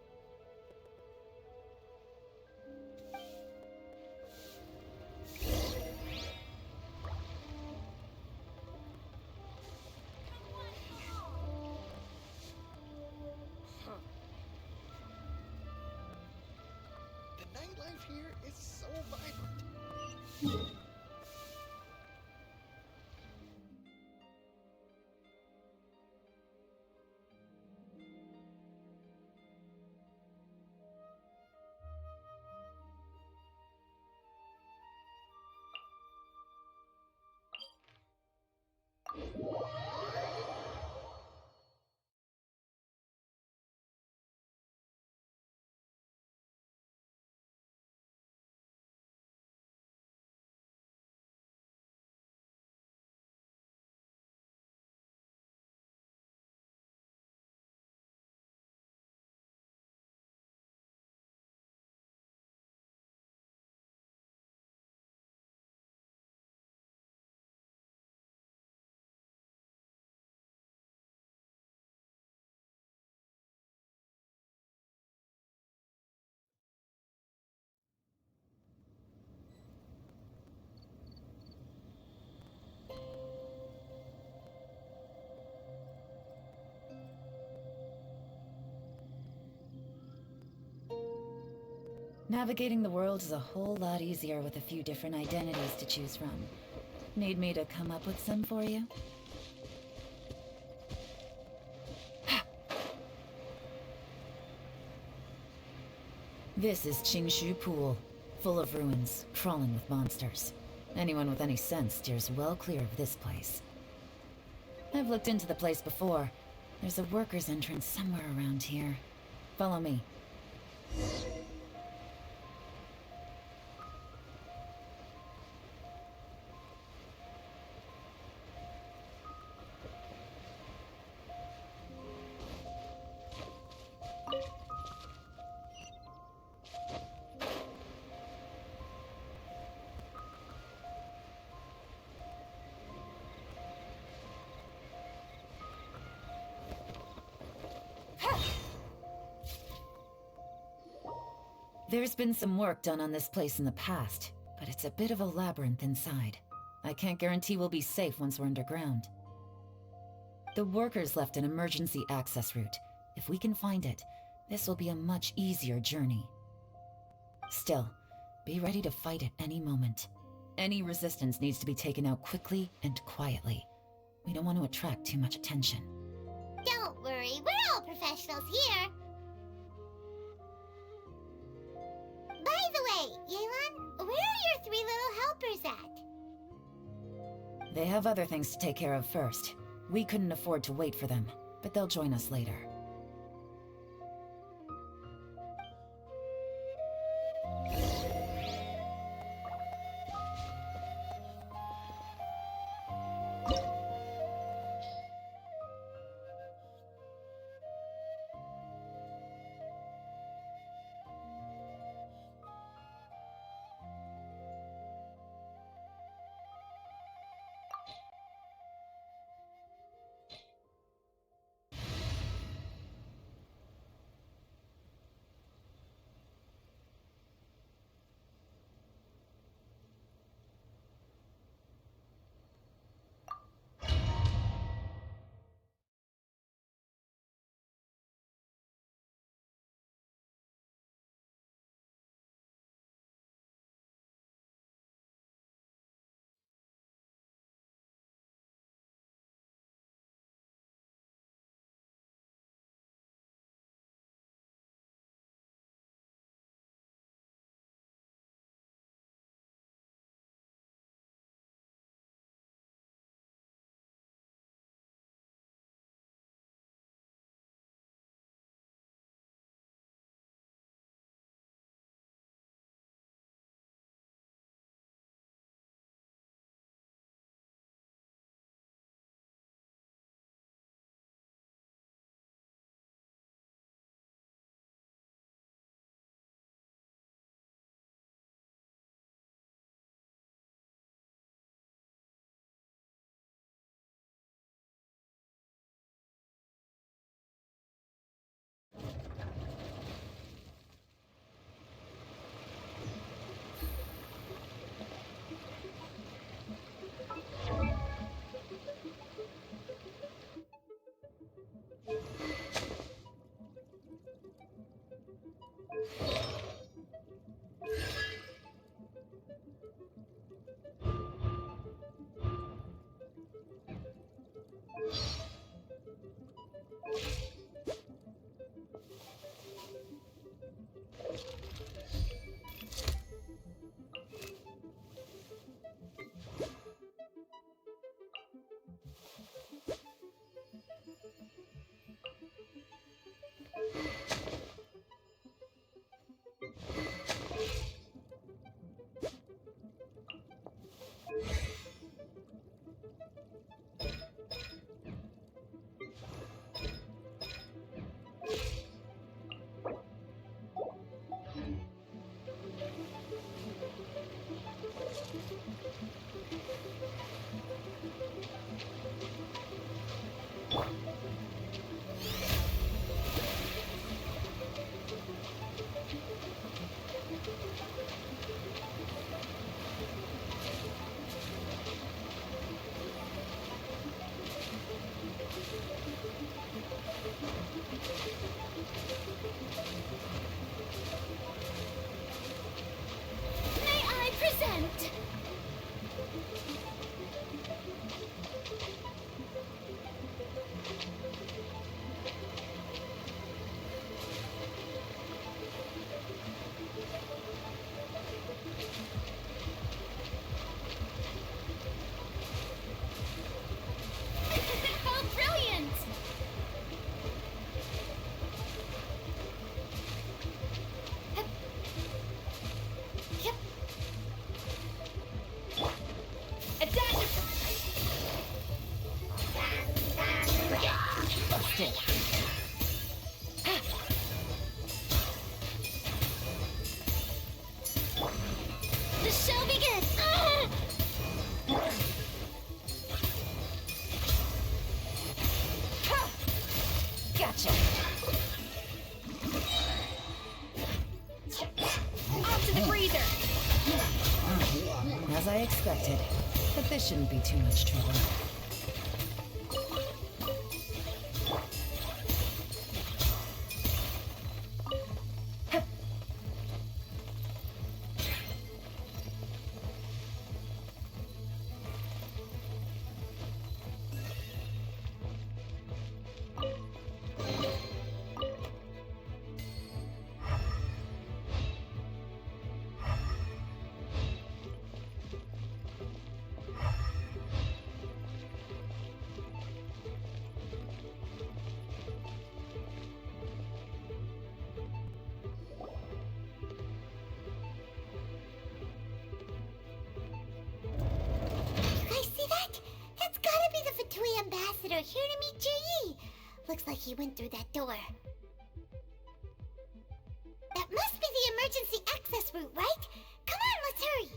The nightlife here is so vibrant. Navigating the world is a whole lot easier with a few different identities to choose from. Need me to come up with some for you? This is Qingshu Pool, full of ruins, crawling with monsters. Anyone with any sense steers well clear of this place. I've looked into the place before. There's a worker's entrance somewhere around here. Follow me. There's been some work done on this place in the past, but it's a bit of a labyrinth inside. I can't guarantee we'll be safe once we're underground. The workers left an emergency access route. If we can find it, this will be a much easier journey. Still, be ready to fight at any moment. Any resistance needs to be taken out quickly and quietly. We don't want to attract too much attention. Don't worry, we're all professionals here. By the way, Yelan, where Where are your three little helpers at? They have other things to take care of first. We couldn't afford to wait for them, but they'll join us later. The show begins! Gotcha. Off to the freezer! As I expected, but this shouldn't be too much trouble. Ambassador here to meet Ji. Looks like he went through that door. That must be the emergency access route, right? Come on, let's hurry.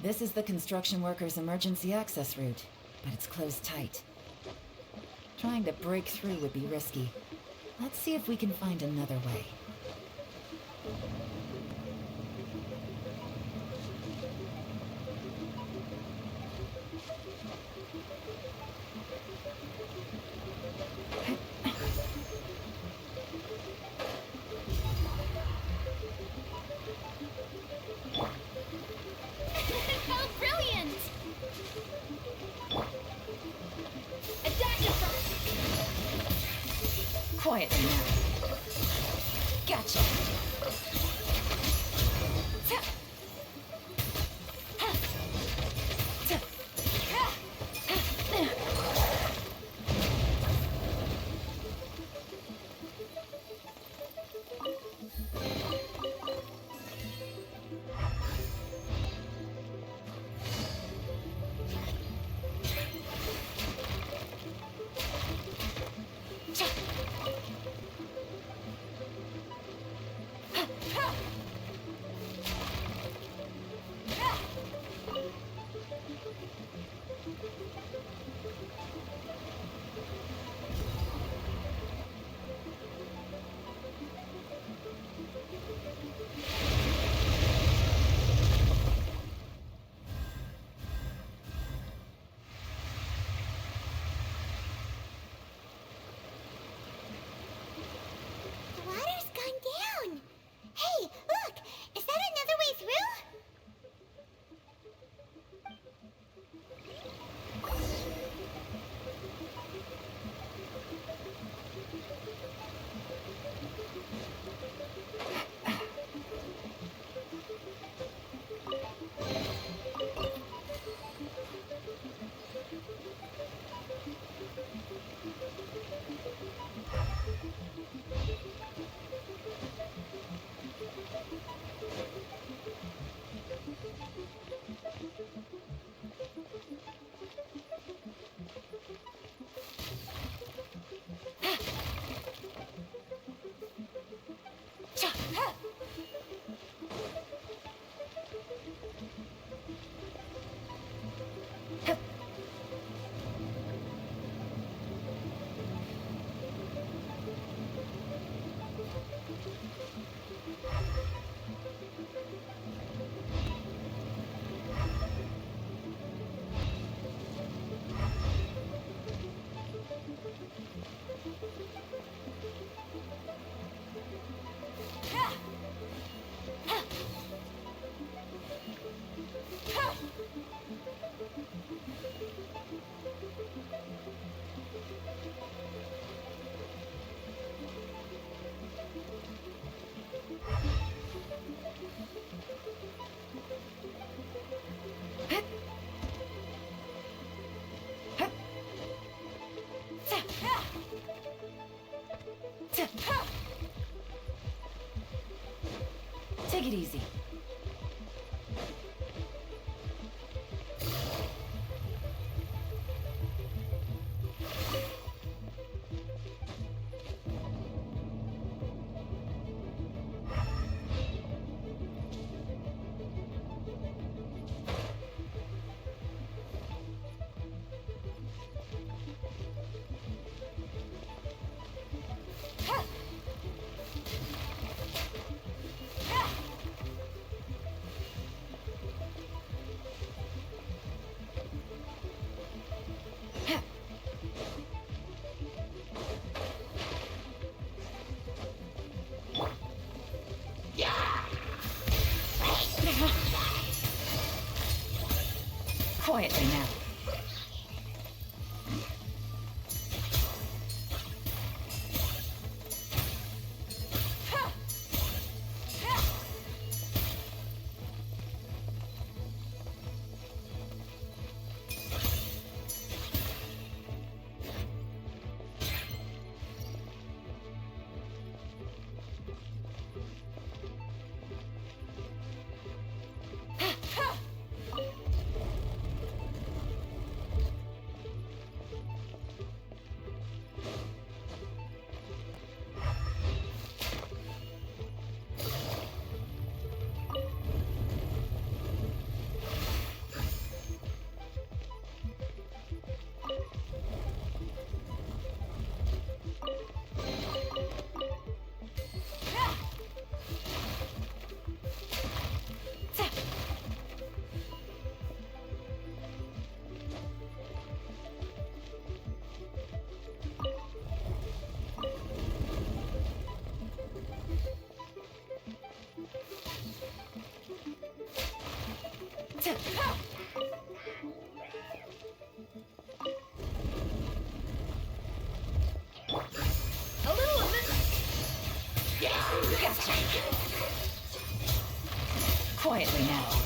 This is the construction workers' emergency access route, but it's closed tight. Trying to break through would be risky. Let's see if we can find another way. How brilliant! Quietly now. Gotcha. The water's gone down. Hey, look! Is that another way through? Take it easy. Quietly now. A little gotcha. Quietly now.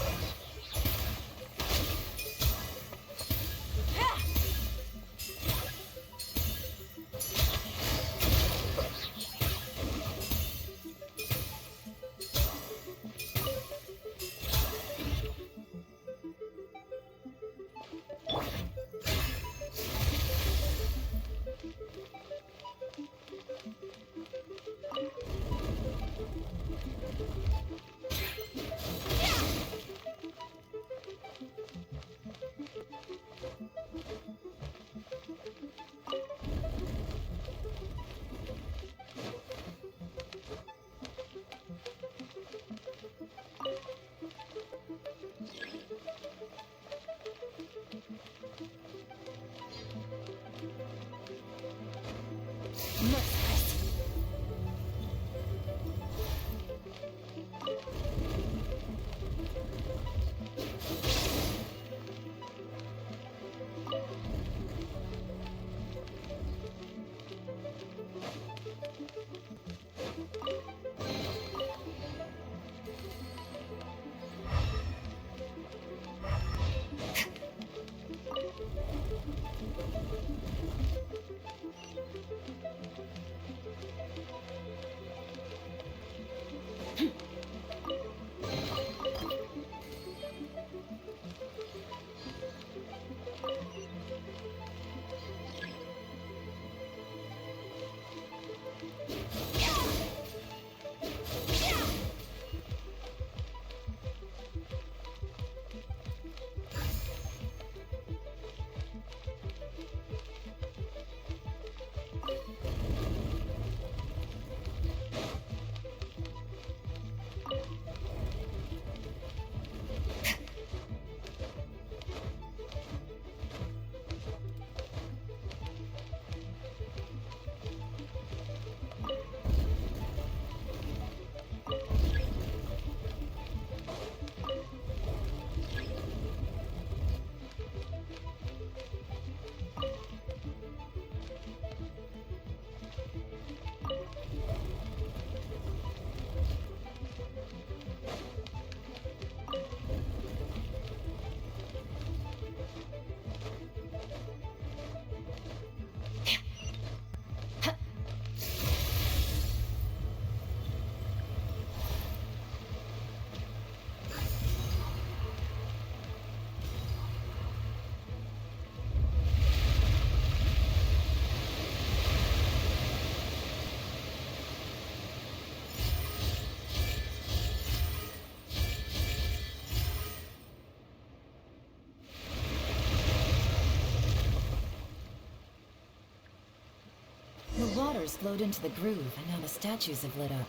The water's flowed into the groove, and now the statues have lit up.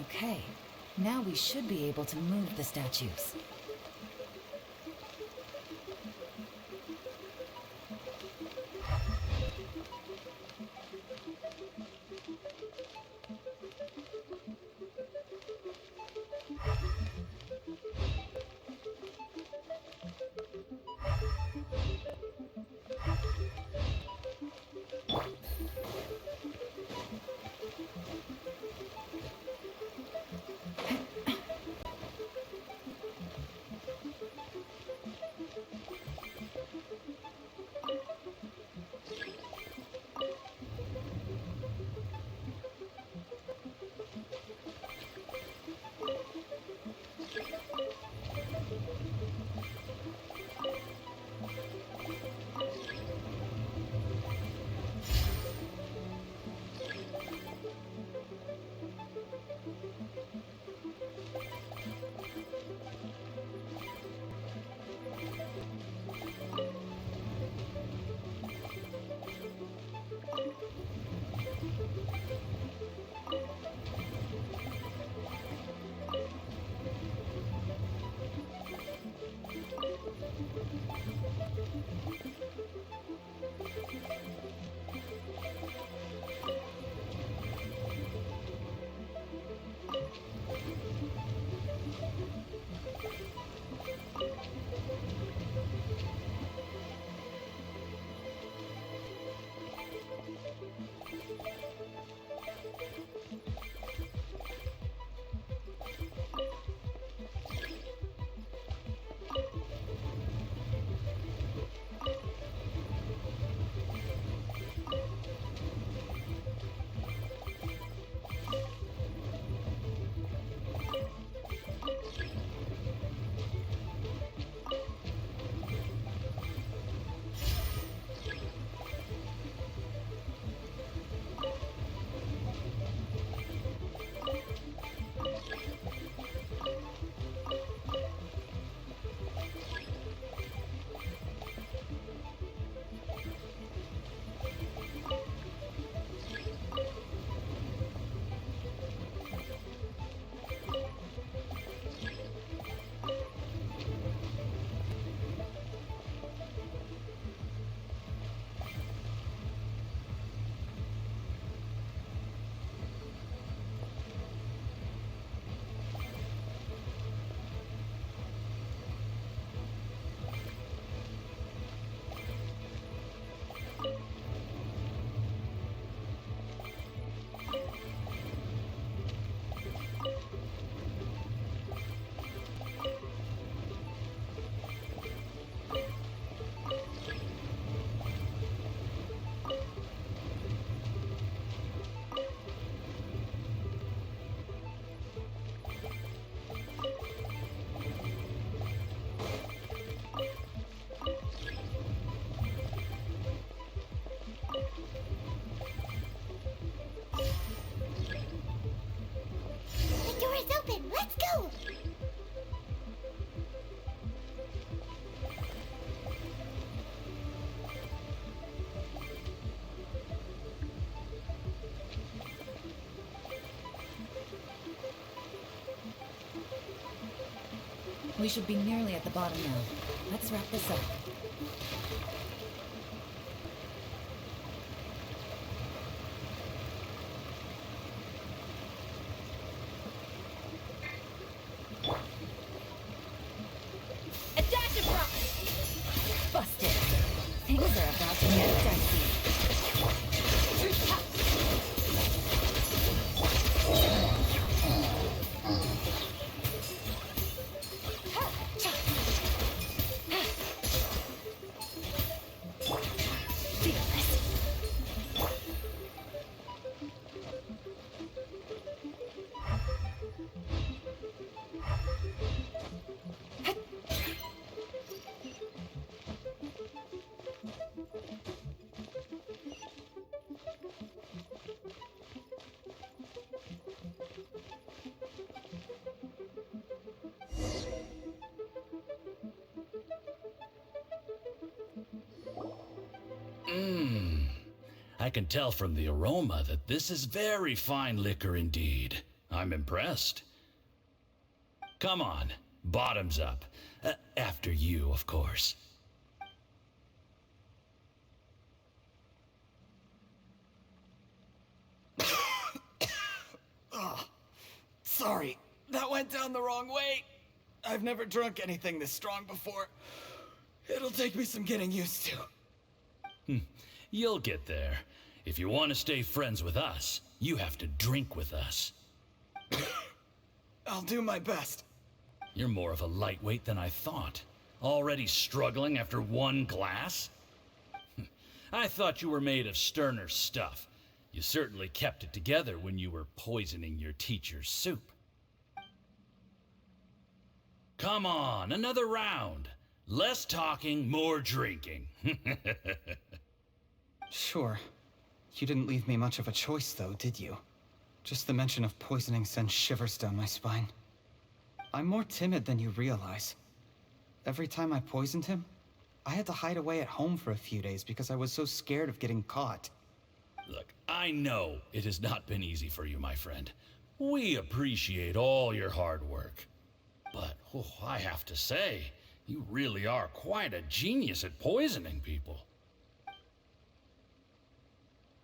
Okay, now we should be able to move the statues. go! We should be nearly at the bottom now. Let's wrap this up. A dash of rock! Busted. Things are about to get dicey. I can tell from the aroma that this is very fine liquor indeed. I'm impressed. Come on, bottoms up. After you, of course. Oh, sorry, that went down the wrong way. I've never drunk anything this strong before. It'll take me some getting used to. You'll get there. If you want to stay friends with us, you have to drink with us. I'll do my best. You're more of a lightweight than I thought. Already struggling after one glass? I thought you were made of sterner stuff. You certainly kept it together when you were poisoning your teacher's soup. Come on, another round. Less talking, more drinking. Sure. You didn't leave me much of a choice, though, did you? Just the mention of poisoning sends shivers down my spine. I'm more timid than you realize. Every time I poisoned him, I had to hide away at home for a few days because I was so scared of getting caught. Look, I know it has not been easy for you, my friend. We appreciate all your hard work. But, I have to say, you really are quite a genius at poisoning people.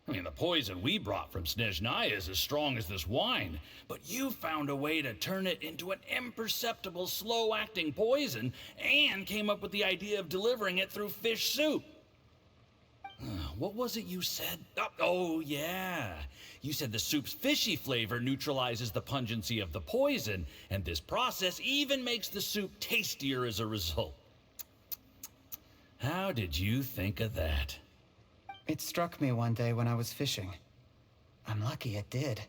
I mean, the poison we brought from Snezhnaya is as strong as this wine, but you found a way to turn it into an imperceptible, slow-acting poison, and came up with the idea of delivering it through fish soup. What was it you said? Oh, yeah. You said the soup's fishy flavor neutralizes the pungency of the poison, and this process even makes the soup tastier as a result. How did you think of that? It struck me one day when I was fishing. I'm lucky it did.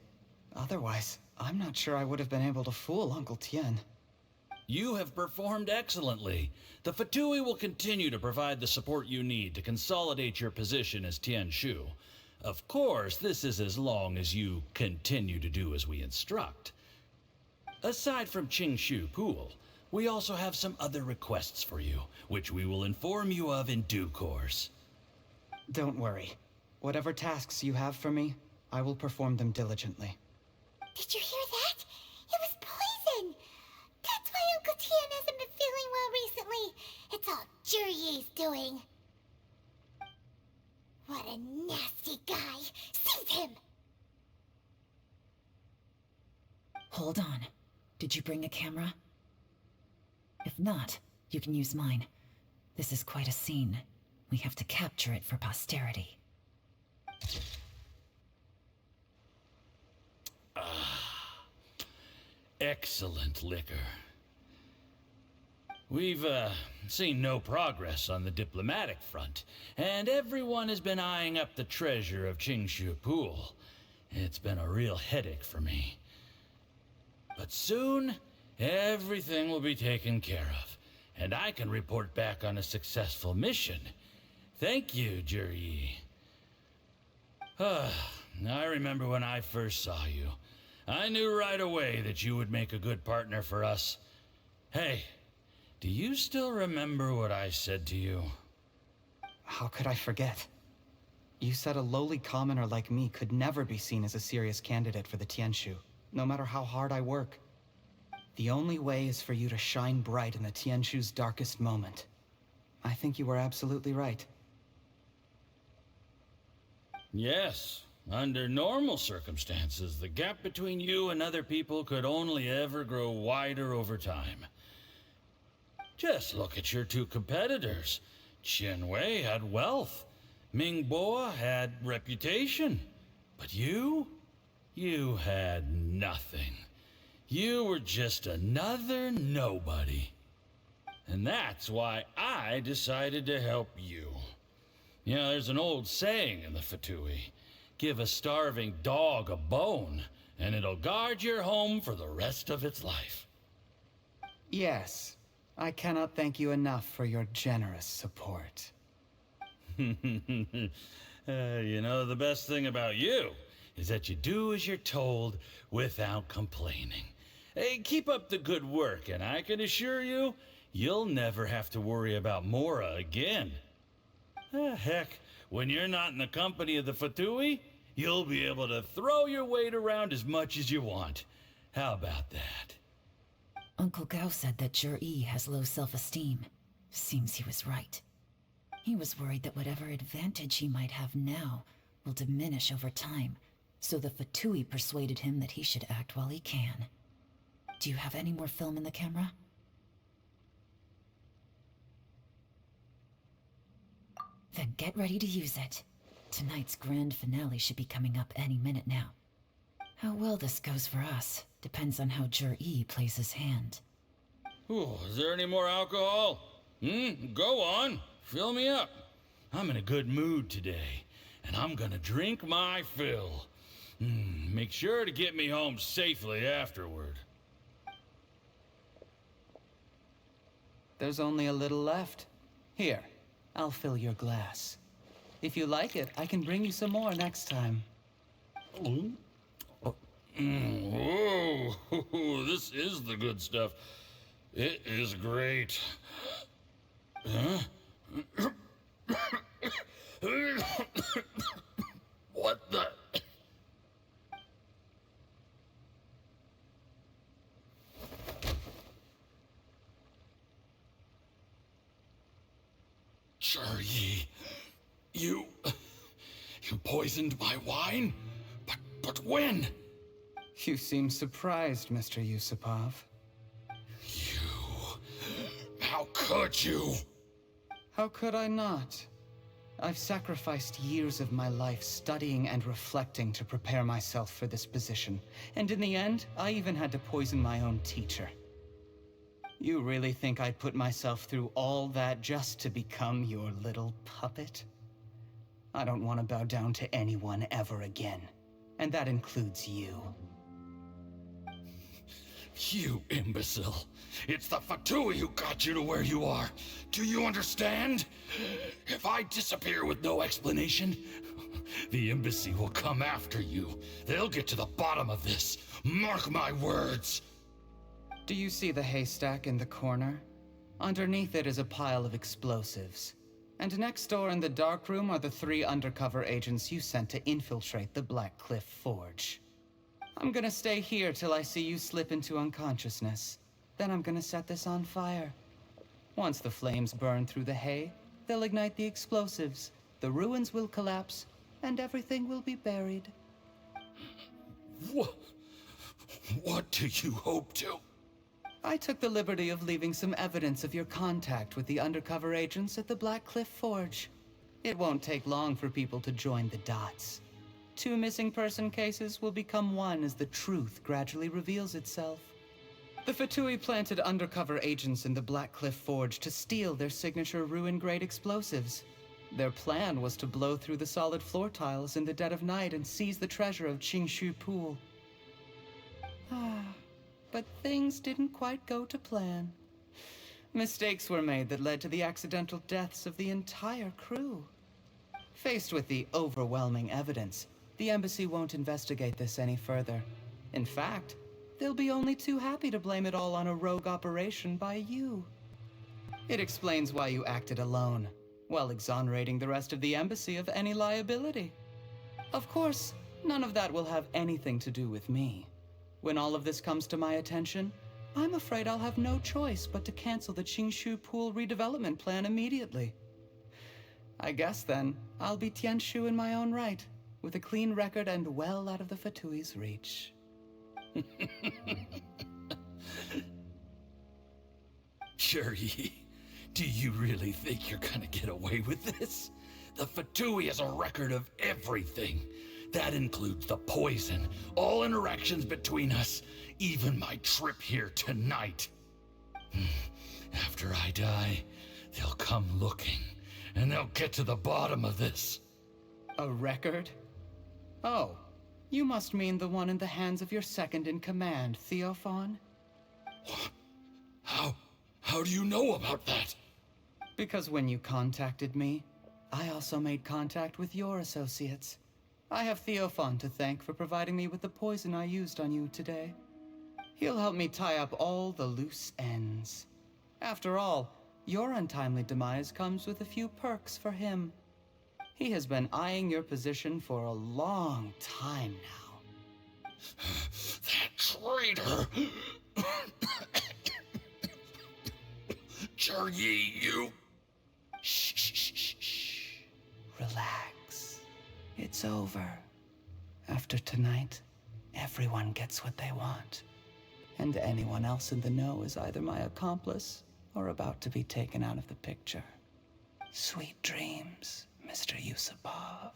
Otherwise, I'm not sure I would have been able to fool Uncle Tien. You have performed excellently. The Fatui will continue to provide the support you need to consolidate your position as Tien Shu. Of course, this is as long as you continue to do as we instruct. Aside from Qingshu Pool, we also have some other requests for you, which we will inform you of in due course. Don't worry. Whatever tasks you have for me, I will perform them diligently. Did you hear that? It was poison! That's why Uncle Tien hasn't been feeling well recently. It's all Jurye's doing. What a nasty guy! Seize him! Hold on. Did you bring a camera? If not, you can use mine. This is quite a scene. We have to capture it for posterity. Excellent liquor. We've, seen no progress on the diplomatic front, and everyone has been eyeing up the treasure of Qingshu Pool. It's been a real headache for me. But soon, everything will be taken care of, and I can report back on a successful mission. Thank you, Jurye. I remember when I first saw you. I knew right away that you would make a good partner for us. Hey, do you still remember what I said to you? How could I forget? You said a lowly commoner like me could never be seen as a serious candidate for the Tianshu, no matter how hard I work. The only way is for you to shine bright in the Tianshu's darkest moment. I think you were absolutely right. Yes. Under normal circumstances, the gap between you and other people could only ever grow wider over time. Just look at your two competitors. Qianwei had wealth. Mingbo had reputation. But you had nothing. You were just another nobody. And that's why I decided to help you. You know, there's an old saying in the Fatui. Give a starving dog a bone, and it'll guard your home for the rest of its life. Yes. I cannot thank you enough for your generous support. You know, the best thing about you is that you do as you're told without complaining. Hey, keep up the good work, and I can assure you, you'll never have to worry about Mora again. Heck, when you're not in the company of the Fatui, you'll be able to throw your weight around as much as you want. How about that? Uncle Gao said that Jur-E has low self-esteem. Seems he was right. He was worried that whatever advantage he might have now will diminish over time, so the Fatui persuaded him that he should act while he can. Do you have any more film in the camera? Then get ready to use it. Tonight's grand finale should be coming up any minute now. How well this goes for us depends on how Jur-E plays his hand. Ooh, is there any more alcohol? Go on. Fill me up. I'm in a good mood today, and I'm gonna drink my fill. Make sure to get me home safely afterward. There's only a little left. Here, I'll fill your glass. If you like it, I can bring you some more next time. Whoa, this is the good stuff. It is great. Huh? What the? Jur-E, you poisoned my wine? But when? You seem surprised, Mr. Yusupov. How could you? How could I not? I've sacrificed years of my life studying and reflecting to prepare myself for this position. And in the end, I even had to poison my own teacher. You really think I'd put myself through all that just to become your little puppet? I don't want to bow down to anyone ever again. And that includes you. You imbecile. It's the Fatui who got you to where you are. Do you understand? If I disappear with no explanation, the embassy will come after you. They'll get to the bottom of this. Mark my words. Do you see the haystack in the corner? Underneath it is a pile of explosives. And next door in the dark room are the 3 undercover agents you sent to infiltrate the Black Cliff Forge. I'm gonna stay here till I see you slip into unconsciousness. Then I'm gonna set this on fire. Once the flames burn through the hay, they'll ignite the explosives, the ruins will collapse, and everything will be buried. What do you hope to? I took the liberty of leaving some evidence of your contact with the undercover agents at the Black Cliff Forge. It won't take long for people to join the dots. 2 missing person cases will become 1 as the truth gradually reveals itself. The Fatui planted undercover agents in the Black Cliff Forge to steal their signature ruin-grade explosives. Their plan was to blow through the solid floor tiles in the dead of night and seize the treasure of Qingshu Pool. But things didn't quite go to plan. Mistakes were made that led to the accidental deaths of the entire crew. Faced with the overwhelming evidence, the embassy won't investigate this any further. In fact, they'll be only too happy to blame it all on a rogue operation by you. It explains why you acted alone, while exonerating the rest of the embassy of any liability. Of course, none of that will have anything to do with me. When all of this comes to my attention, I'm afraid I'll have no choice but to cancel the Qingshu Pool redevelopment plan immediately. I guess then, I'll be Tianshu in my own right, with a clean record and well out of the Fatui's reach. Shuri, do you really think you're gonna get away with this? The Fatui has a record of everything. That includes the poison, all interactions between us, even my trip here tonight. After I die, they'll come looking, and they'll get to the bottom of this. A record? Oh, you must mean the one in the hands of your second-in-command, Theophan? How do you know about that? Because when you contacted me, I also made contact with your associates. I have Theophan to thank for providing me with the poison I used on you today. He'll help me tie up all the loose ends. After all, your untimely demise comes with a few perks for him. He has been eyeing your position for a long time now. That traitor! Juryi, you... Shh. Relax. It's over. After tonight, everyone gets what they want. And anyone else in the know is either my accomplice or about to be taken out of the picture. Sweet dreams, Mr. Yusupov.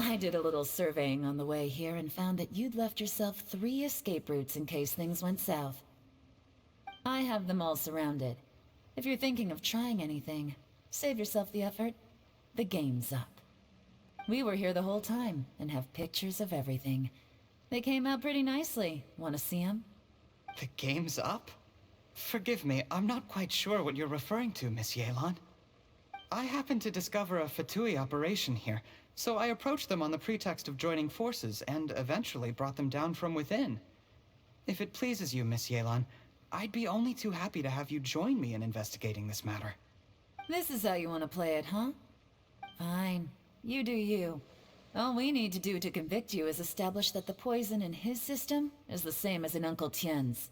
I did a little surveying on the way here and found that you'd left yourself 3 escape routes in case things went south. I have them all surrounded. If you're thinking of trying anything, save yourself the effort. The game's up. We were here the whole time and have pictures of everything. They came out pretty nicely. Want to see them? The game's up? Forgive me, I'm not quite sure what you're referring to, Miss Yelan. I happened to discover a Fatui operation here, so I approached them on the pretext of joining forces and eventually brought them down from within. If it pleases you, Miss Yelan, I'd be only too happy to have you join me in investigating this matter. This is how you want to play it, huh? Fine. You do you. All we need to do to convict you is establish that the poison in his system is the same as in Uncle Tien's.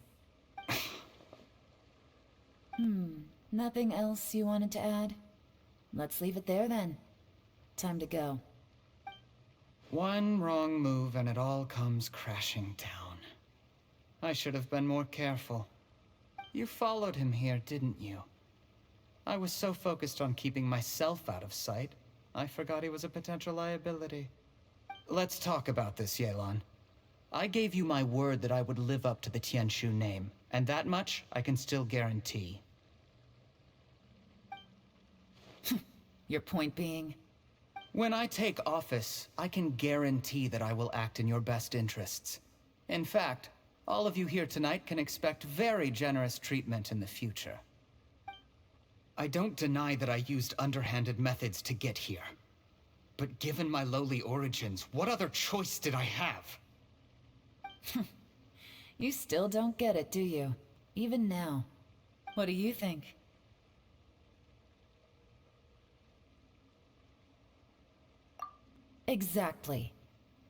Nothing else you wanted to add? Let's leave it there then. Time to go. One wrong move and it all comes crashing down. I should have been more careful. You followed him here, didn't you? I was so focused on keeping myself out of sight, I forgot he was a potential liability. Let's talk about this, Yelan. I gave you my word that I would live up to the Tianshu name, and that much I can still guarantee. Your point being? When I take office, I can guarantee that I will act in your best interests. In fact, all of you here tonight can expect very generous treatment in the future. I don't deny that I used underhanded methods to get here. But given my lowly origins, what other choice did I have? You still don't get it, do you? Even now. What do you think? Exactly.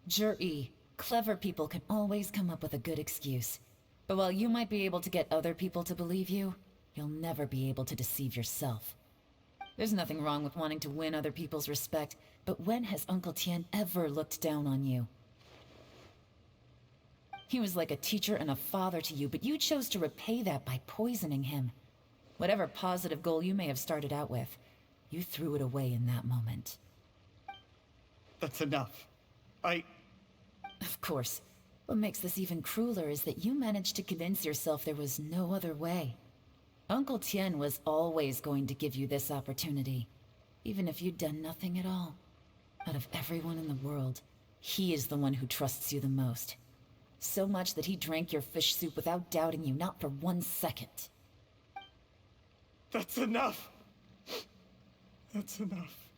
Jur-E, clever people can always come up with a good excuse. But while you might be able to get other people to believe you, you'll never be able to deceive yourself. There's nothing wrong with wanting to win other people's respect, but when has Uncle Tien ever looked down on you? He was like a teacher and a father to you, but you chose to repay that by poisoning him. Whatever positive goal you may have started out with, you threw it away in that moment. That's enough. Of course. What makes this even crueler is that you managed to convince yourself there was no other way. Uncle Tien was always going to give you this opportunity, even if you'd done nothing at all. Out of everyone in the world, he is the one who trusts you the most. So much that he drank your fish soup without doubting you, not for 1 second. That's enough. That's enough.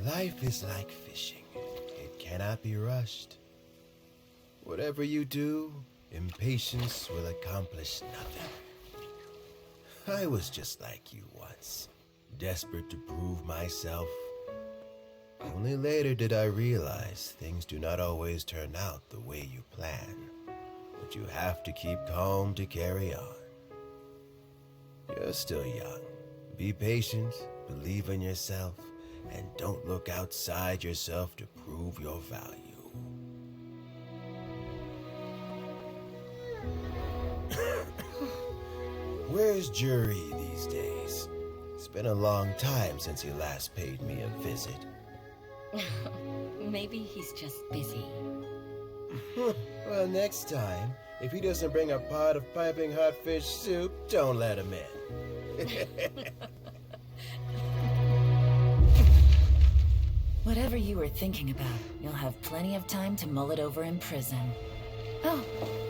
Life is like fishing. It cannot be rushed. Whatever you do, impatience will accomplish nothing. I was just like you once, desperate to prove myself. Only later did I realize things do not always turn out the way you plan, but you have to keep calm to carry on. You're still young. Be patient, believe in yourself, and don't look outside yourself to prove your value. Where's Jury these days? It's been a long time since he last paid me a visit. Maybe he's just busy. Well, next time, if he doesn't bring a pot of piping hot fish soup, don't let him in. Whatever you were thinking about, you'll have plenty of time to mull it over in prison. Oh,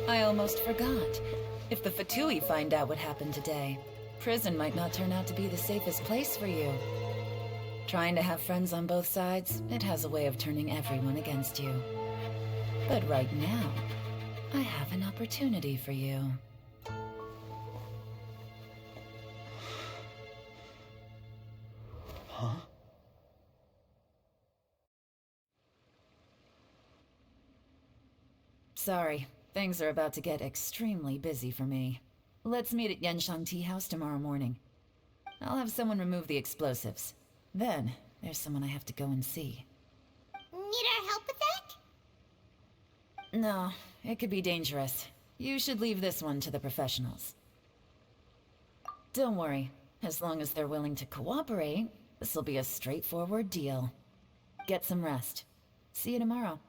I almost forgot. If the Fatui find out what happened today, prison might not turn out to be the safest place for you. Trying to have friends on both sides, it has a way of turning everyone against you. But right now, I have an opportunity for you. Huh? Sorry, things are about to get extremely busy for me. Let's meet at Yanshang Tea House tomorrow morning. I'll have someone remove the explosives. Then, there's someone I have to go and see. Need our help with that? No, it could be dangerous. You should leave this one to the professionals. Don't worry. As long as they're willing to cooperate, this'll be a straightforward deal. Get some rest. See you tomorrow.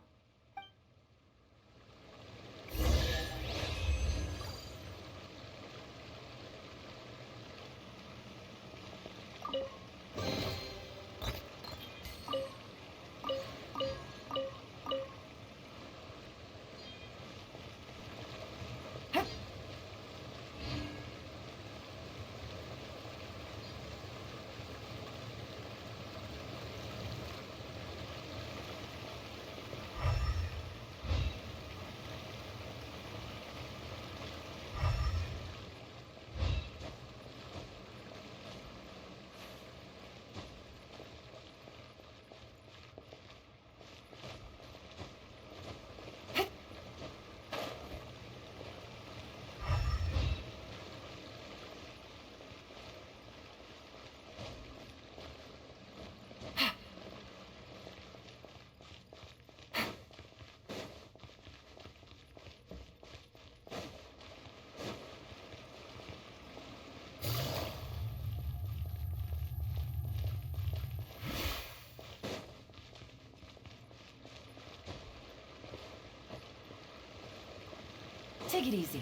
Take it easy.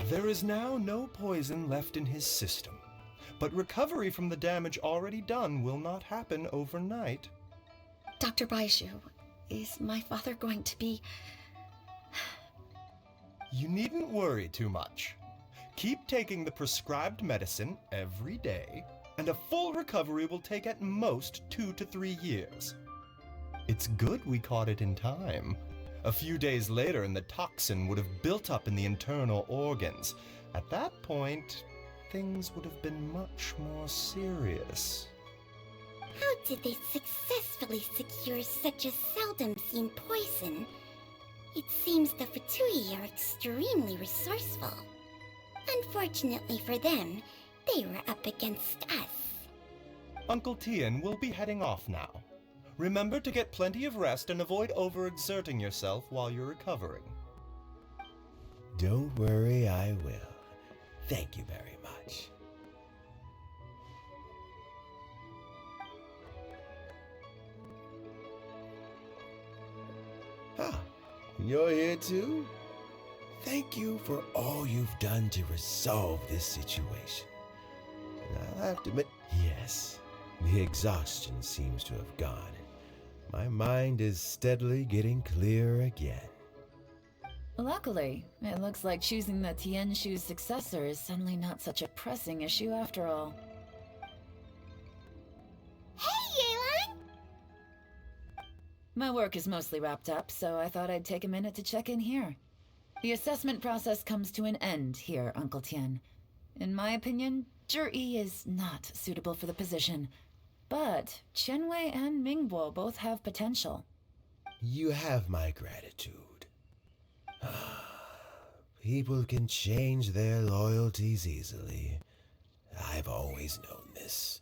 There is now no poison left in his system, but recovery from the damage already done will not happen overnight. Dr. Baiju, is my father going to be... You needn't worry too much. Keep taking the prescribed medicine every day, and a full recovery will take at most 2 to 3 years. It's good we caught it in time. A few days later, and the toxin would have built up in the internal organs. At that point, things would have been much more serious. How did they successfully secure such a seldom seen poison? It seems the Fatui are extremely resourceful. Unfortunately for them, they were up against us. Uncle Tien will be heading off now. Remember to get plenty of rest and avoid overexerting yourself while you're recovering. Don't worry, I will. Thank you very much. Ah, you're here too? Thank you for all you've done to resolve this situation. And I'll have to admit, yes, the exhaustion seems to have gone. My mind is steadily getting clearer again. Luckily, it looks like choosing the Tianshu's successor is suddenly not such a pressing issue after all. Hey, Yelan! My work is mostly wrapped up, so I thought I'd take a minute to check in here. The assessment process comes to an end here, Uncle Tien. In my opinion, Zhi is not suitable for the position. But Qianwei and Mingbo both have potential. You have my gratitude. People can change their loyalties easily. I've always known this.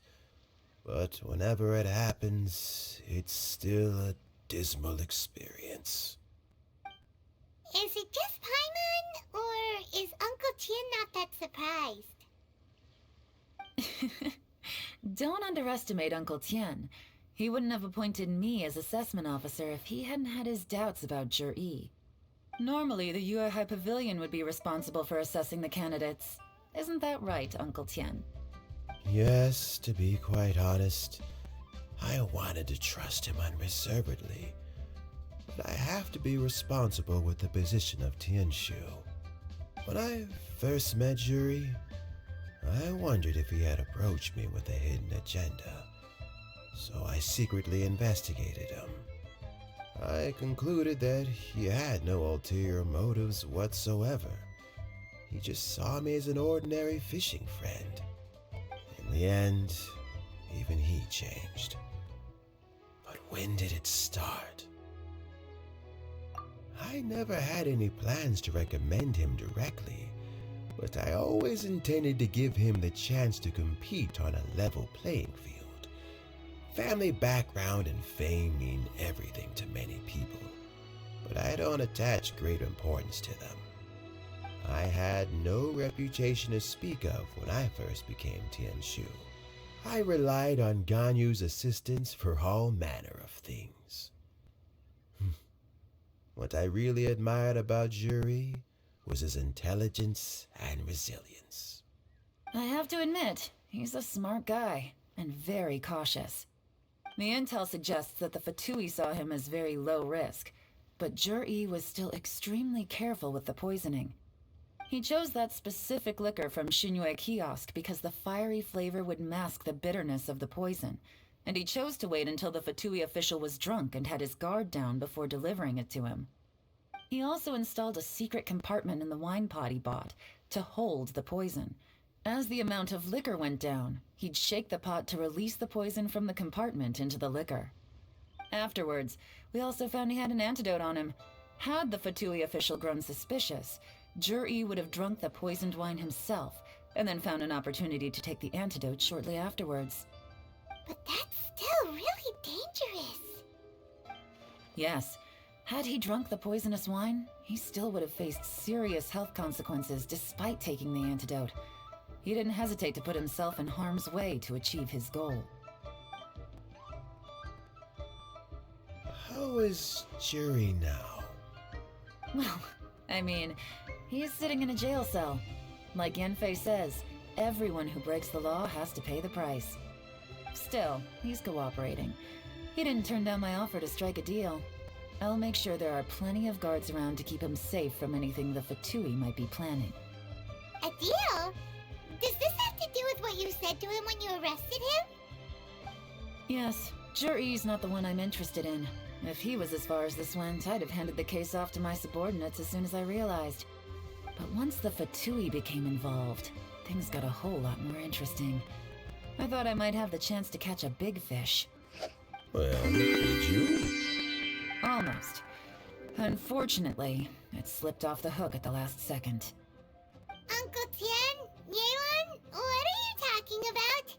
But whenever it happens, it's still a dismal experience. Is it just Paimon, or is Uncle Tien not that surprised? Don't underestimate Uncle Tien. He wouldn't have appointed me as assessment officer if he hadn't had his doubts about Zhi. Normally, the Yuehai Pavilion would be responsible for assessing the candidates. Isn't that right, Uncle Tien? Yes, to be quite honest, I wanted to trust him unreservedly. But I have to be responsible with the position of Tianshu. When I first met Zhi, I wondered if he had approached me with a hidden agenda, so I secretly investigated him. I concluded that he had no ulterior motives whatsoever. He just saw me as an ordinary fishing friend. In the end, even he changed. But when did it start? I never had any plans to recommend him directly, but I always intended to give him the chance to compete on a level playing field. Family background and fame mean everything to many people, but I don't attach great importance to them. I had no reputation to speak of when I first became Tianshu. I relied on Ganyu's assistance for all manner of things. What I really admired about Zhi was his intelligence and resilience. I have to admit, he's a smart guy, and very cautious. The intel suggests that the Fatui saw him as very low risk, but Zhi was still extremely careful with the poisoning. He chose that specific liquor from Xinyue Kiosk because the fiery flavor would mask the bitterness of the poison, and he chose to wait until the Fatui official was drunk and had his guard down before delivering it to him. He also installed a secret compartment in the wine pot he bought to hold the poison. As the amount of liquor went down, he'd shake the pot to release the poison from the compartment into the liquor. Afterwards, we also found he had an antidote on him. Had the Fatui official grown suspicious, Zhi would have drunk the poisoned wine himself, and then found an opportunity to take the antidote shortly afterwards. But that's still really dangerous. Yes, had he drunk the poisonous wine, he still would have faced serious health consequences despite taking the antidote. He didn't hesitate to put himself in harm's way to achieve his goal. How is Zhi now? Well, I mean, He is sitting in a jail cell. Like Yanfei says, everyone who breaks the law has to pay the price. Still, he's cooperating. He didn't turn down my offer to strike a deal. I'll make sure there are plenty of guards around to keep him safe from anything the Fatui might be planning. A deal? Does this have to do with what you said to him when you arrested him? Yes, Jur-E's not the one I'm interested in. If he was as far as this went, I'd have handed the case off to my subordinates as soon as I realized. But once the Fatui became involved, things got a whole lot more interesting. I thought I might have the chance to catch a big fish. Well, did you? Almost. Unfortunately, it slipped off the hook at the last second. Uncle Tien? Yelan? What are you talking about?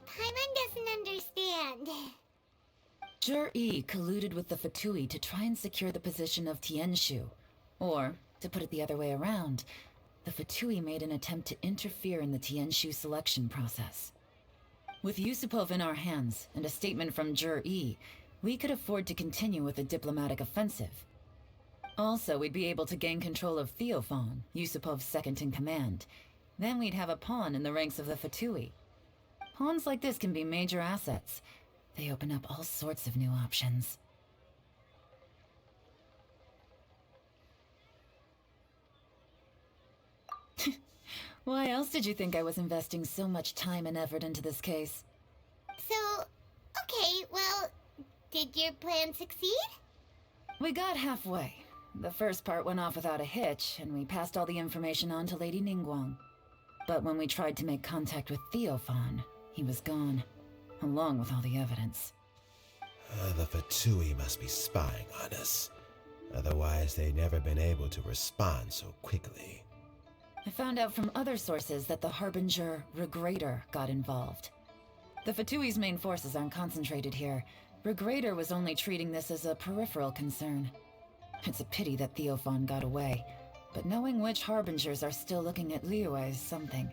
Paimon doesn't understand. Jur-E colluded with the Fatui to try and secure the position of Tianshu. Or, to put it the other way around, the Fatui made an attempt to interfere in the Tianshu selection process. With Yusupov in our hands, and a statement from Jur-E, we could afford to continue with a diplomatic offensive. Also, we'd be able to gain control of Theophan, Yusupov's second-in-command. Then we'd have a pawn in the ranks of the Fatui. Pawns like this can be major assets. They open up all sorts of new options. Why else did you think I was investing so much time and effort into this case? So, okay, well, did your plan succeed? We got halfway. The first part went off without a hitch, and we passed all the information on to Lady Ningguang. But when we tried to make contact with Theophan, he was gone, along with all the evidence. The Fatui must be spying on us. Otherwise, they'd never been able to respond so quickly. I found out from other sources that the Harbinger Regrator got involved. The Fatui's main forces aren't concentrated here. Regrator was only treating this as a peripheral concern. It's a pity that Theophan got away, but knowing which Harbingers are still looking at Liyue is something.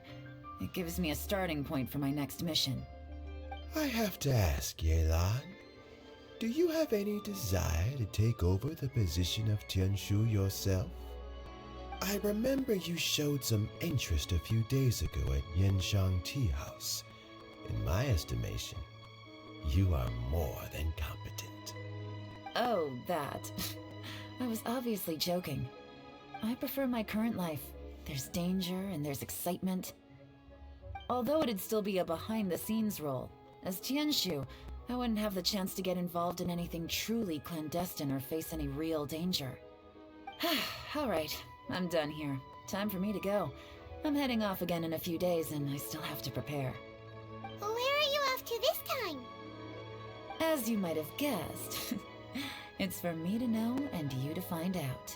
It gives me a starting point for my next mission. I have to ask, Yelan, do you have any desire to take over the position of Tianshu yourself? I remember you showed some interest a few days ago at Yenshang Tea House. In my estimation, you are more than competent. Oh, that. I was obviously joking. I prefer my current life. There's danger and there's excitement. Although it'd still be a behind-the-scenes role, as Tianshu, I wouldn't have the chance to get involved in anything truly clandestine or face any real danger. All right, I'm done here. Time for me to go. I'm heading off again in a few days, and I still have to prepare. Where are you off to this time? As you might have guessed, it's for me to know and you to find out.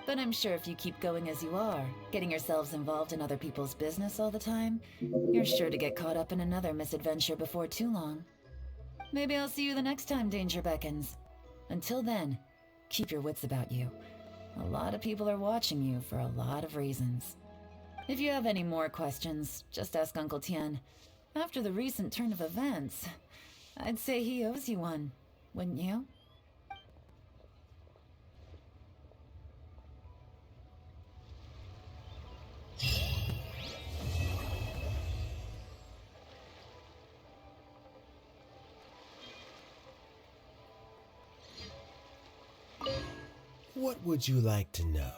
But I'm sure if you keep going as you are, getting yourselves involved in other people's business all the time, you're sure to get caught up in another misadventure before too long. Maybe I'll see you the next time danger beckons. Until then, keep your wits about you. A lot of people are watching you for a lot of reasons. If you have any more questions, just ask Uncle Tien. After the recent turn of events, I'd say he owes you one, wouldn't you? What would you like to know?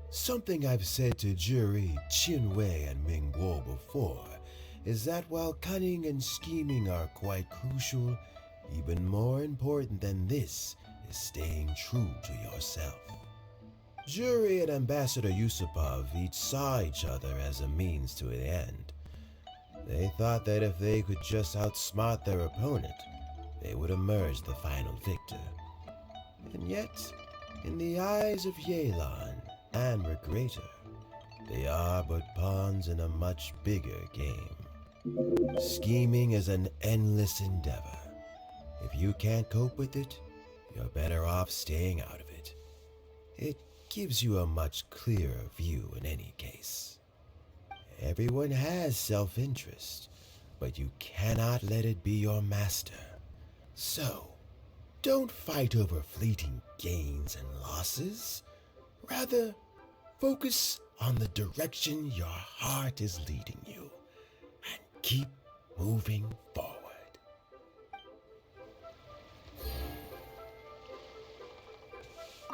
Something I've said to Jury, Qinwei, and Mingguo before is that while cunning and scheming are quite crucial, even more important than this is staying true to yourself. Jury and Ambassador Yusupov each saw each other as a means to an end. They thought that if they could just outsmart their opponent, they would emerge the final victor. And yet, in the eyes of Yelan and Regrator, they are but pawns in a much bigger game. Scheming is an endless endeavor. If you can't cope with it, you're better off staying out of it. It gives you a much clearer view in any case. Everyone has self-interest, but you cannot let it be your master. So, don't fight over fleeting gains and losses. Rather, focus on the direction your heart is leading you and keep moving forward.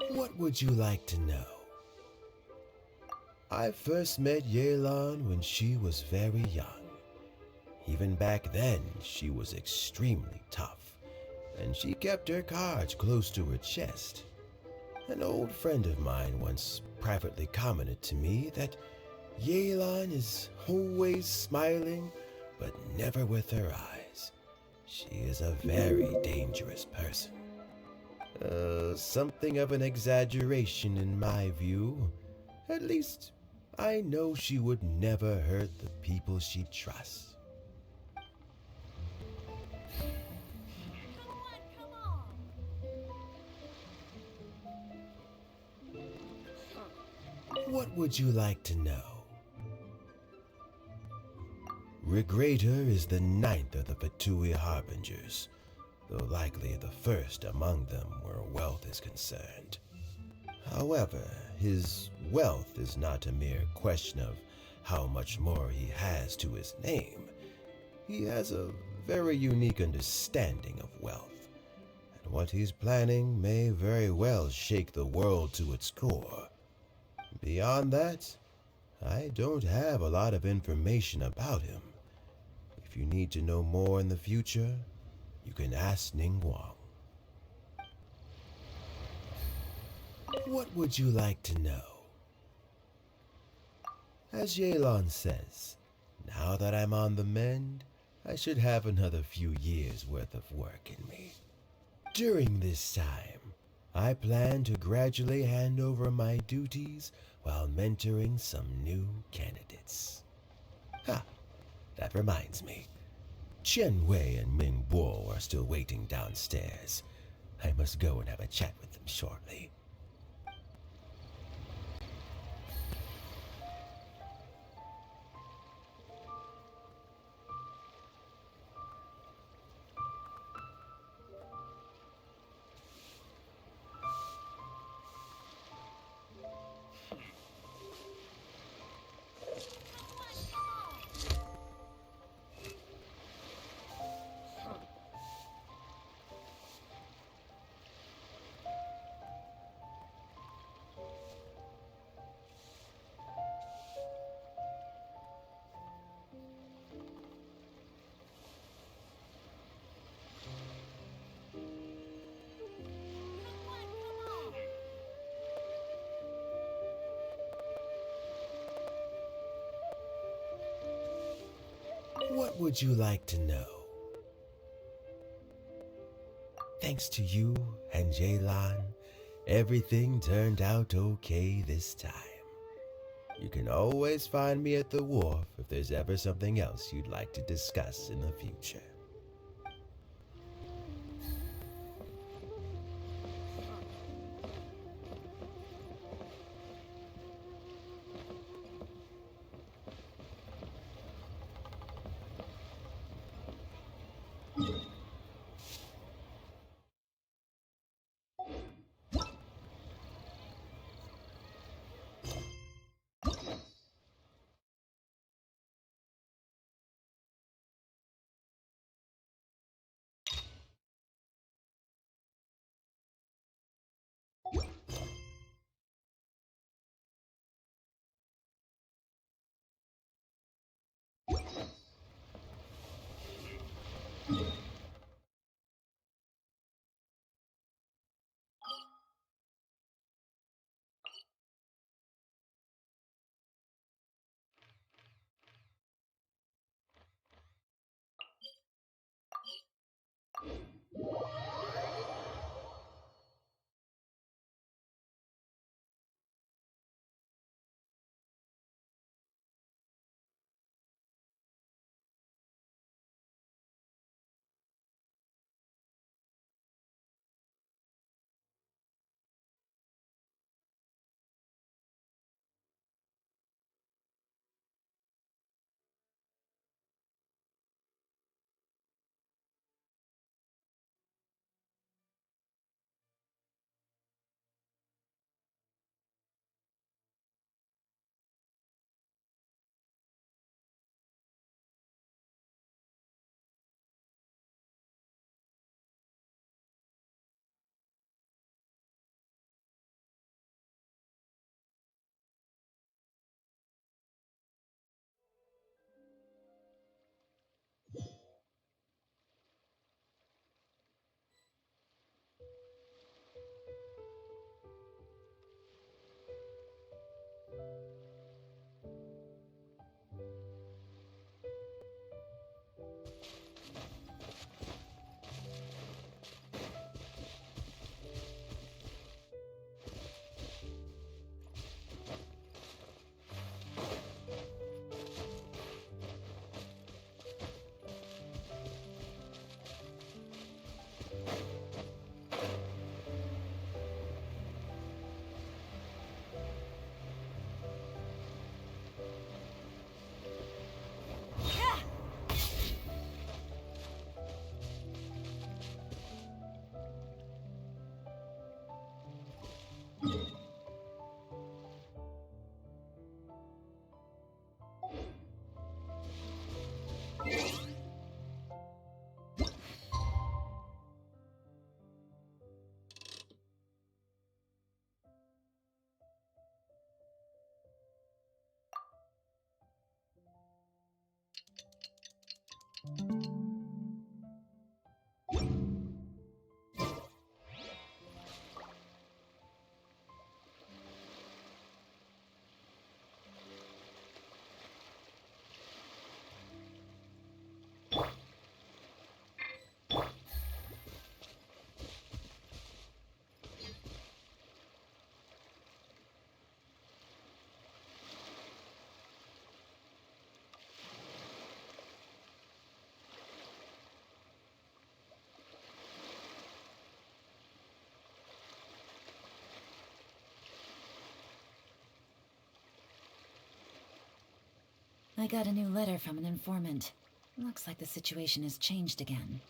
What would you like to know? I first met Yelan when she was very young. Even back then, she was extremely tough, and she kept her cards close to her chest. An old friend of mine once privately commented to me that Yelan is always smiling, but never with her eyes. She is a very dangerous person. Something of an exaggeration in my view. At least, I know she would never hurt the people she trusts. What would you like to know? Regrator is the ninth of the Fatui Harbingers, though likely the first among them where wealth is concerned. However, his wealth is not a mere question of how much more he has to his name. He has a very unique understanding of wealth, and what he's planning may very well shake the world to its core. Beyond that, I don't have a lot of information about him. If you need to know more in the future, you can ask Ning Guang. What would you like to know? As Yelan says, now that I'm on the mend, I should have another few years' worth of work in me. During this time, I plan to gradually hand over my duties while mentoring some new candidates. That reminds me. Chen Wei and Ming Bo are still waiting downstairs. I must go and have a chat with them shortly. What would you like to know? Thanks to you and Yelan, everything turned out okay this time. You can always find me at the wharf if there's ever something else you'd like to discuss in the future. I got a new letter from an informant. Looks like the situation has changed again.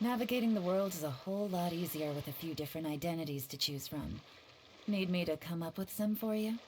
Navigating the world is a whole lot easier with a few different identities to choose from. Need me to come up with some for you?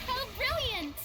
How brilliant!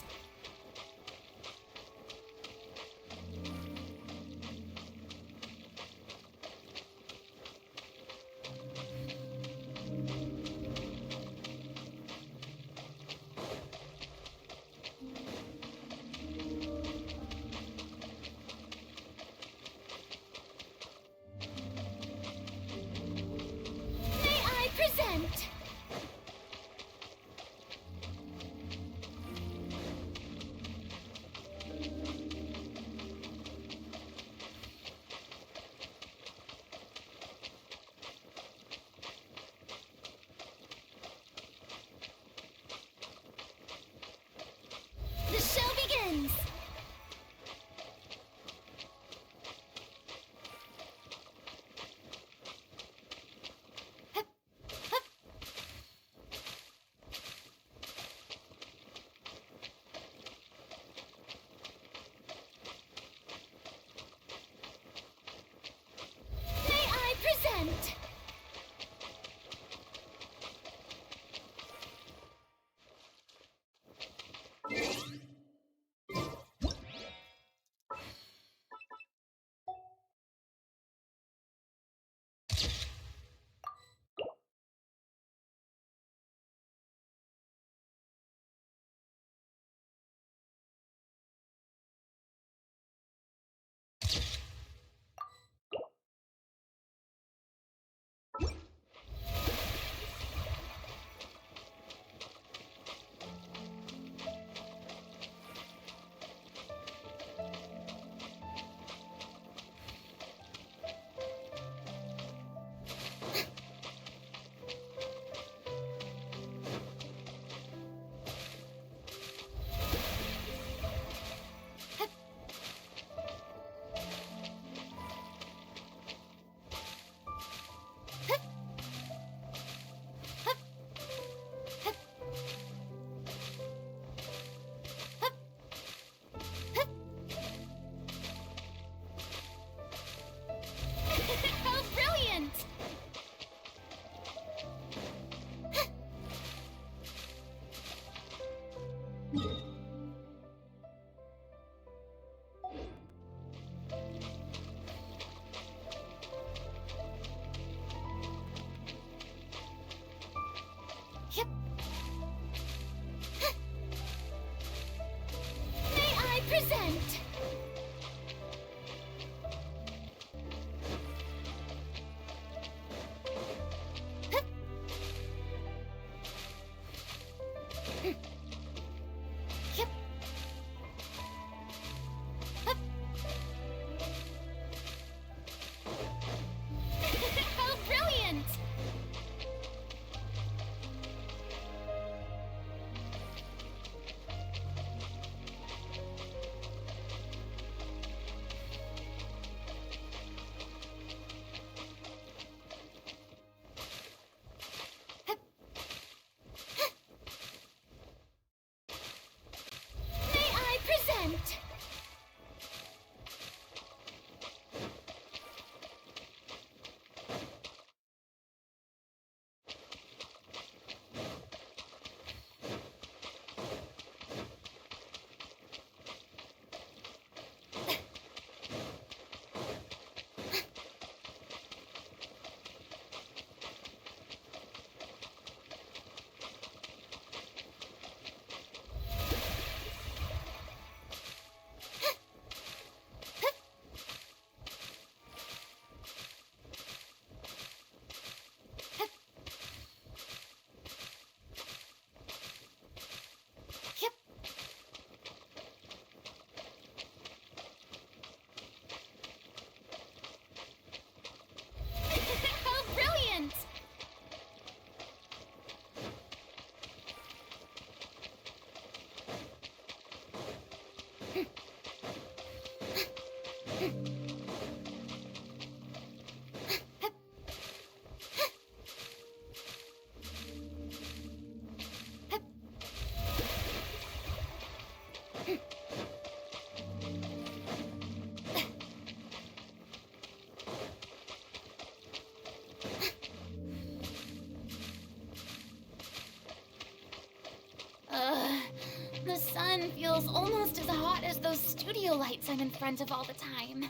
almost as hot as those studio lights I'm in front of all the time.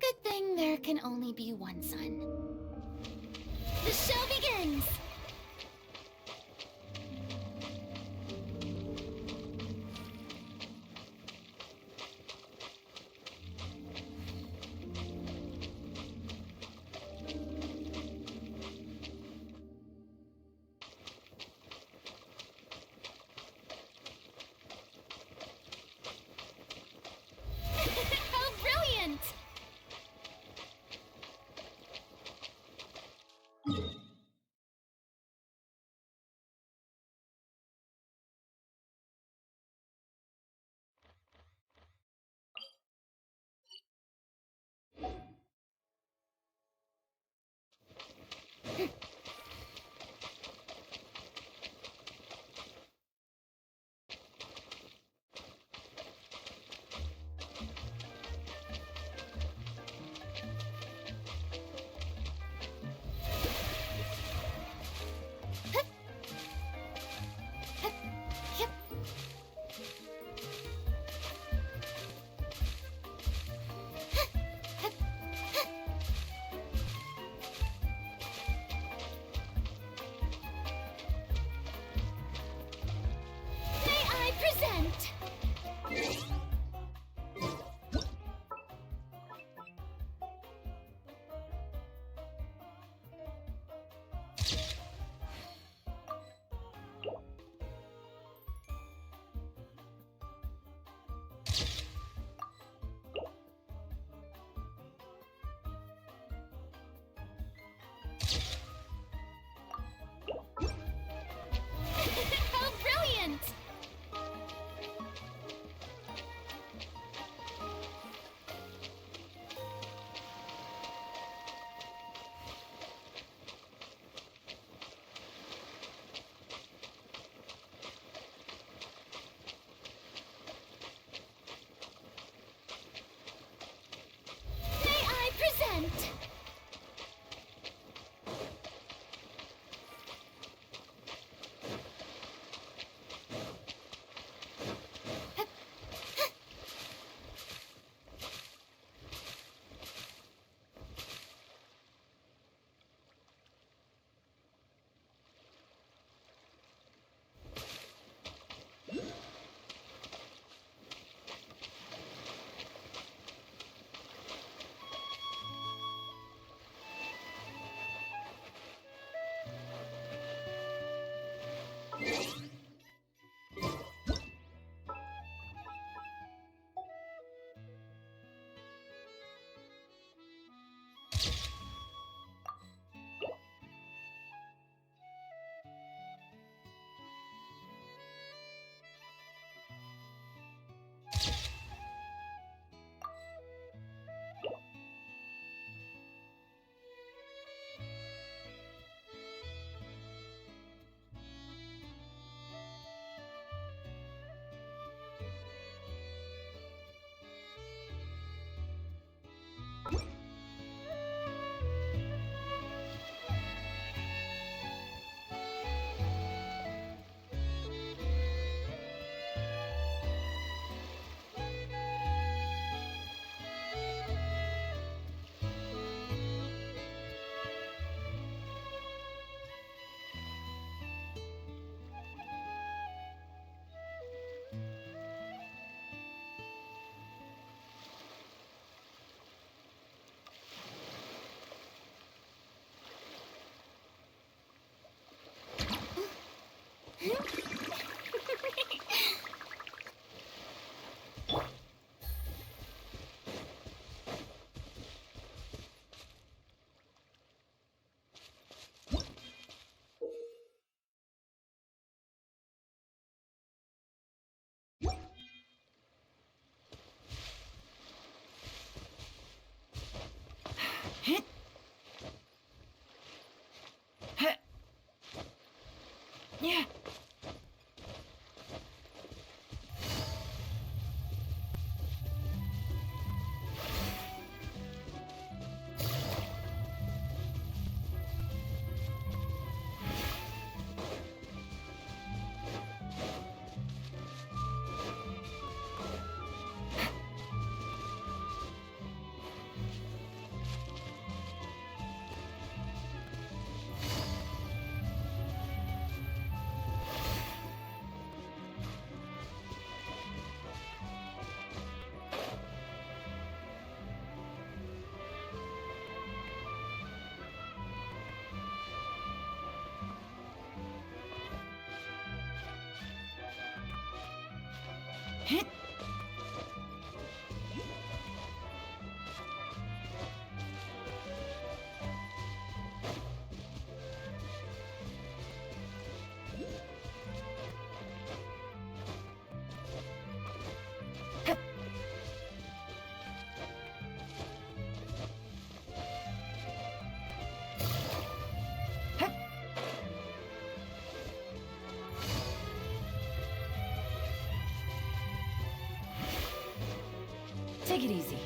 Good thing there can only be one sun. The show begins! Take it easy.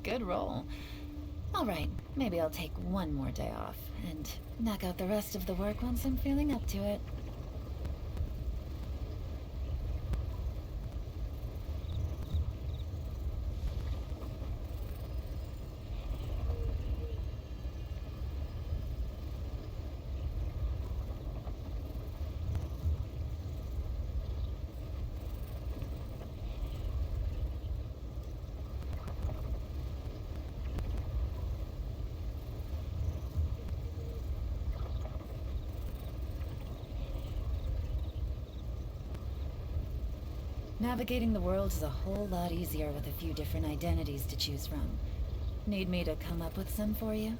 Good roll. Alright, maybe I'll take one more day off, and knock out the rest of the work once I'm feeling up to it. Navigating the world is a whole lot easier with a few different identities to choose from. Need me to come up with some for you?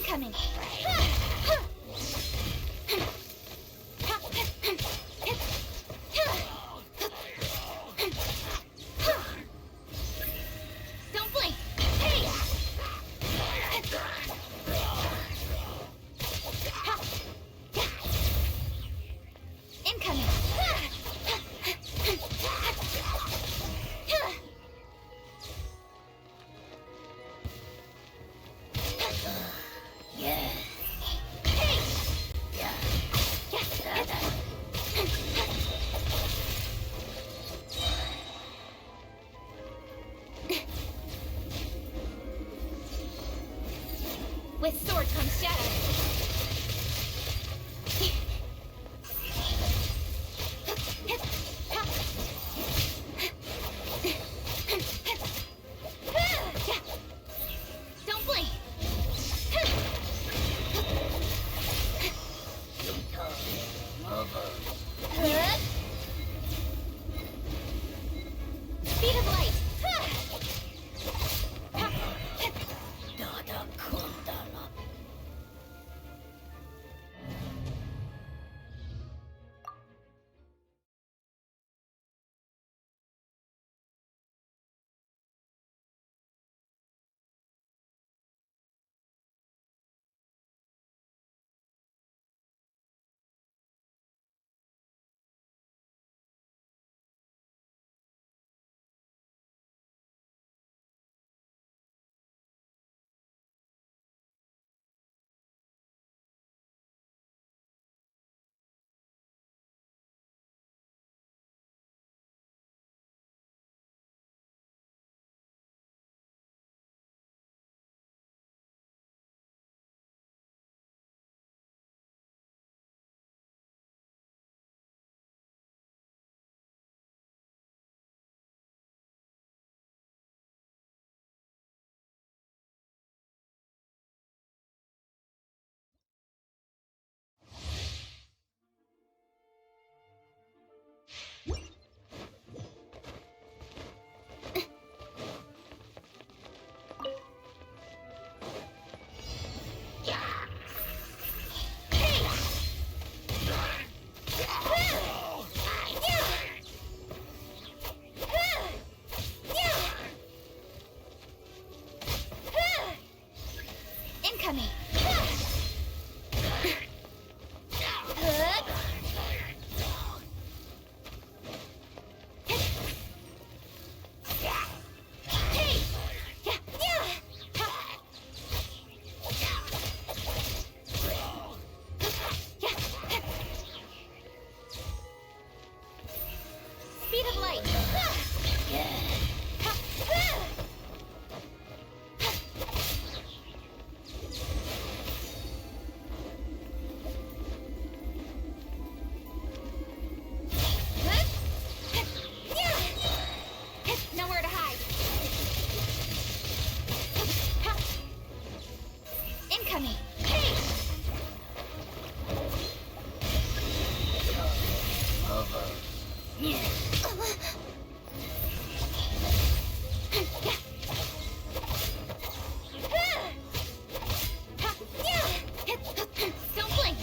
Incoming. Don't blink. Hey! Incoming. With sword comes shadow. Don't blink. Speed of light. Incoming. Speed of light. Nowhere to hide. Incoming. Hey! Don't blink.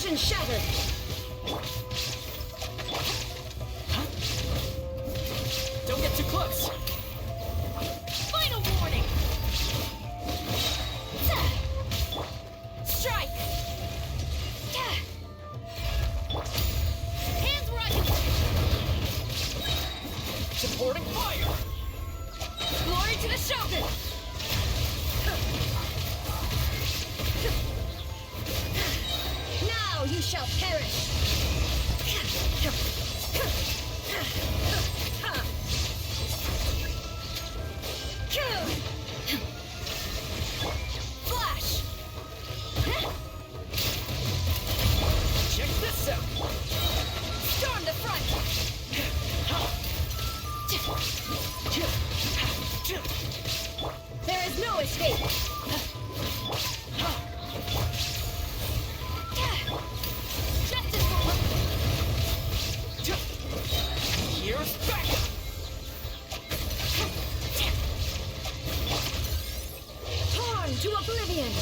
Illusion shattered! Don't get too close! Final warning! Strike! Hands where I can... Supporting fire! Glory to the Shogun! Now you shall perish! Flash! Check this out! Storm the front! There is no escape! Justice will... Here's backup! Torn to oblivion!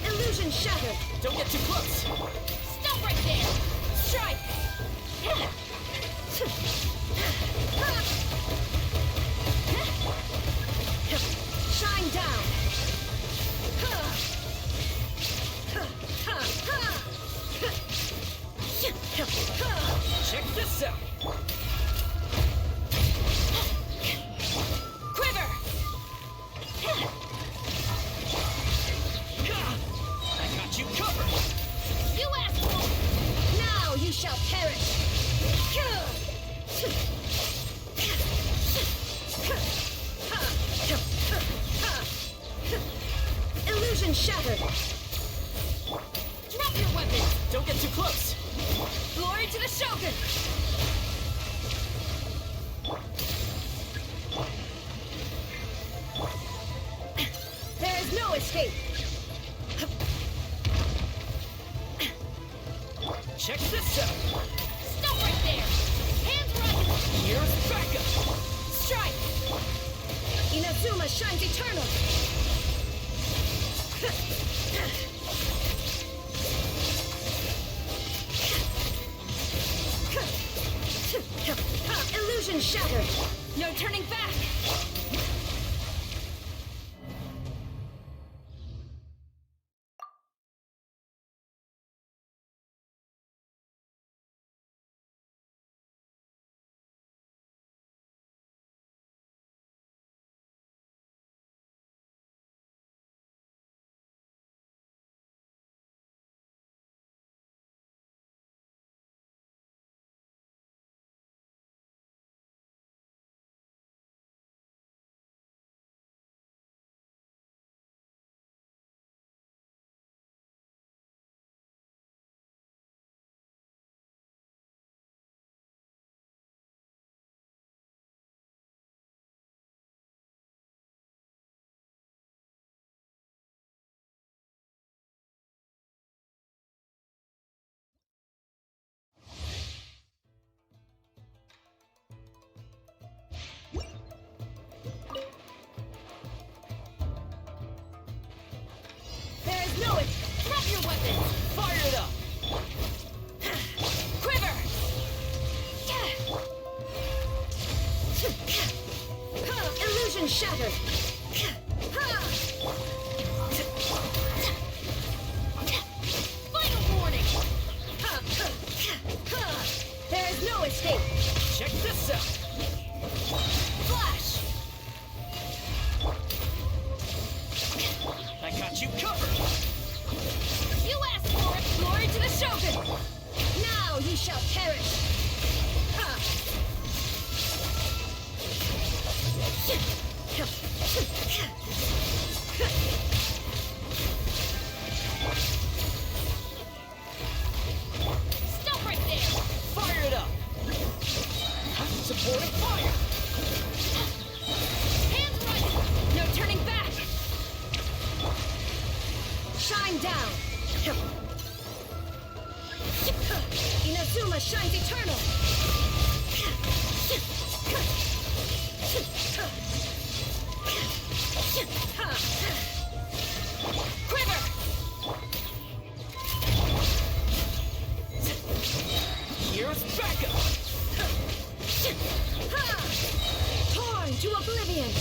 Illusion shattered! Don't get too close! Stop right there! Strike! Shine down! Check this out! Quiver! I got you covered! You asshole! Now you shall perish! Illusion shattered! Drop your weapons! Don't get too close! Glory to the Shogun! There is no escape! Check this out! Stop right there! Hands where I can... Here's backup! Strike! Inazuma shines eternal! Illusion shattered! No turning back! escape. Check this out. Flash! I got you covered. You asked for it! Glory to the Shogun! Now you shall perish! Ha! Stop right there! Fire it up. Supporting fire. Hands right! No turning back! Shine down! Inazuma shines eternal! Quiver! Here's backup. Torn to oblivion!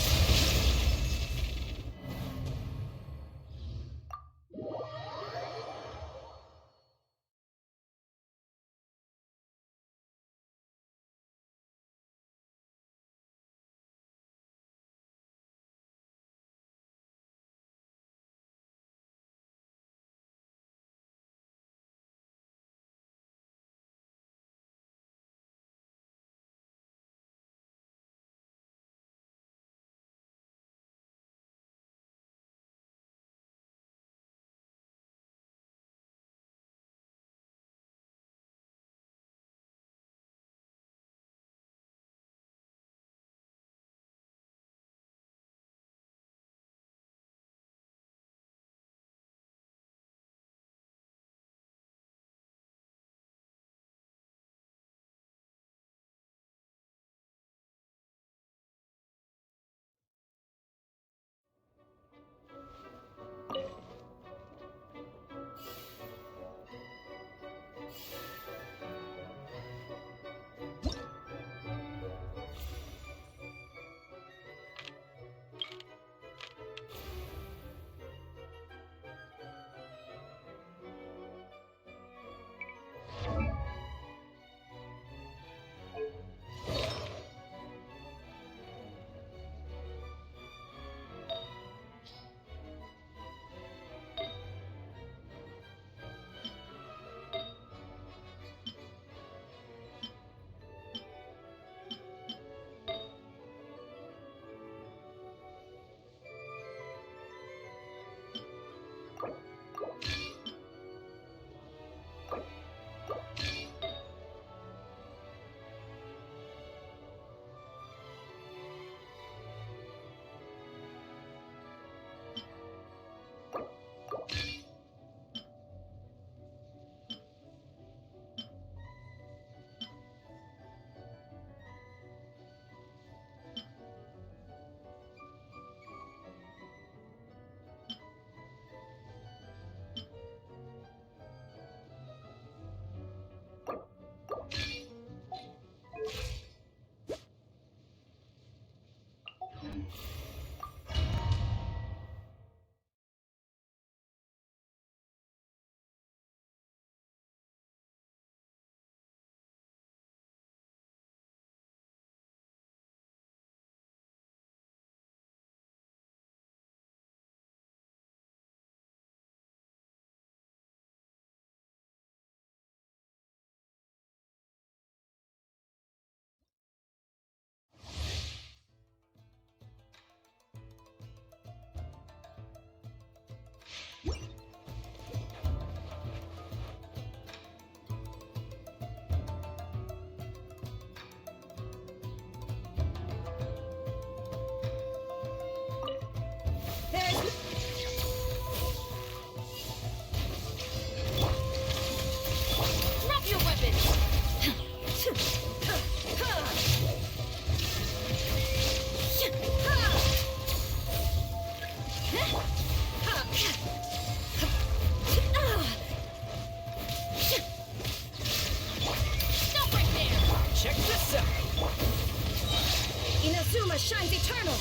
shines eternal!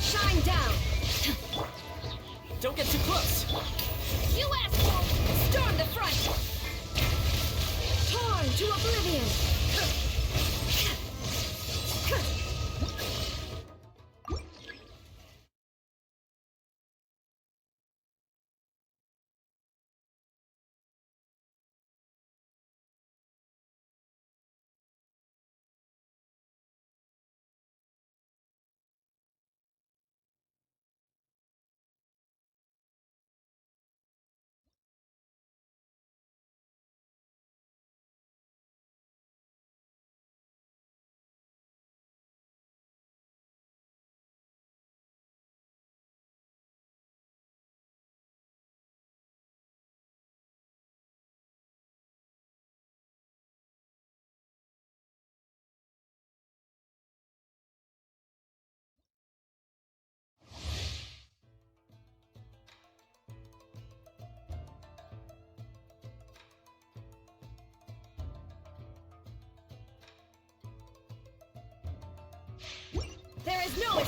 Shine down! Don't get too close! You asshole! Storm the front! Torn to oblivion! There is no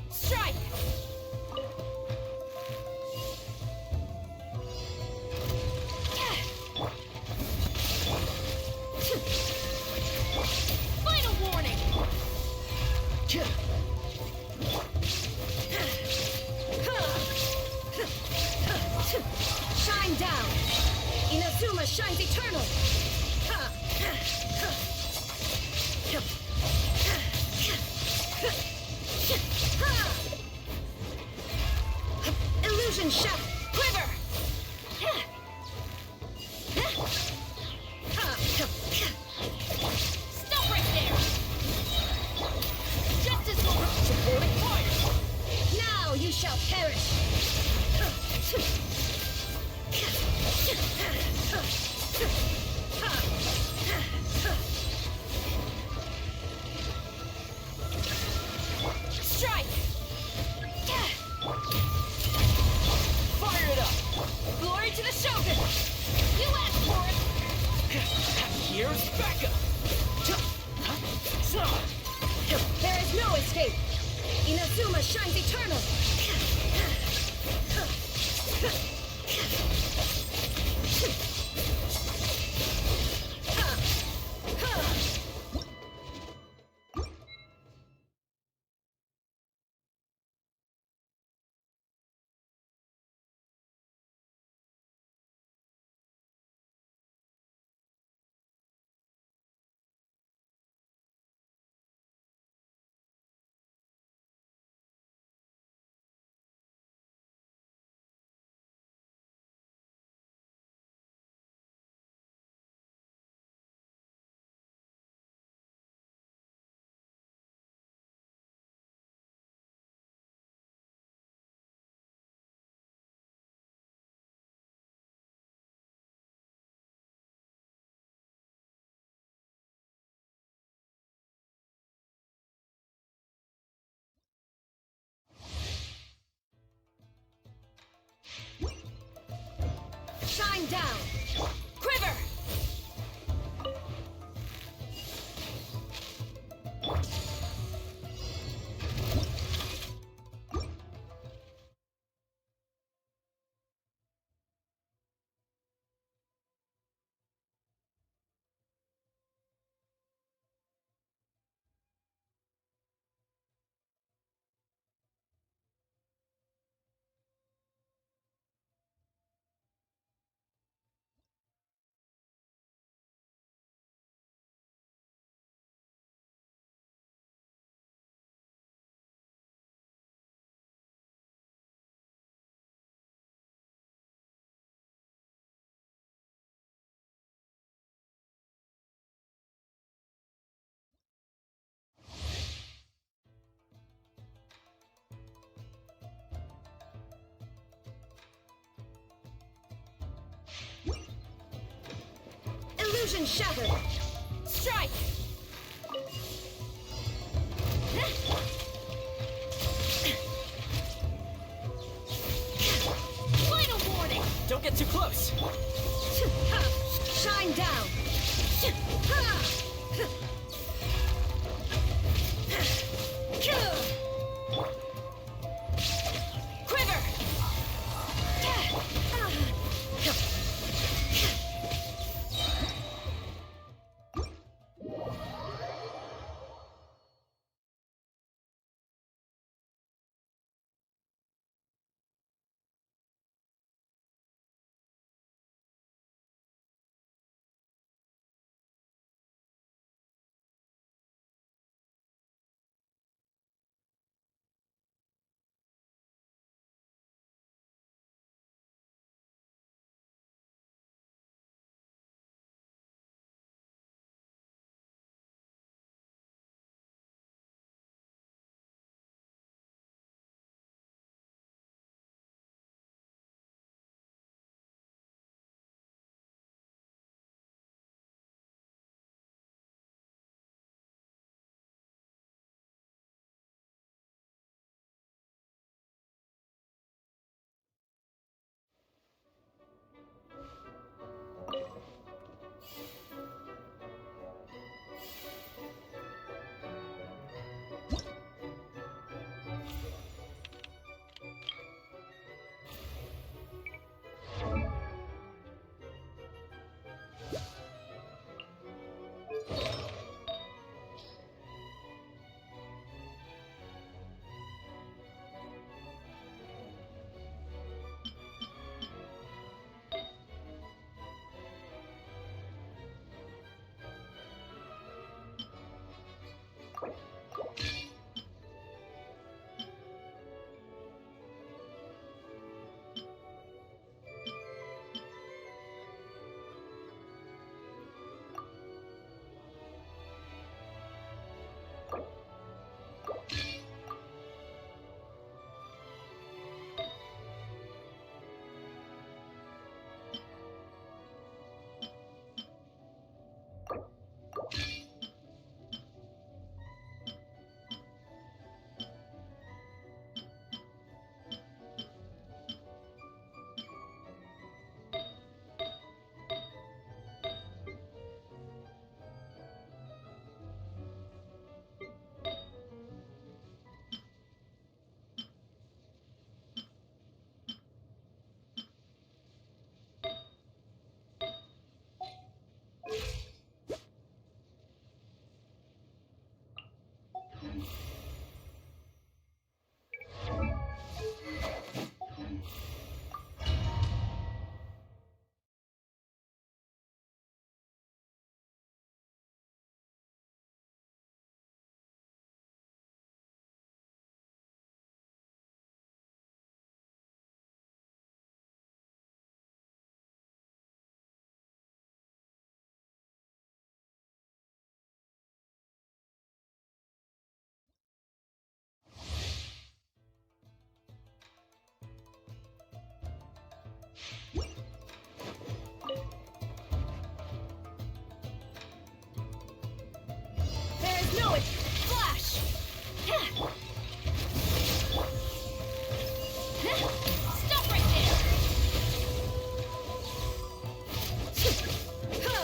strike! Final warning! Shine down! Inazuma shines eternal! Illusion shot! Quiver! Stop right there! Justice will supporting fire! Now you shall perish! Strike! Fire it up! Glory to the Shogun! You asked for it! Here's backup! There is no escape! Inazuma shines eternal! Shine down! Quiver! Illusion shattered! Strike! Final warning! Don't get too close! Shine down! Quiver! no it. Flash. Stop right there.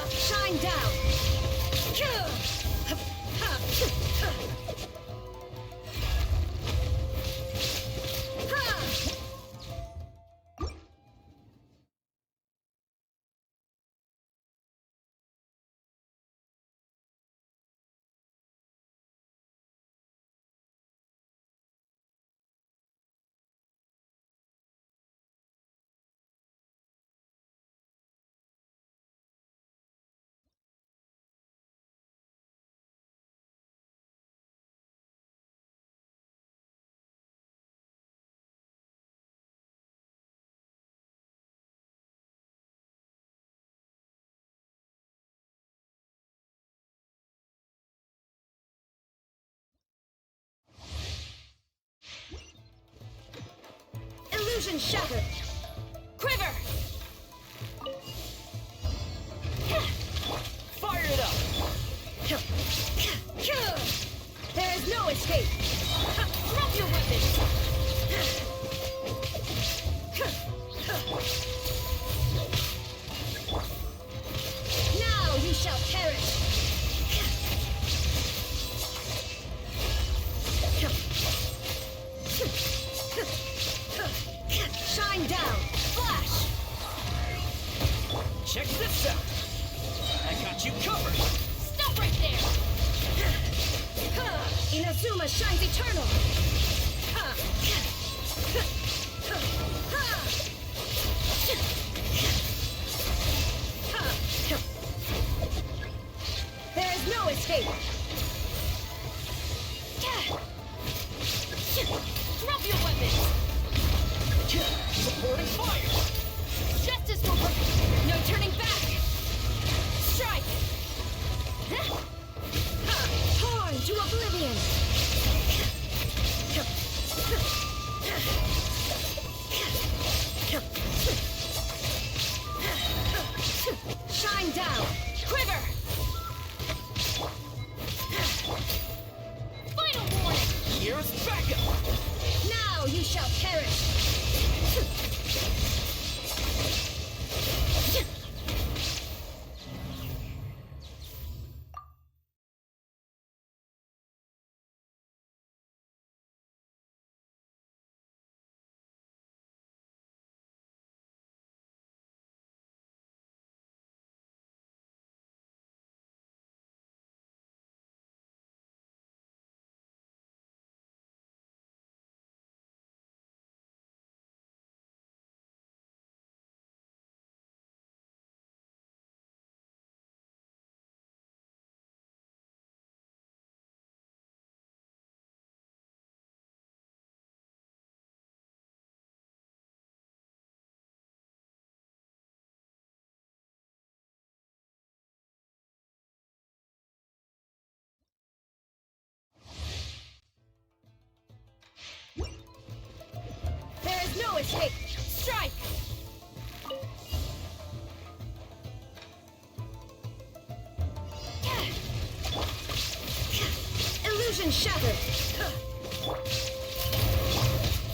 Shine down. Illusion shattered. Quiver. Fire it up. There is no escape. Drop your weapons. Now you shall perish. Shine down! Flash! Check this out! I got you covered! Stop right there! Inazuma shines eternal! There is no escape! Drop your weapons! Supporting fire! Justice will bring... No turning back! Strike! Torn to oblivion! Shine down! Quiver! Final warning! Here's backup! Now you shall perish! There is no escape! Strike! Illusion shattered!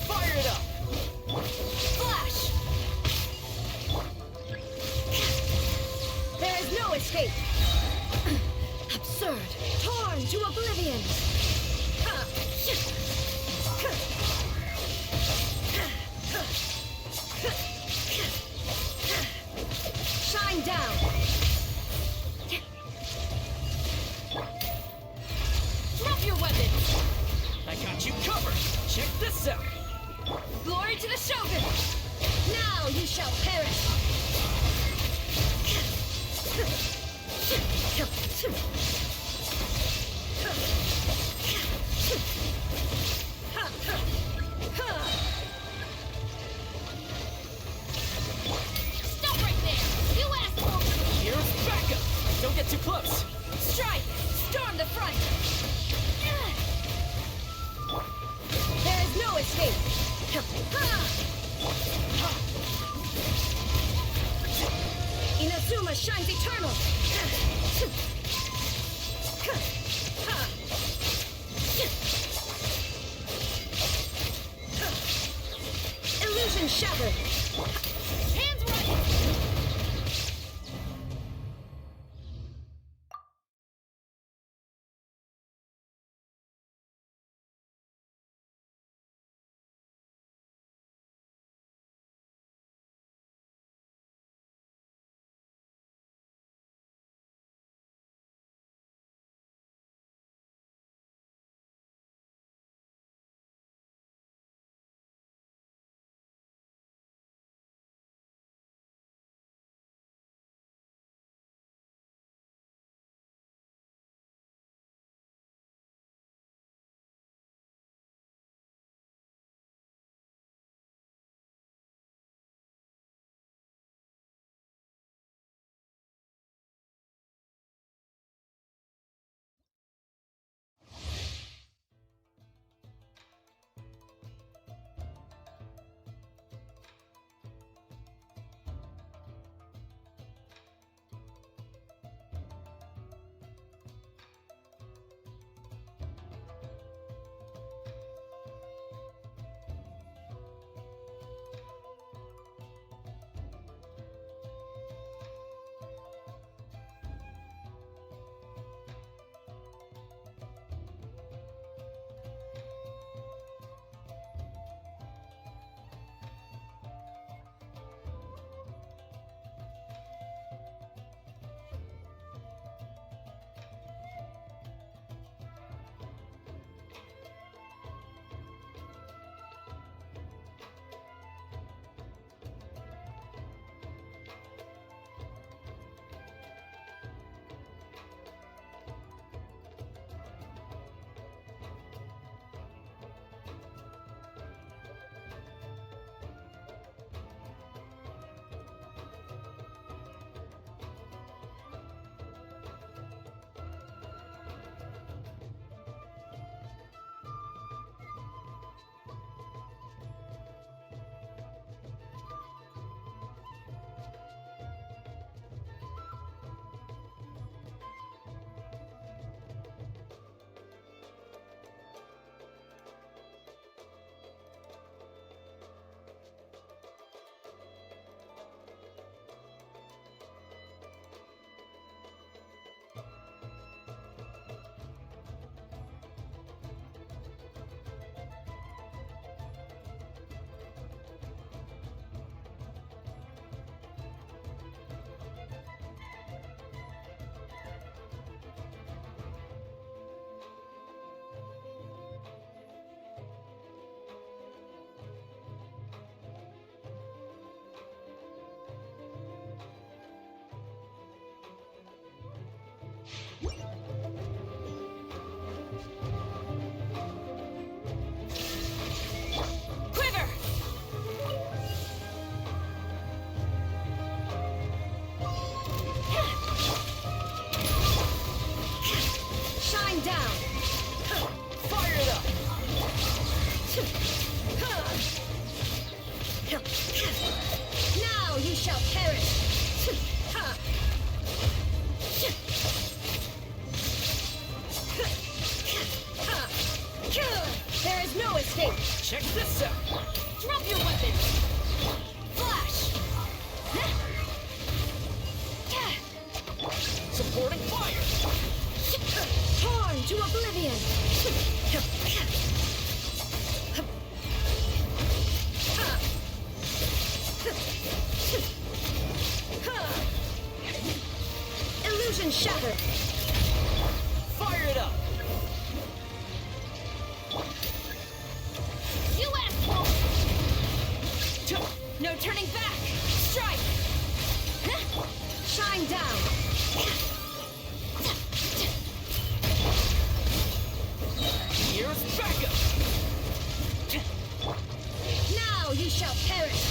Fire it up! Flash! There is no escape! Absurd! Torn to oblivion! Shine down! Drop your weapons! I got you covered! Check this out! Glory to the Shogun! Now you shall perish! Stop right there! You asshole! Here's backup! Don't get too close! Strike! Storm the front! There is no escape! Inazuma shines eternal! shattered! Hands right! Check this out! Drop your weapons! Flash! Supporting fire! Torn to oblivion! Illusion shattered! Fire it up! You asshole! No turning back! Strike! Shine down! Here's backup! Now you shall perish!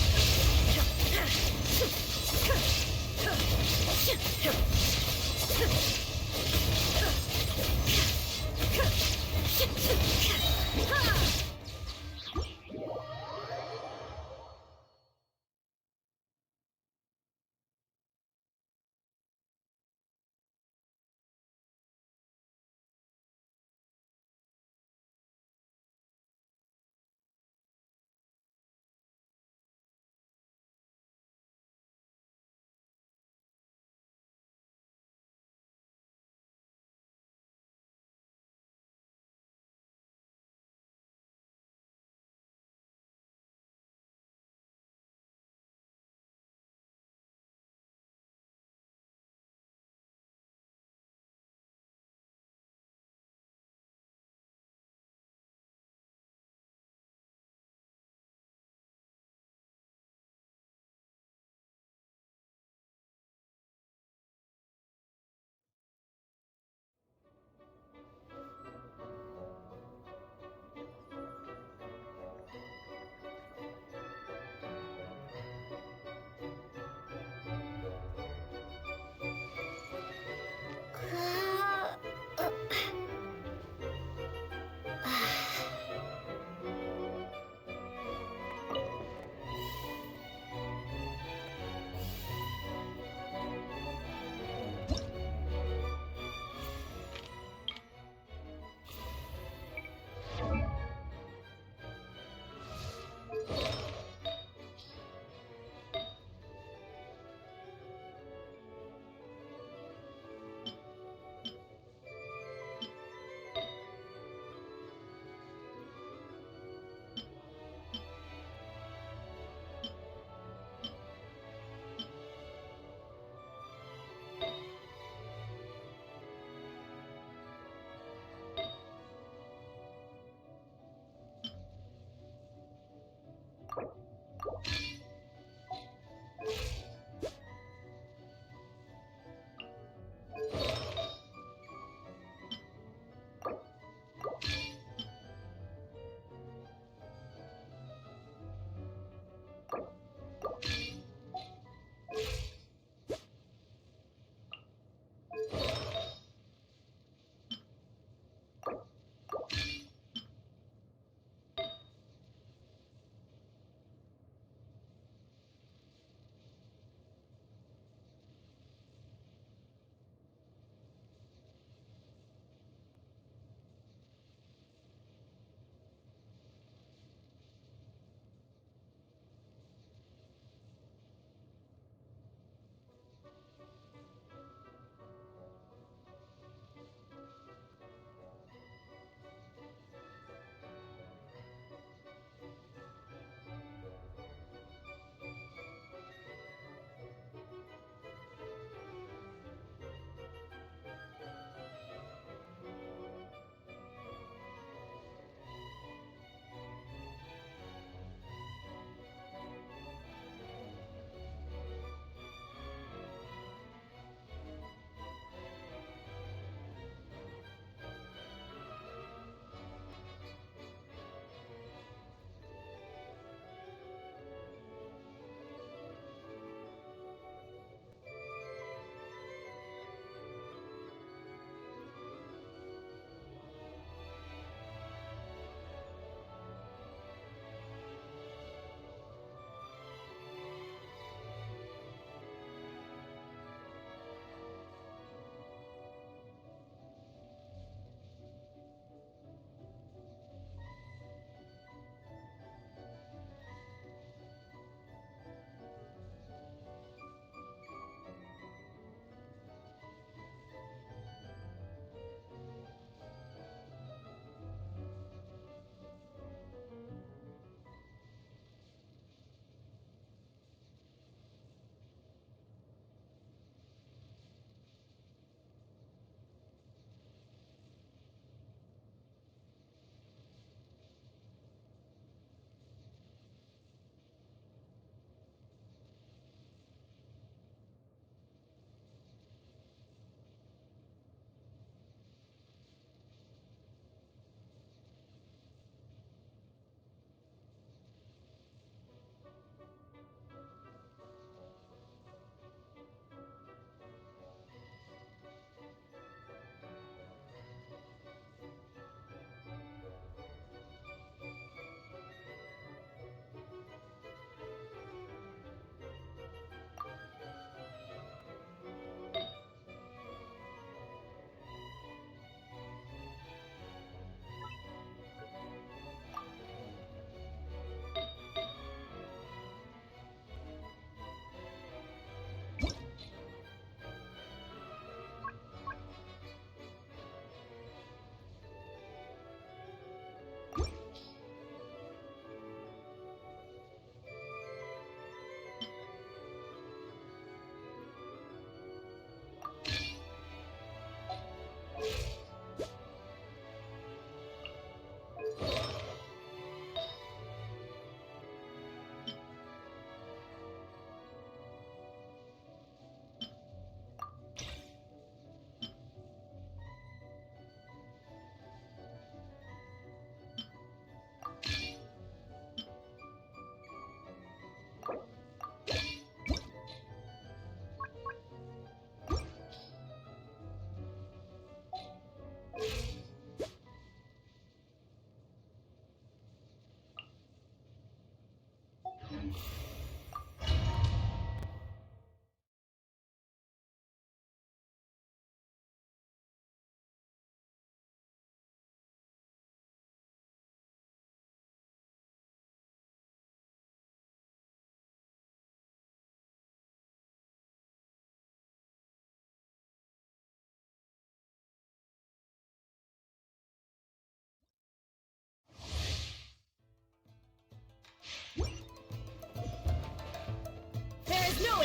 There is no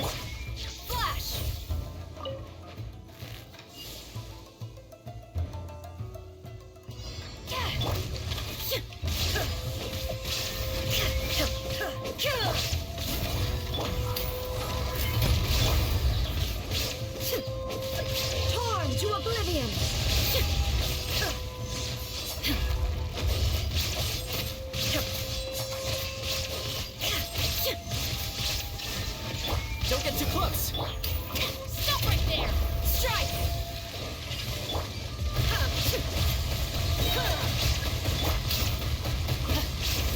flash. Torn to oblivion. Don't get too close! Stop right there! Strike!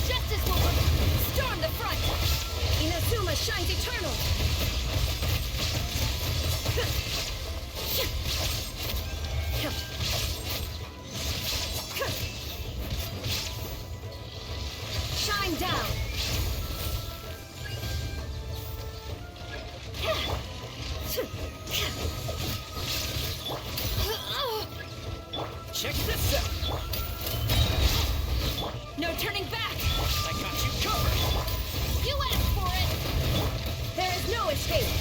Justice will storm the front! Inazuma shines eternal! Shine down! Check this out! No turning back! I got you covered! You asked for it! There is no escape!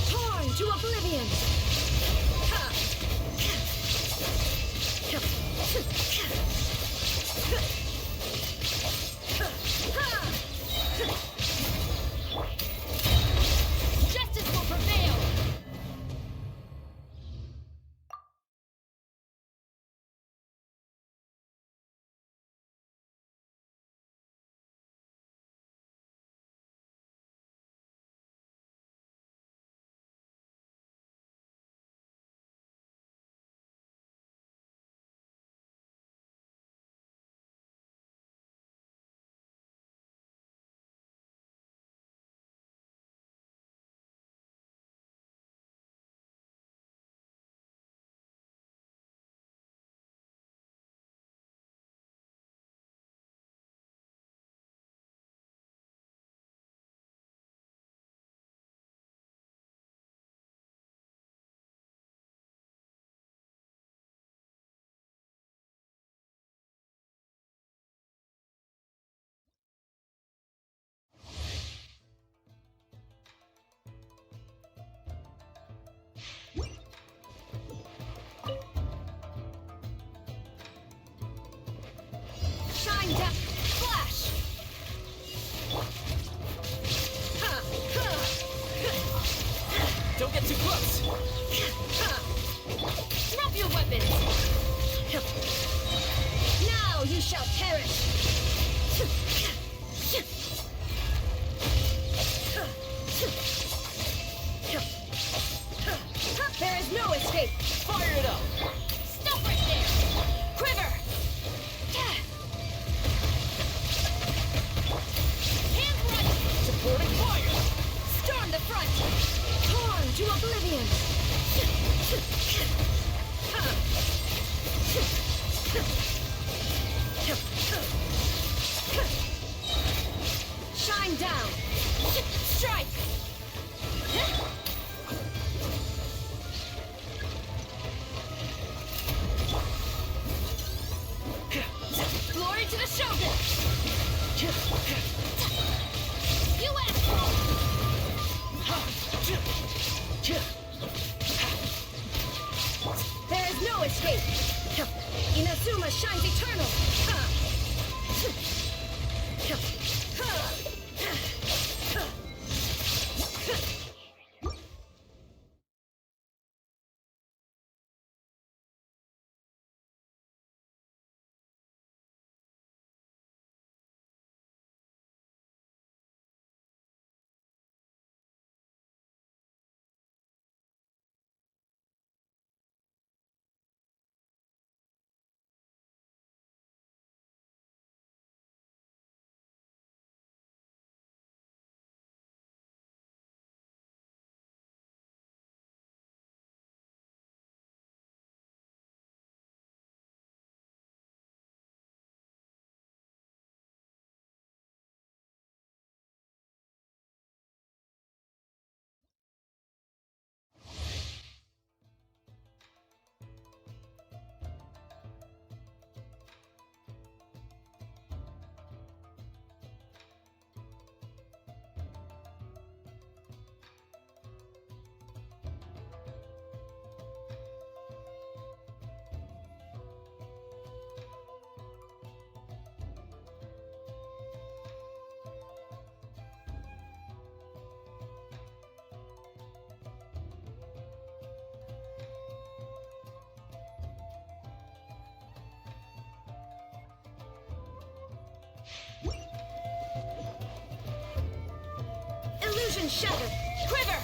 Torn to oblivion! Justice will prevail! Shine down! Flash! Don't get too close! Drop your weapons! Now you shall perish! There is no escape! Fire it up! Stop right there! Quiver! Hands right! Supporting fire! Storm the front! Torn to oblivion! Shine down! Strike! Glory to the Shogun! You asked for it! There is no escape! Inazuma shines eternal! Illusion shattered! Quiver!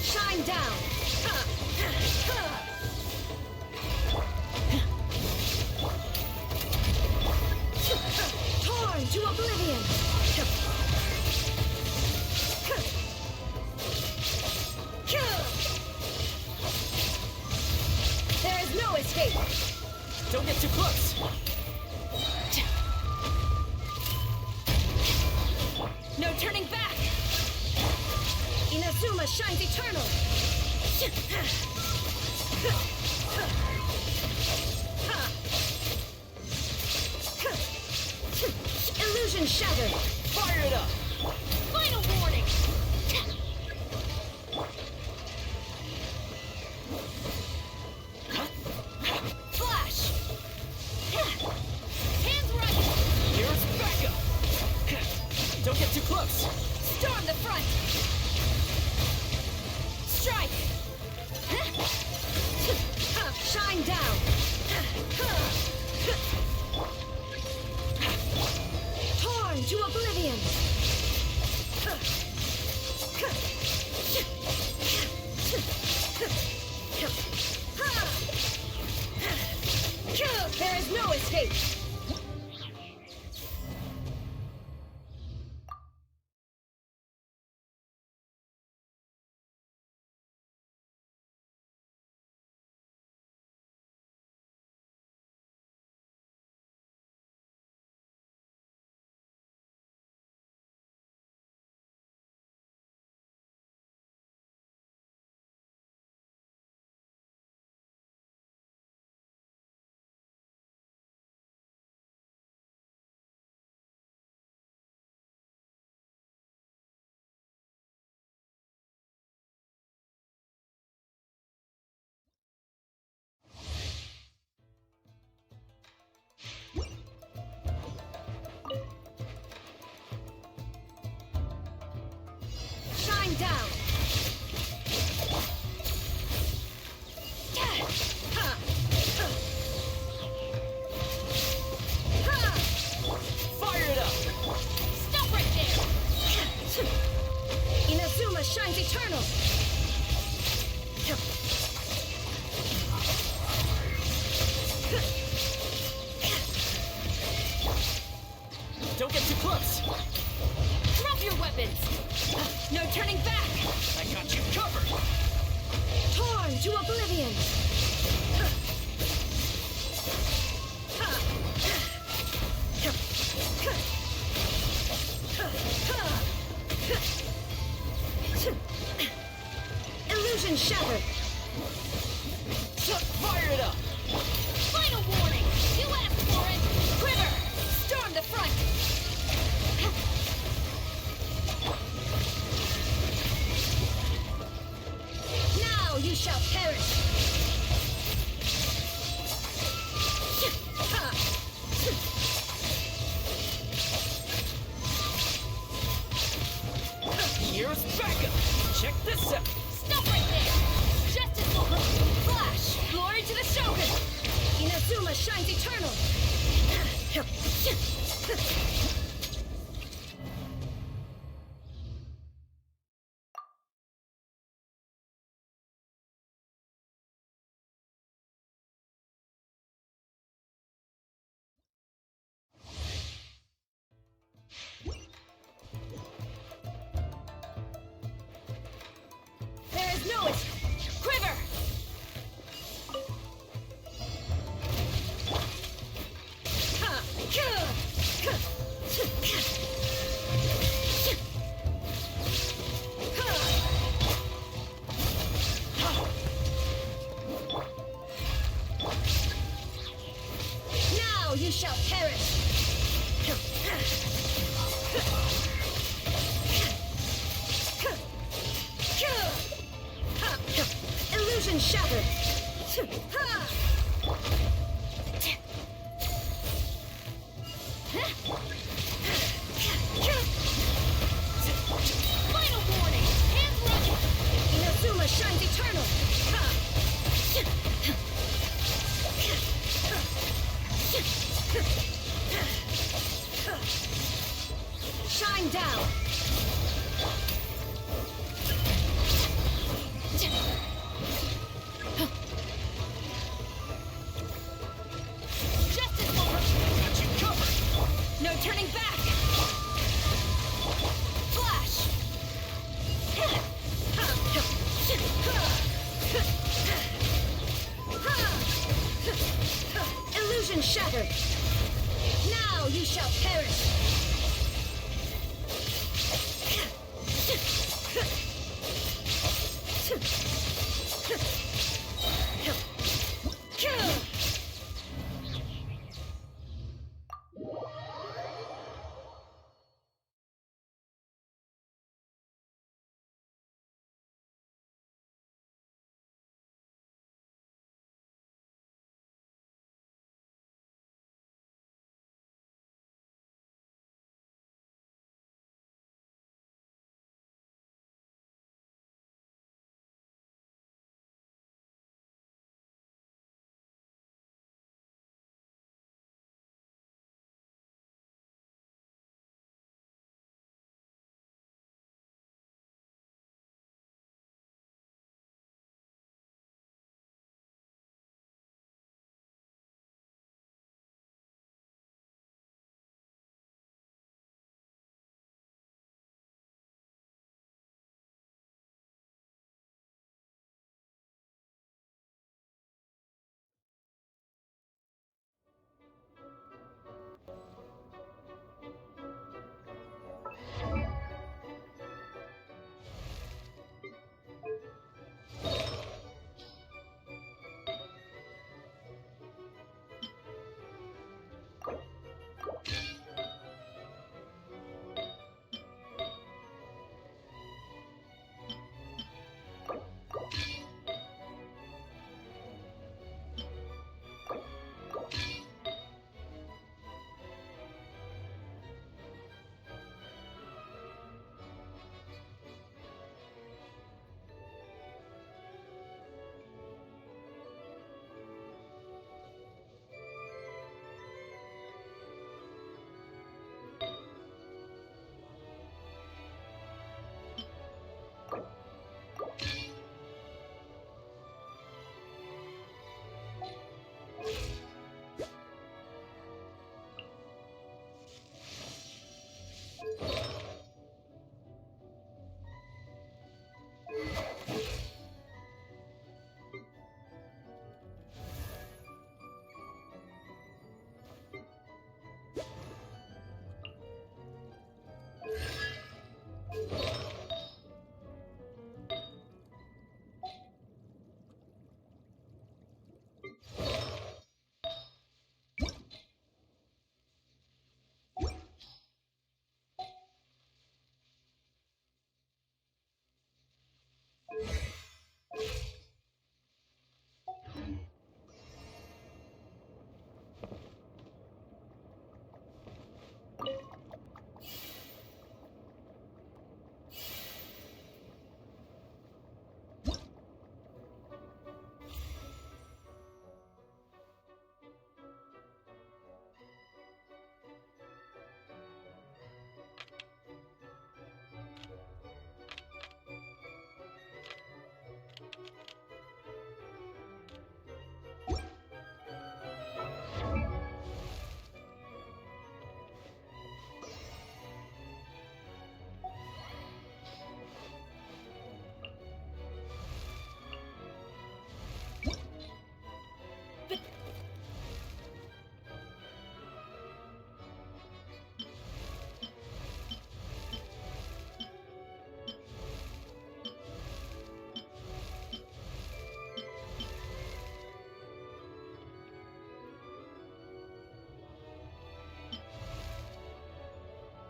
Shine down! Torn to oblivion! There is no escape! Don't get too close! No turning back! Inazuma shines eternal! Illusion shattered! Fire it up! Final warning! Flash! Hands right! Here's backup! Don't get too close! Storm the front! Strike! Shine down! Torn to oblivion! There is no escape! Shine down! Fire it up! Stop right there! Inazuma shines eternal! Don't get too close! Drop your weapons! No turning back! I got you covered! Torn to oblivion! Illusion shattered! Fire it up! Final warning! You asked for it! Quiver! Storm the front! Now you shall perish! Here's backup! Check this out! Stop right there! Justice will come! Flash! Glory to the Shogun! Inazuma shines eternal! There is no escape! Quiver! Now you shall perish! Illusion shattered! Final warning! Hands running! Inazuma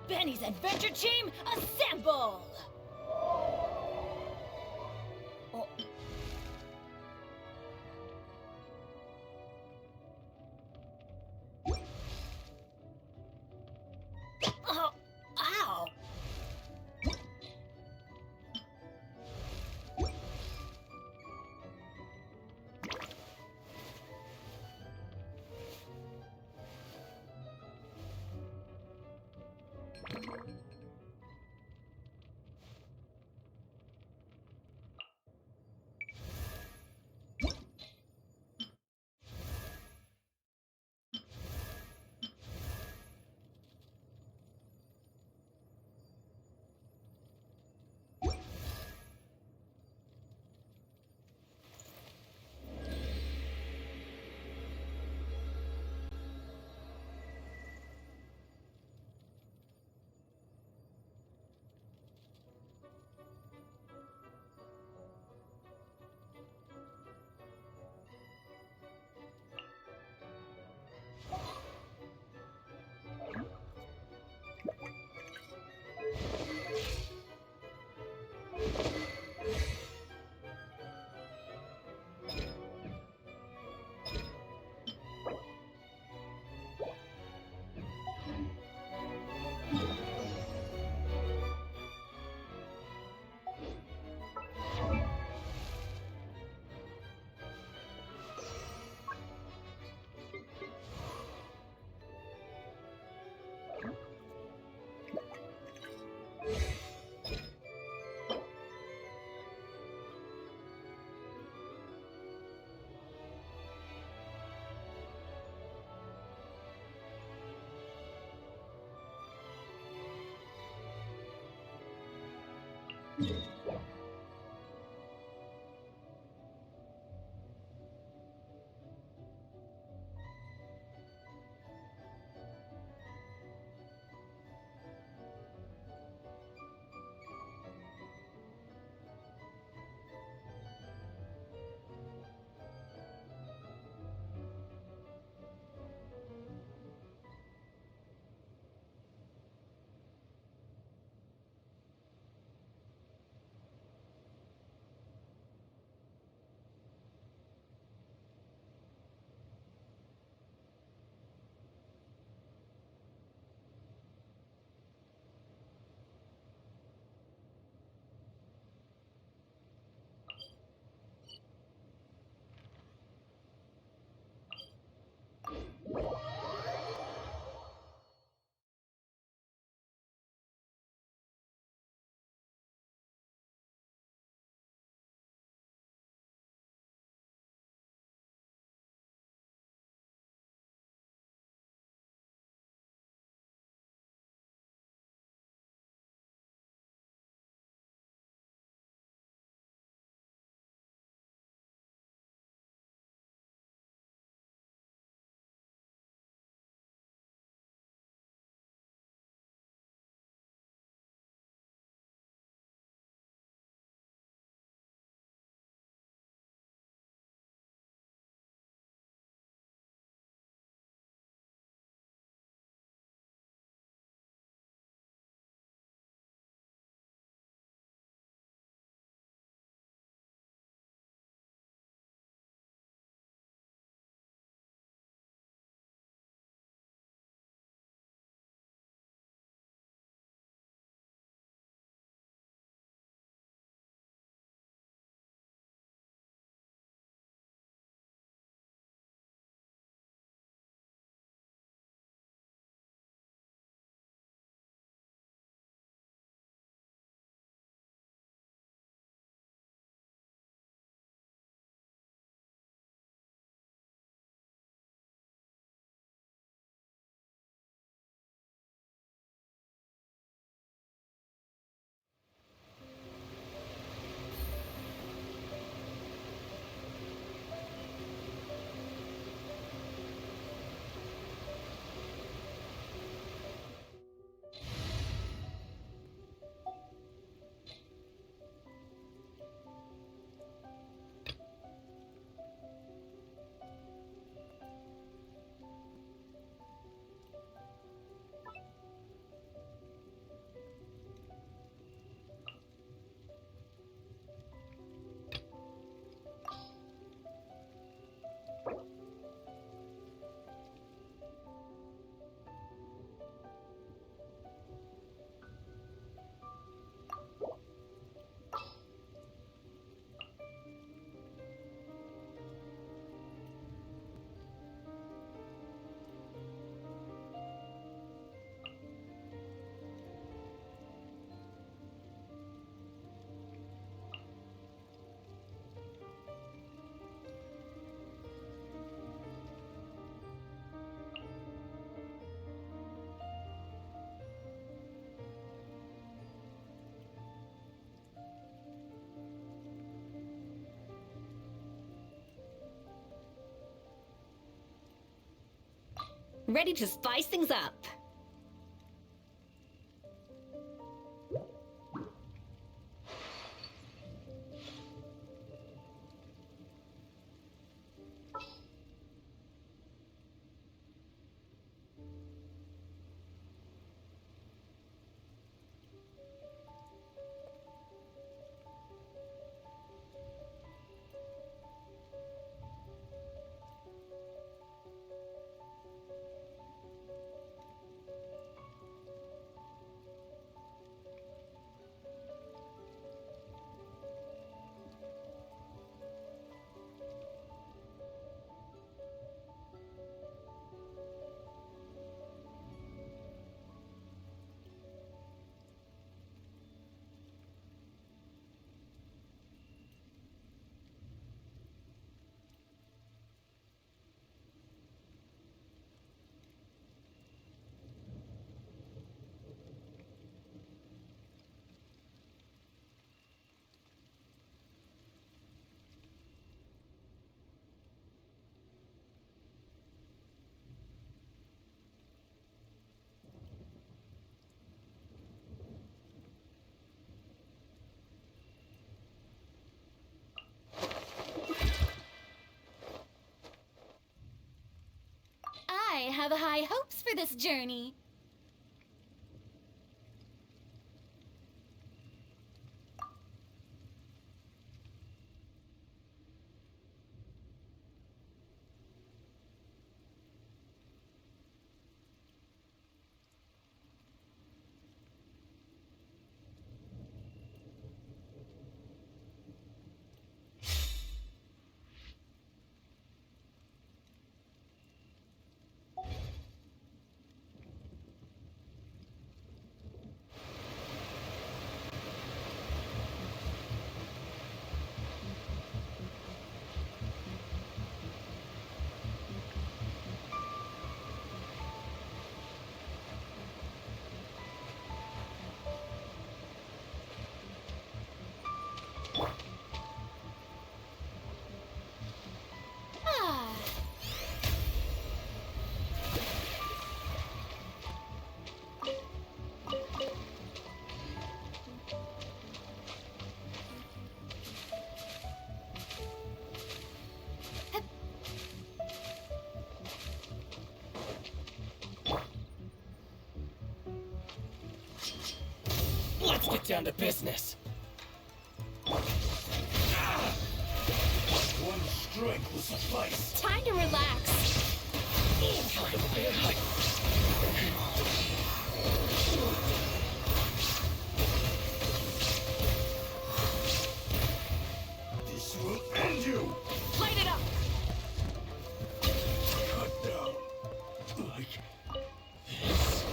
Benny's adventure team, assemble! Oh, ow! Ready to spice things up. have high hopes for this journey. Let's get down to business. One strike will suffice. Time to relax. This will end you. Light it up. Cut down like this.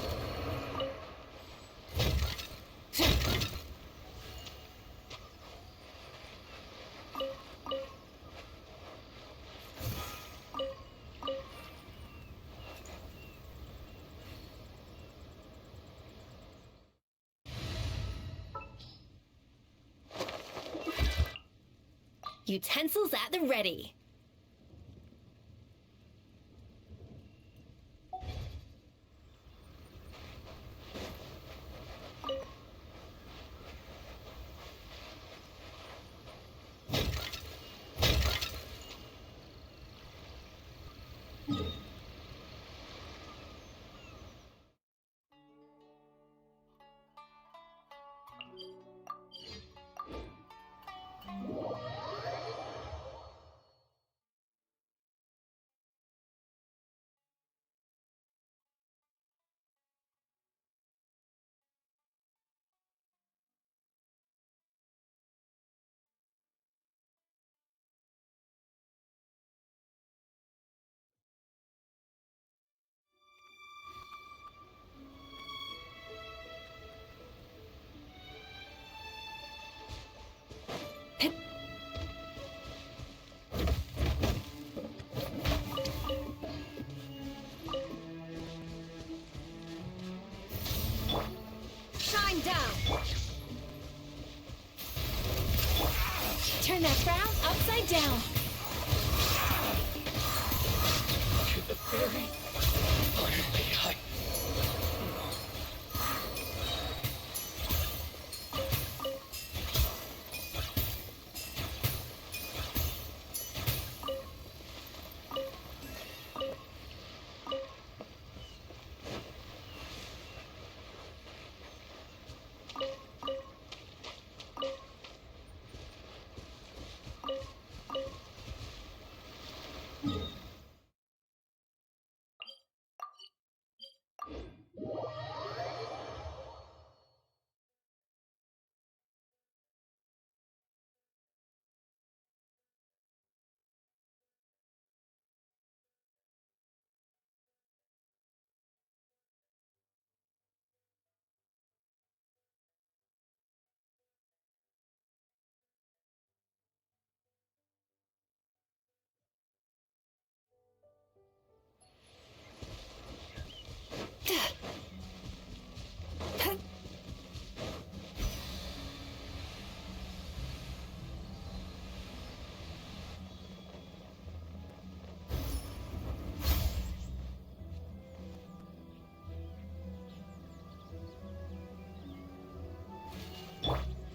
Utensils at the ready. Shine down. Turn that frown upside down. The fairy. Finally,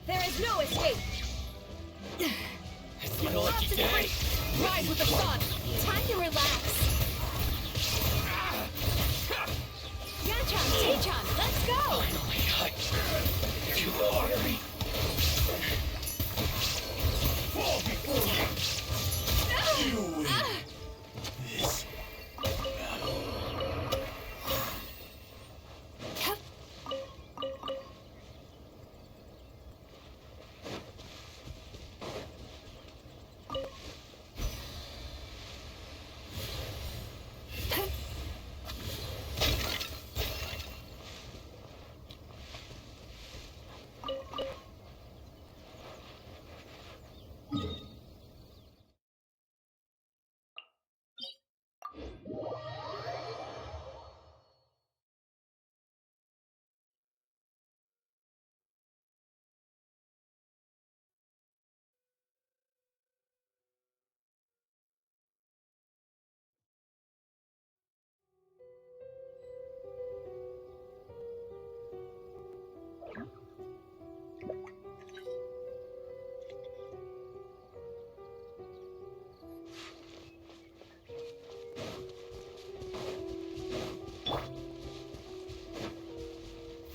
There is no escape. it's my lucky day. Rise with the sun. Time to relax. Tay-chan, let's go! You order me. Fall before you win this battle.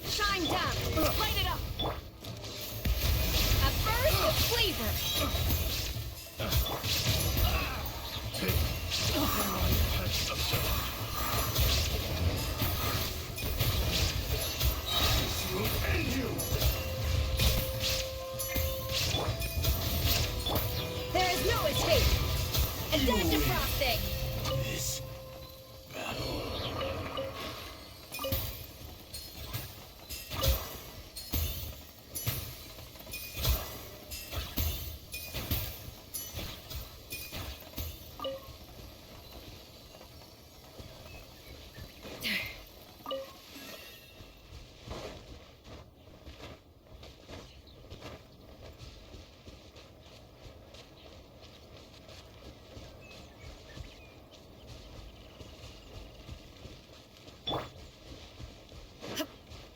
Shine down! Light it up! A burst of flavor! There is no escape! A dead defrosting! This battle.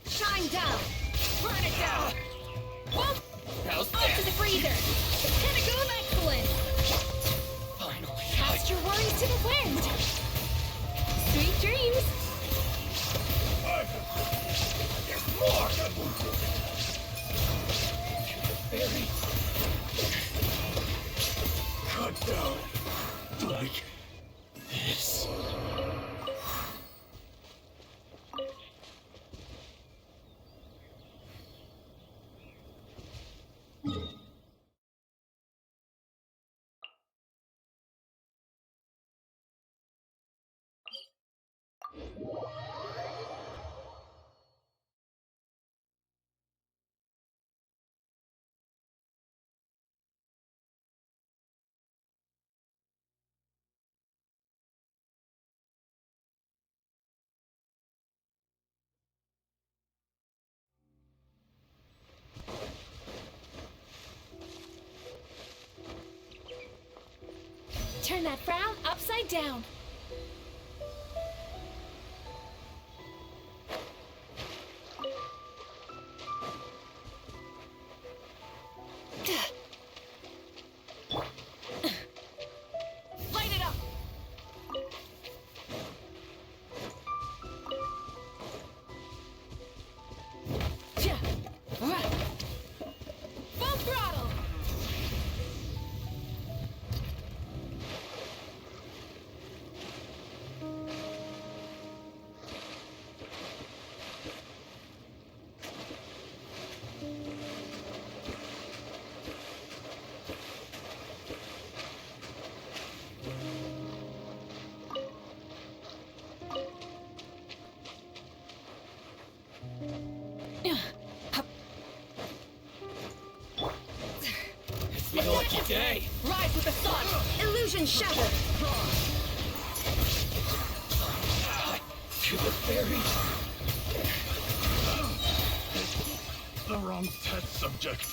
Shine down! Burn it down! Whoop! How's Up to the freezer! Pentagoon excellent! Finally, Cast your worries to the wind! Sweet dreams! There's more! Very cut down like this. Turn that frown upside down! Light it up! Full throttle! It's my lucky day. Rise with the sun! Illusion shattered! To the fairy. The wrong test subject.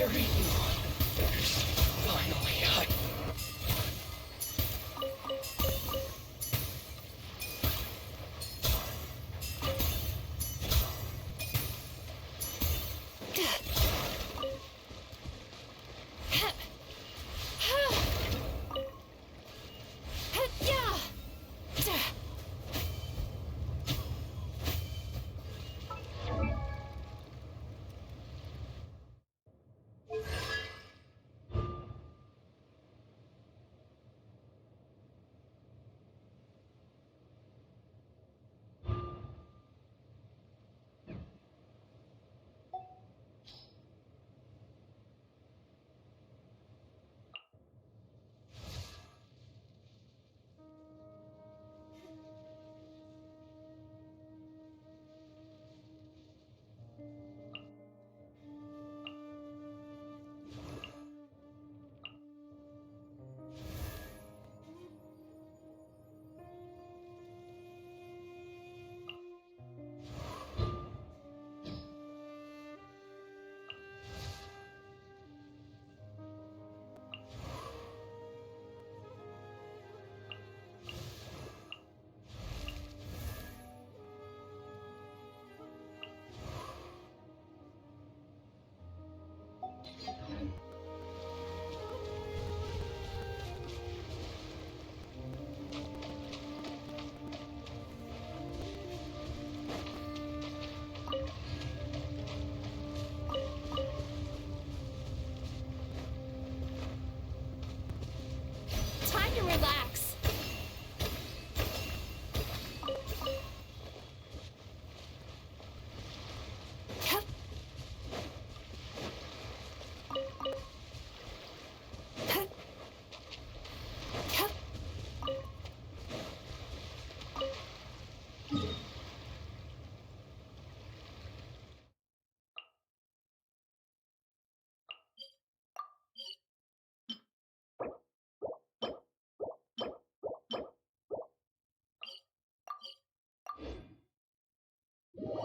fairy. Finally, Time to relax. That dream last night tasted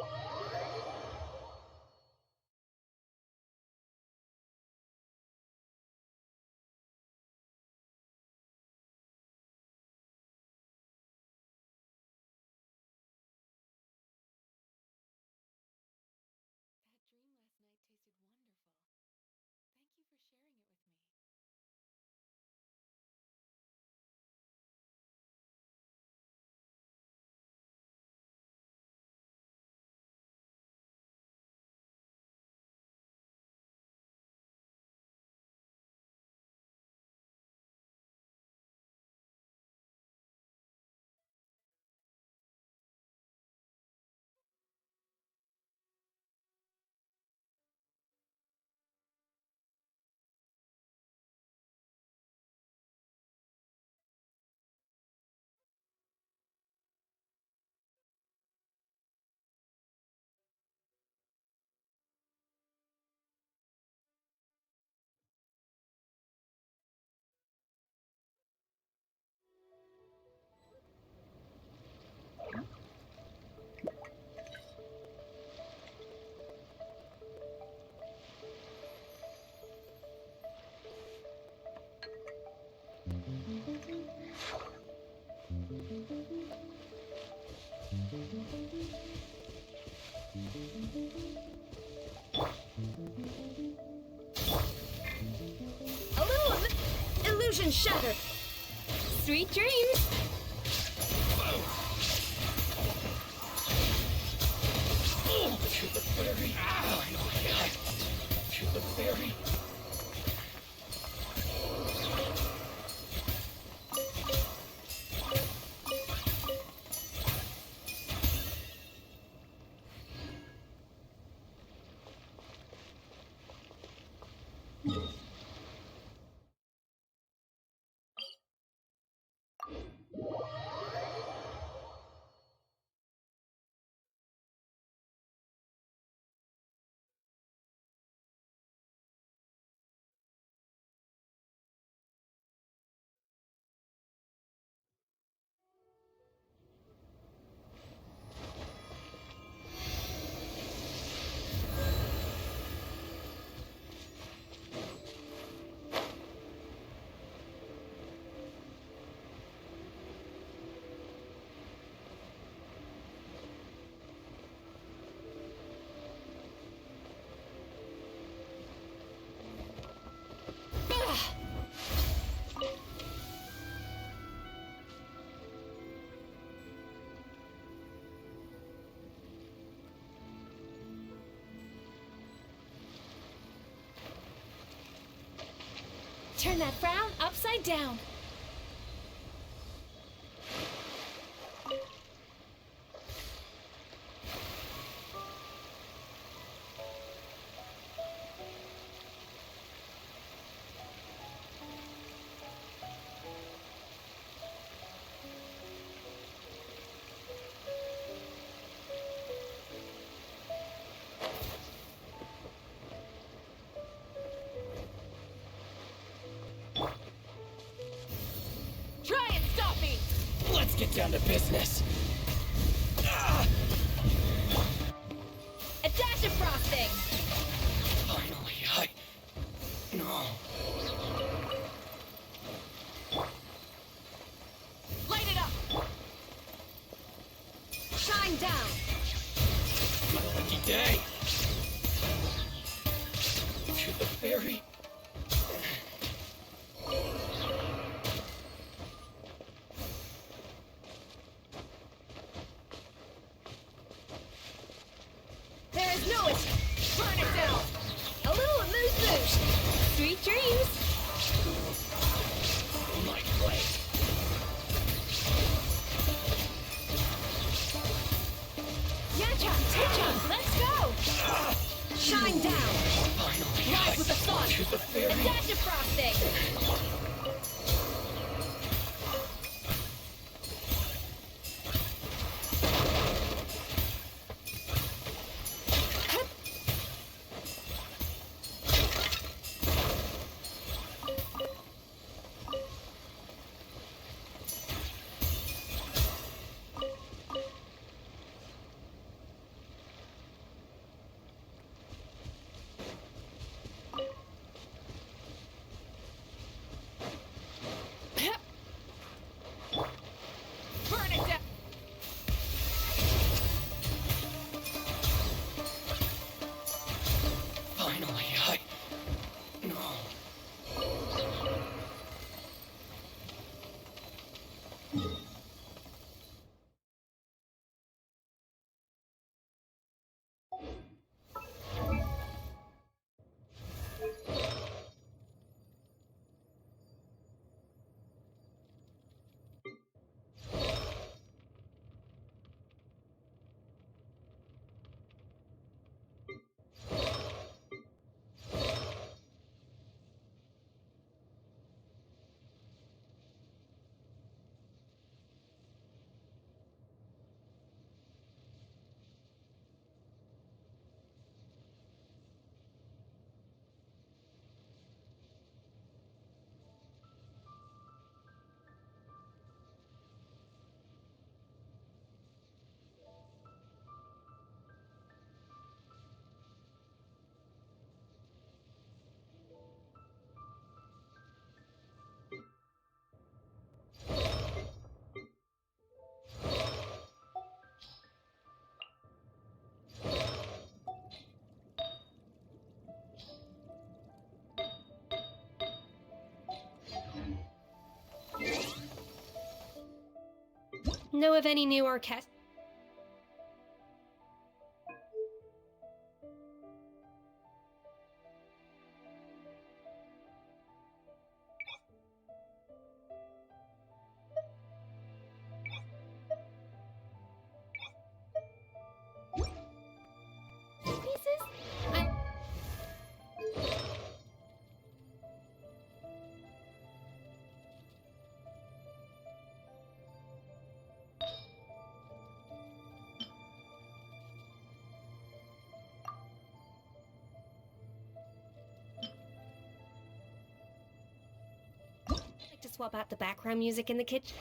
wonderful. Thank you for sharing it with me. Illusion shattered. Sweet dreams. to the fairy. Finally, to the fairy. Turn that frown upside down. Try and stop me! Let's get down to business. Ah! A dash of frosting! Finally, No. Light it up! Shine down! My lucky day. To the fairy. There is no escape! Burn it down! A little amuse-bouche! Sweet dreams! My blade. Yanchan, Tinchan, let's go! Shine down! Finally, Rise with the sun! to the fairy. A dash of frosting! Burn it down! Finally, No. Know of any new orchestra? To swap out the background music in the kitchen.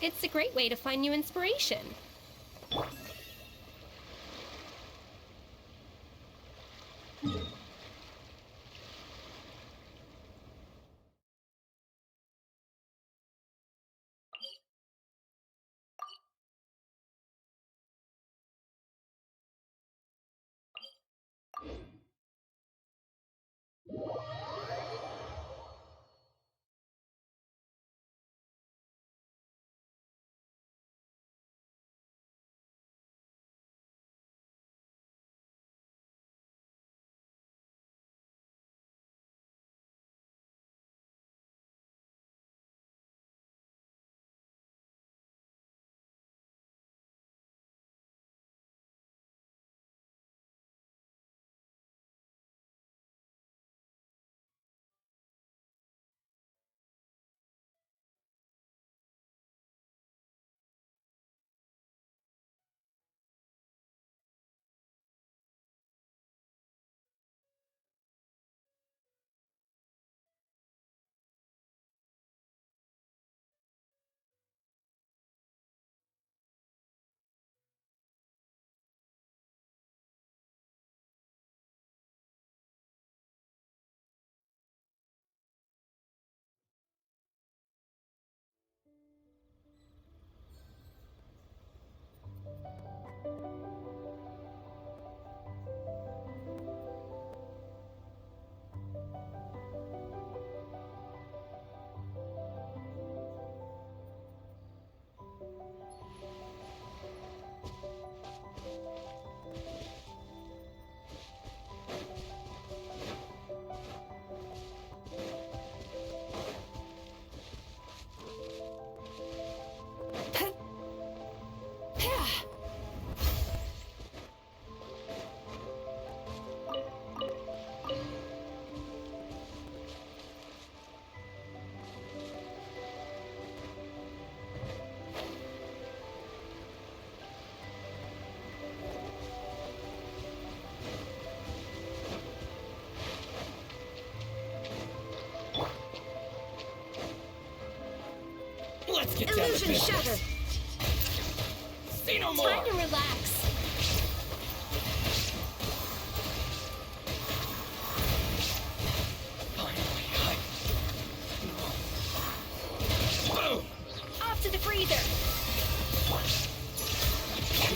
It's a great way to find new inspiration. Let's get down to Illusion business. shattered. Say no more. Time to relax. Boom! Off to the freezer.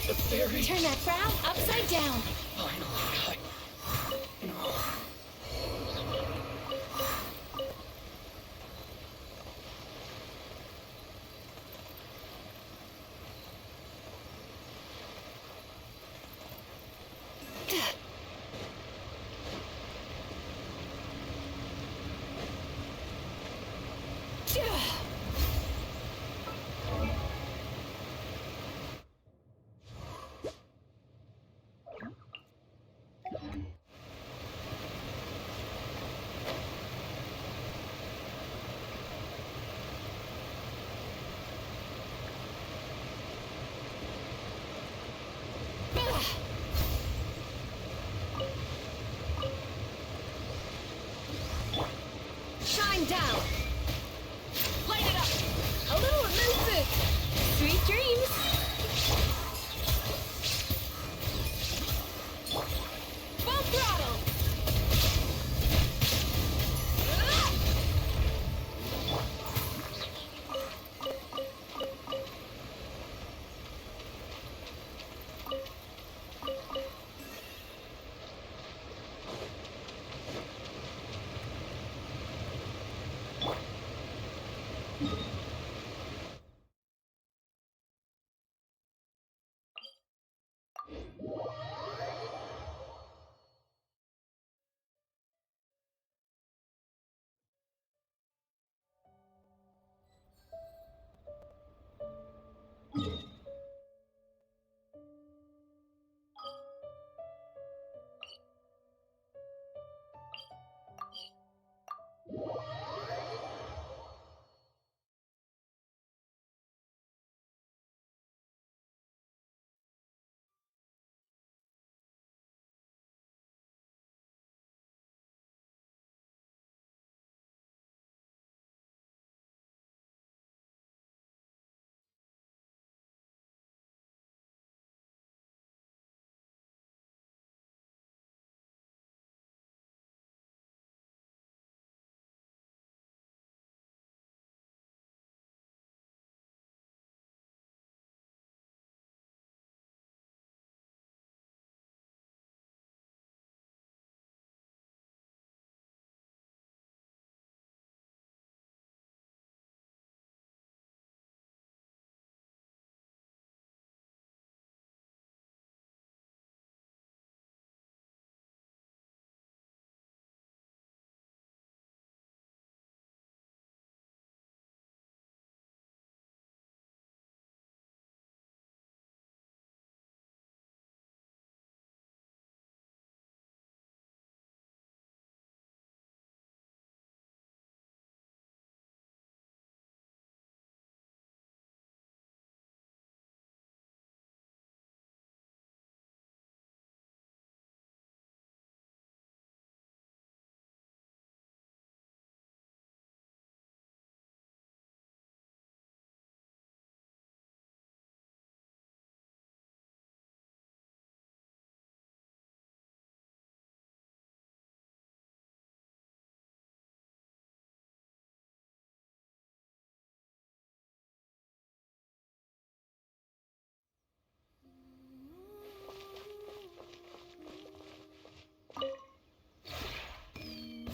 The fairy. Turn that frown upside down. Shine down. Light it up. A little elusive. Sweet dreams. Full throttle.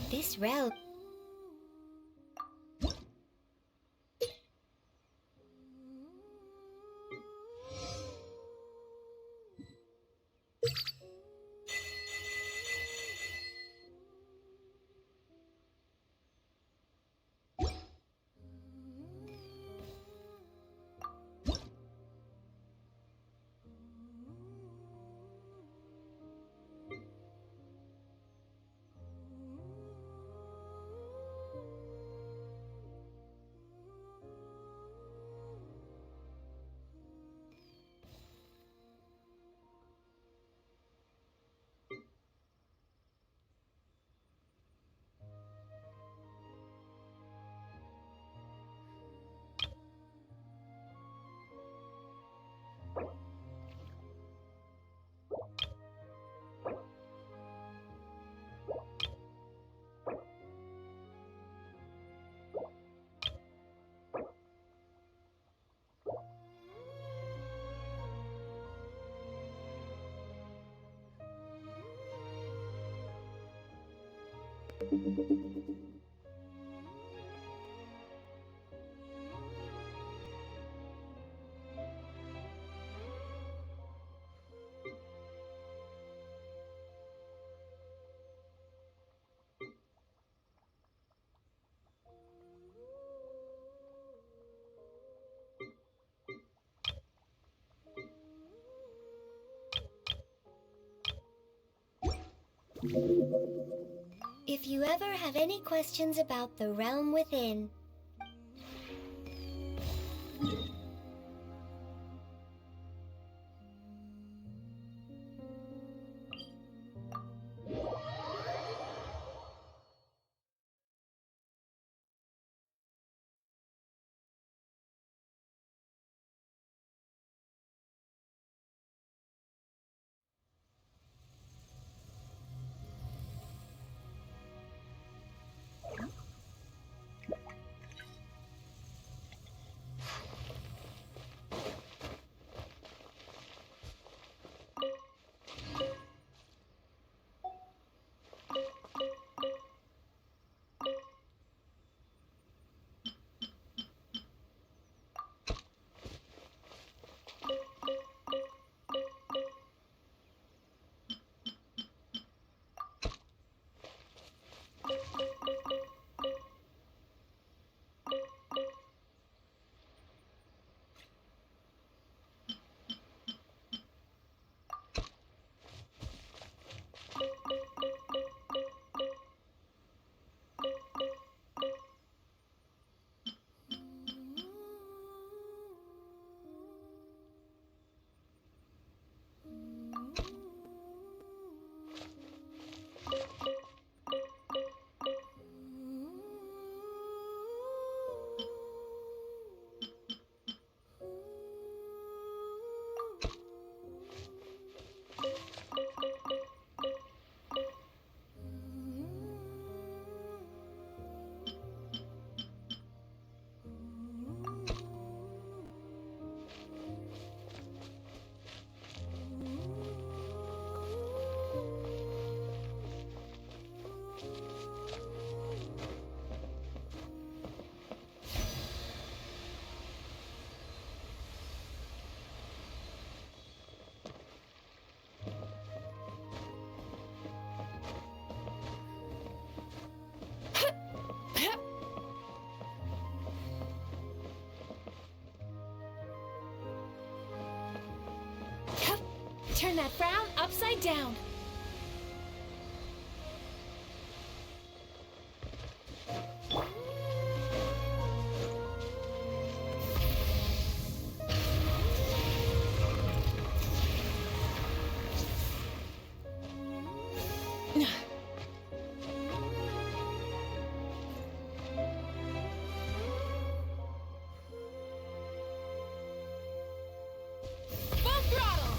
This realm... If you ever have any questions about the realm within, Turn that frown upside down. Full throttle!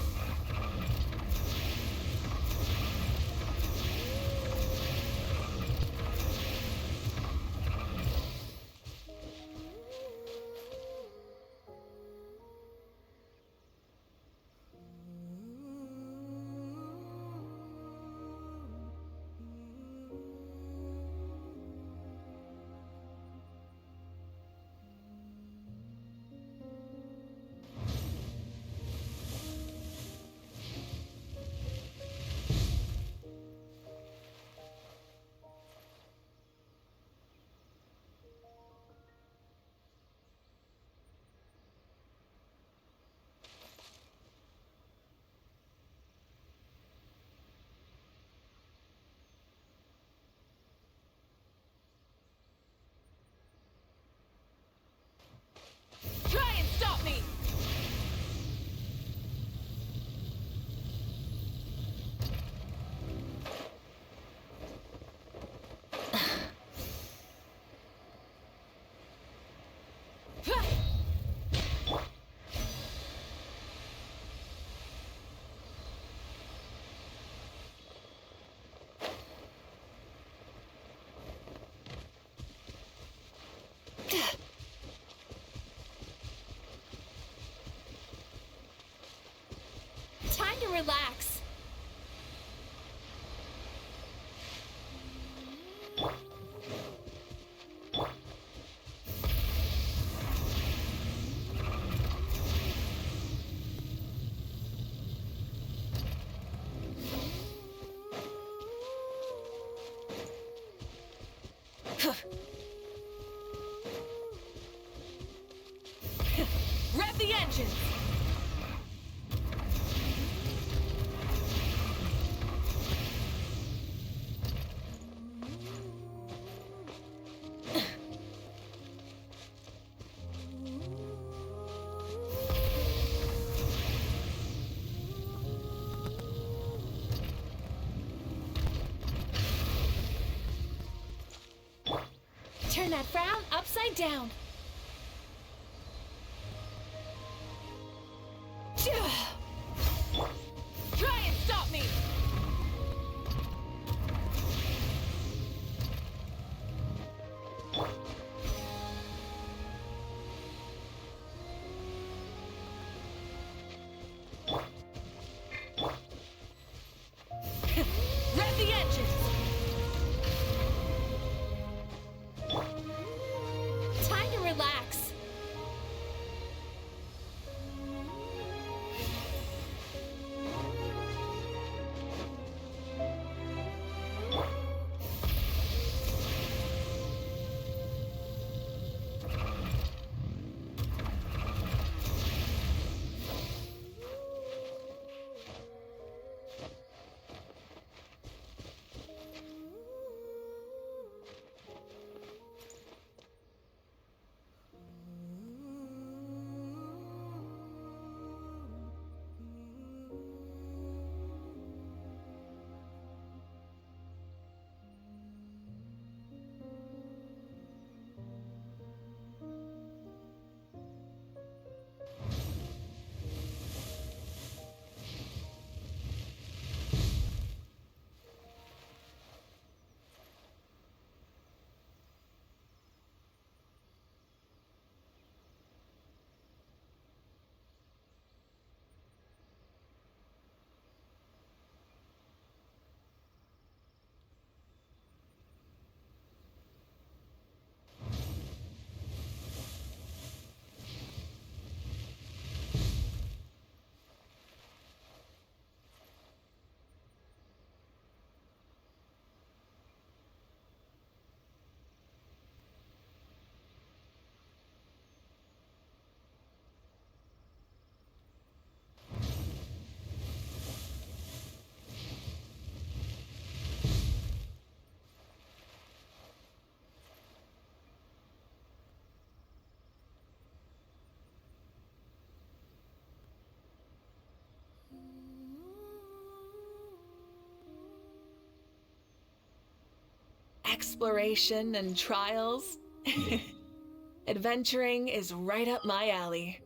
relax. Rev the engines! Turn that frown upside down. Try and stop me! Rev the engines! Time to relax. Exploration and trials. Adventuring is right up my alley.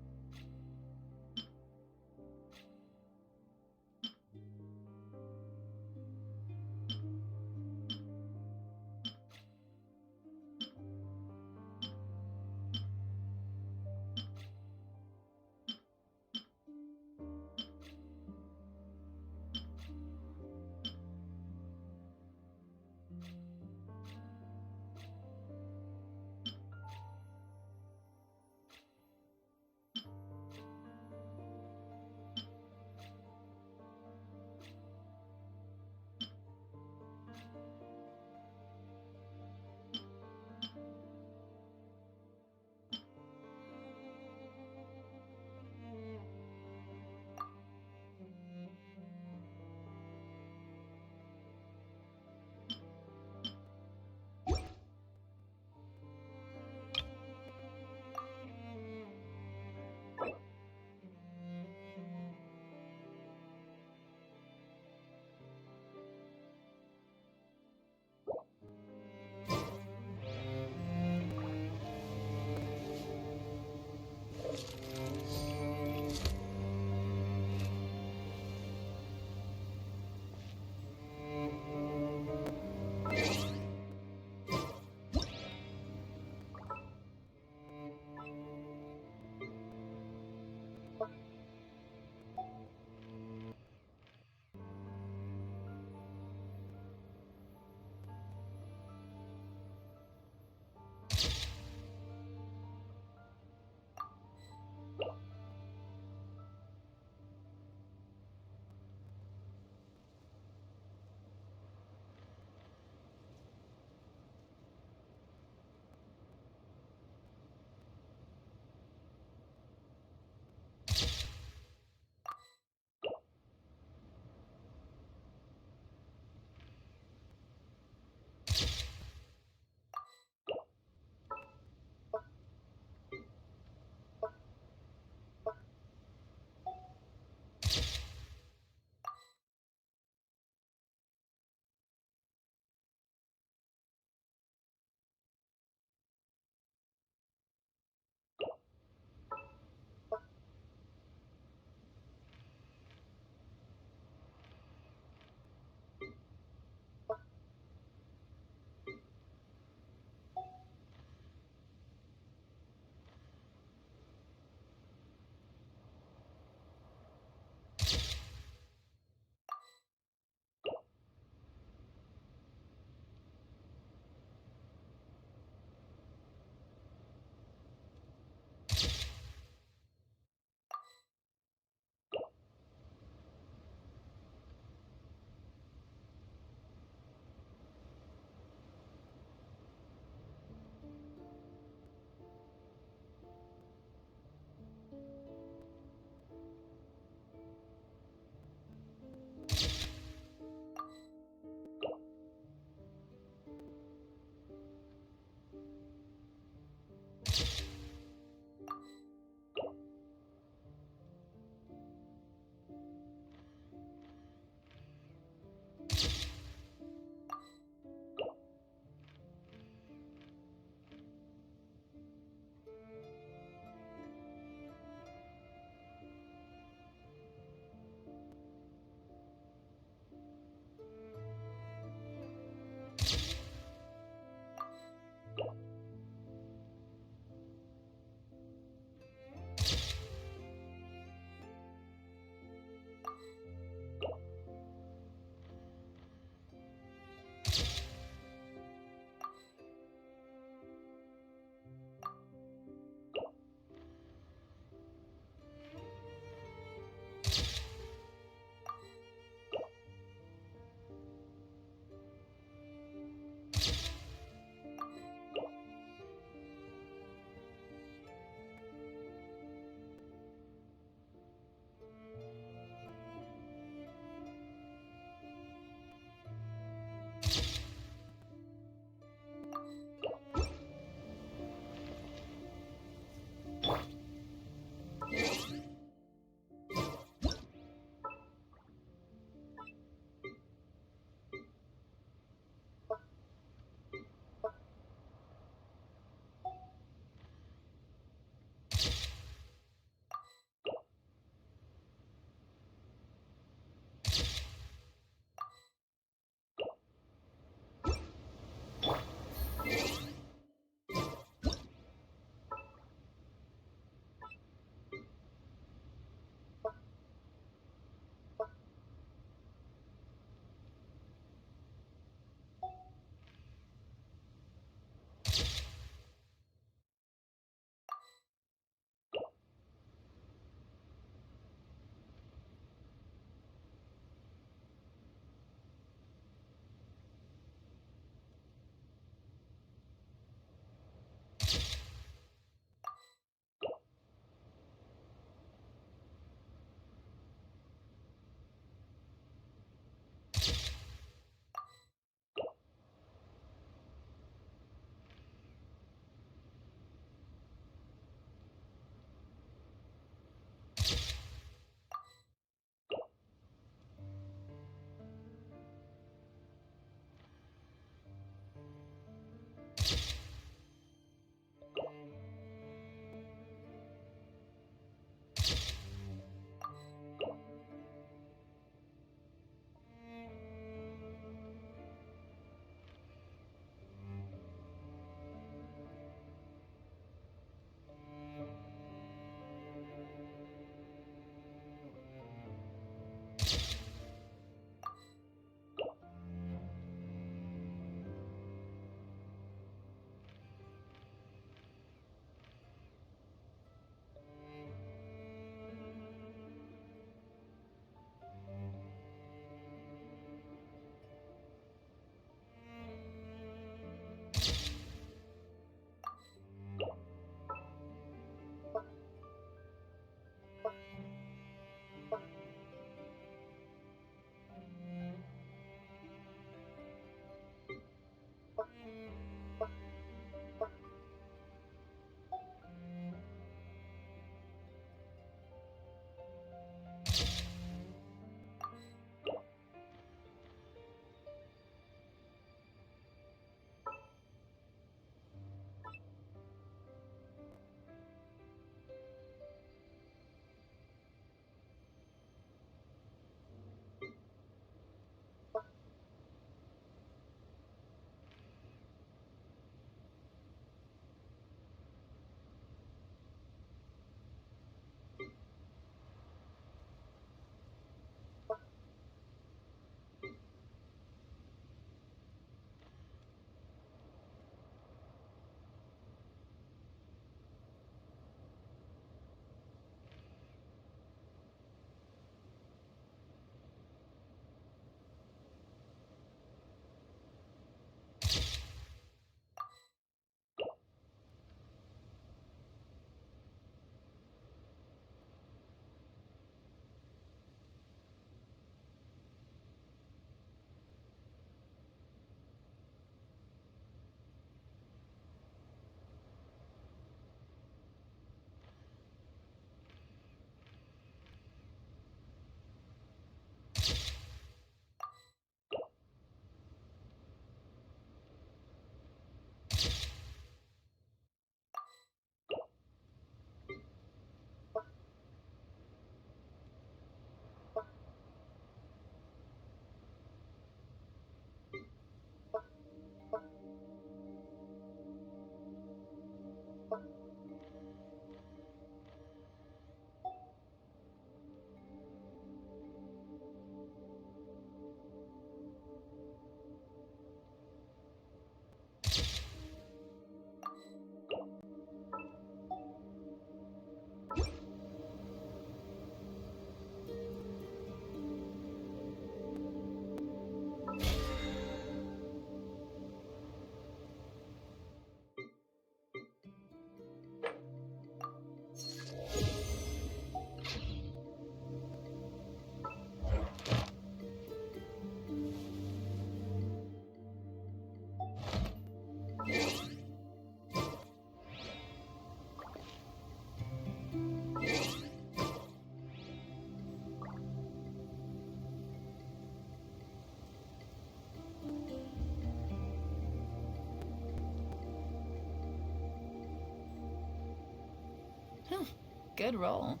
Good roll.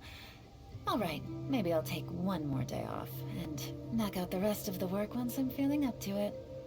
Alright, maybe I'll take one more day off and knock out the rest of the work once I'm feeling up to it.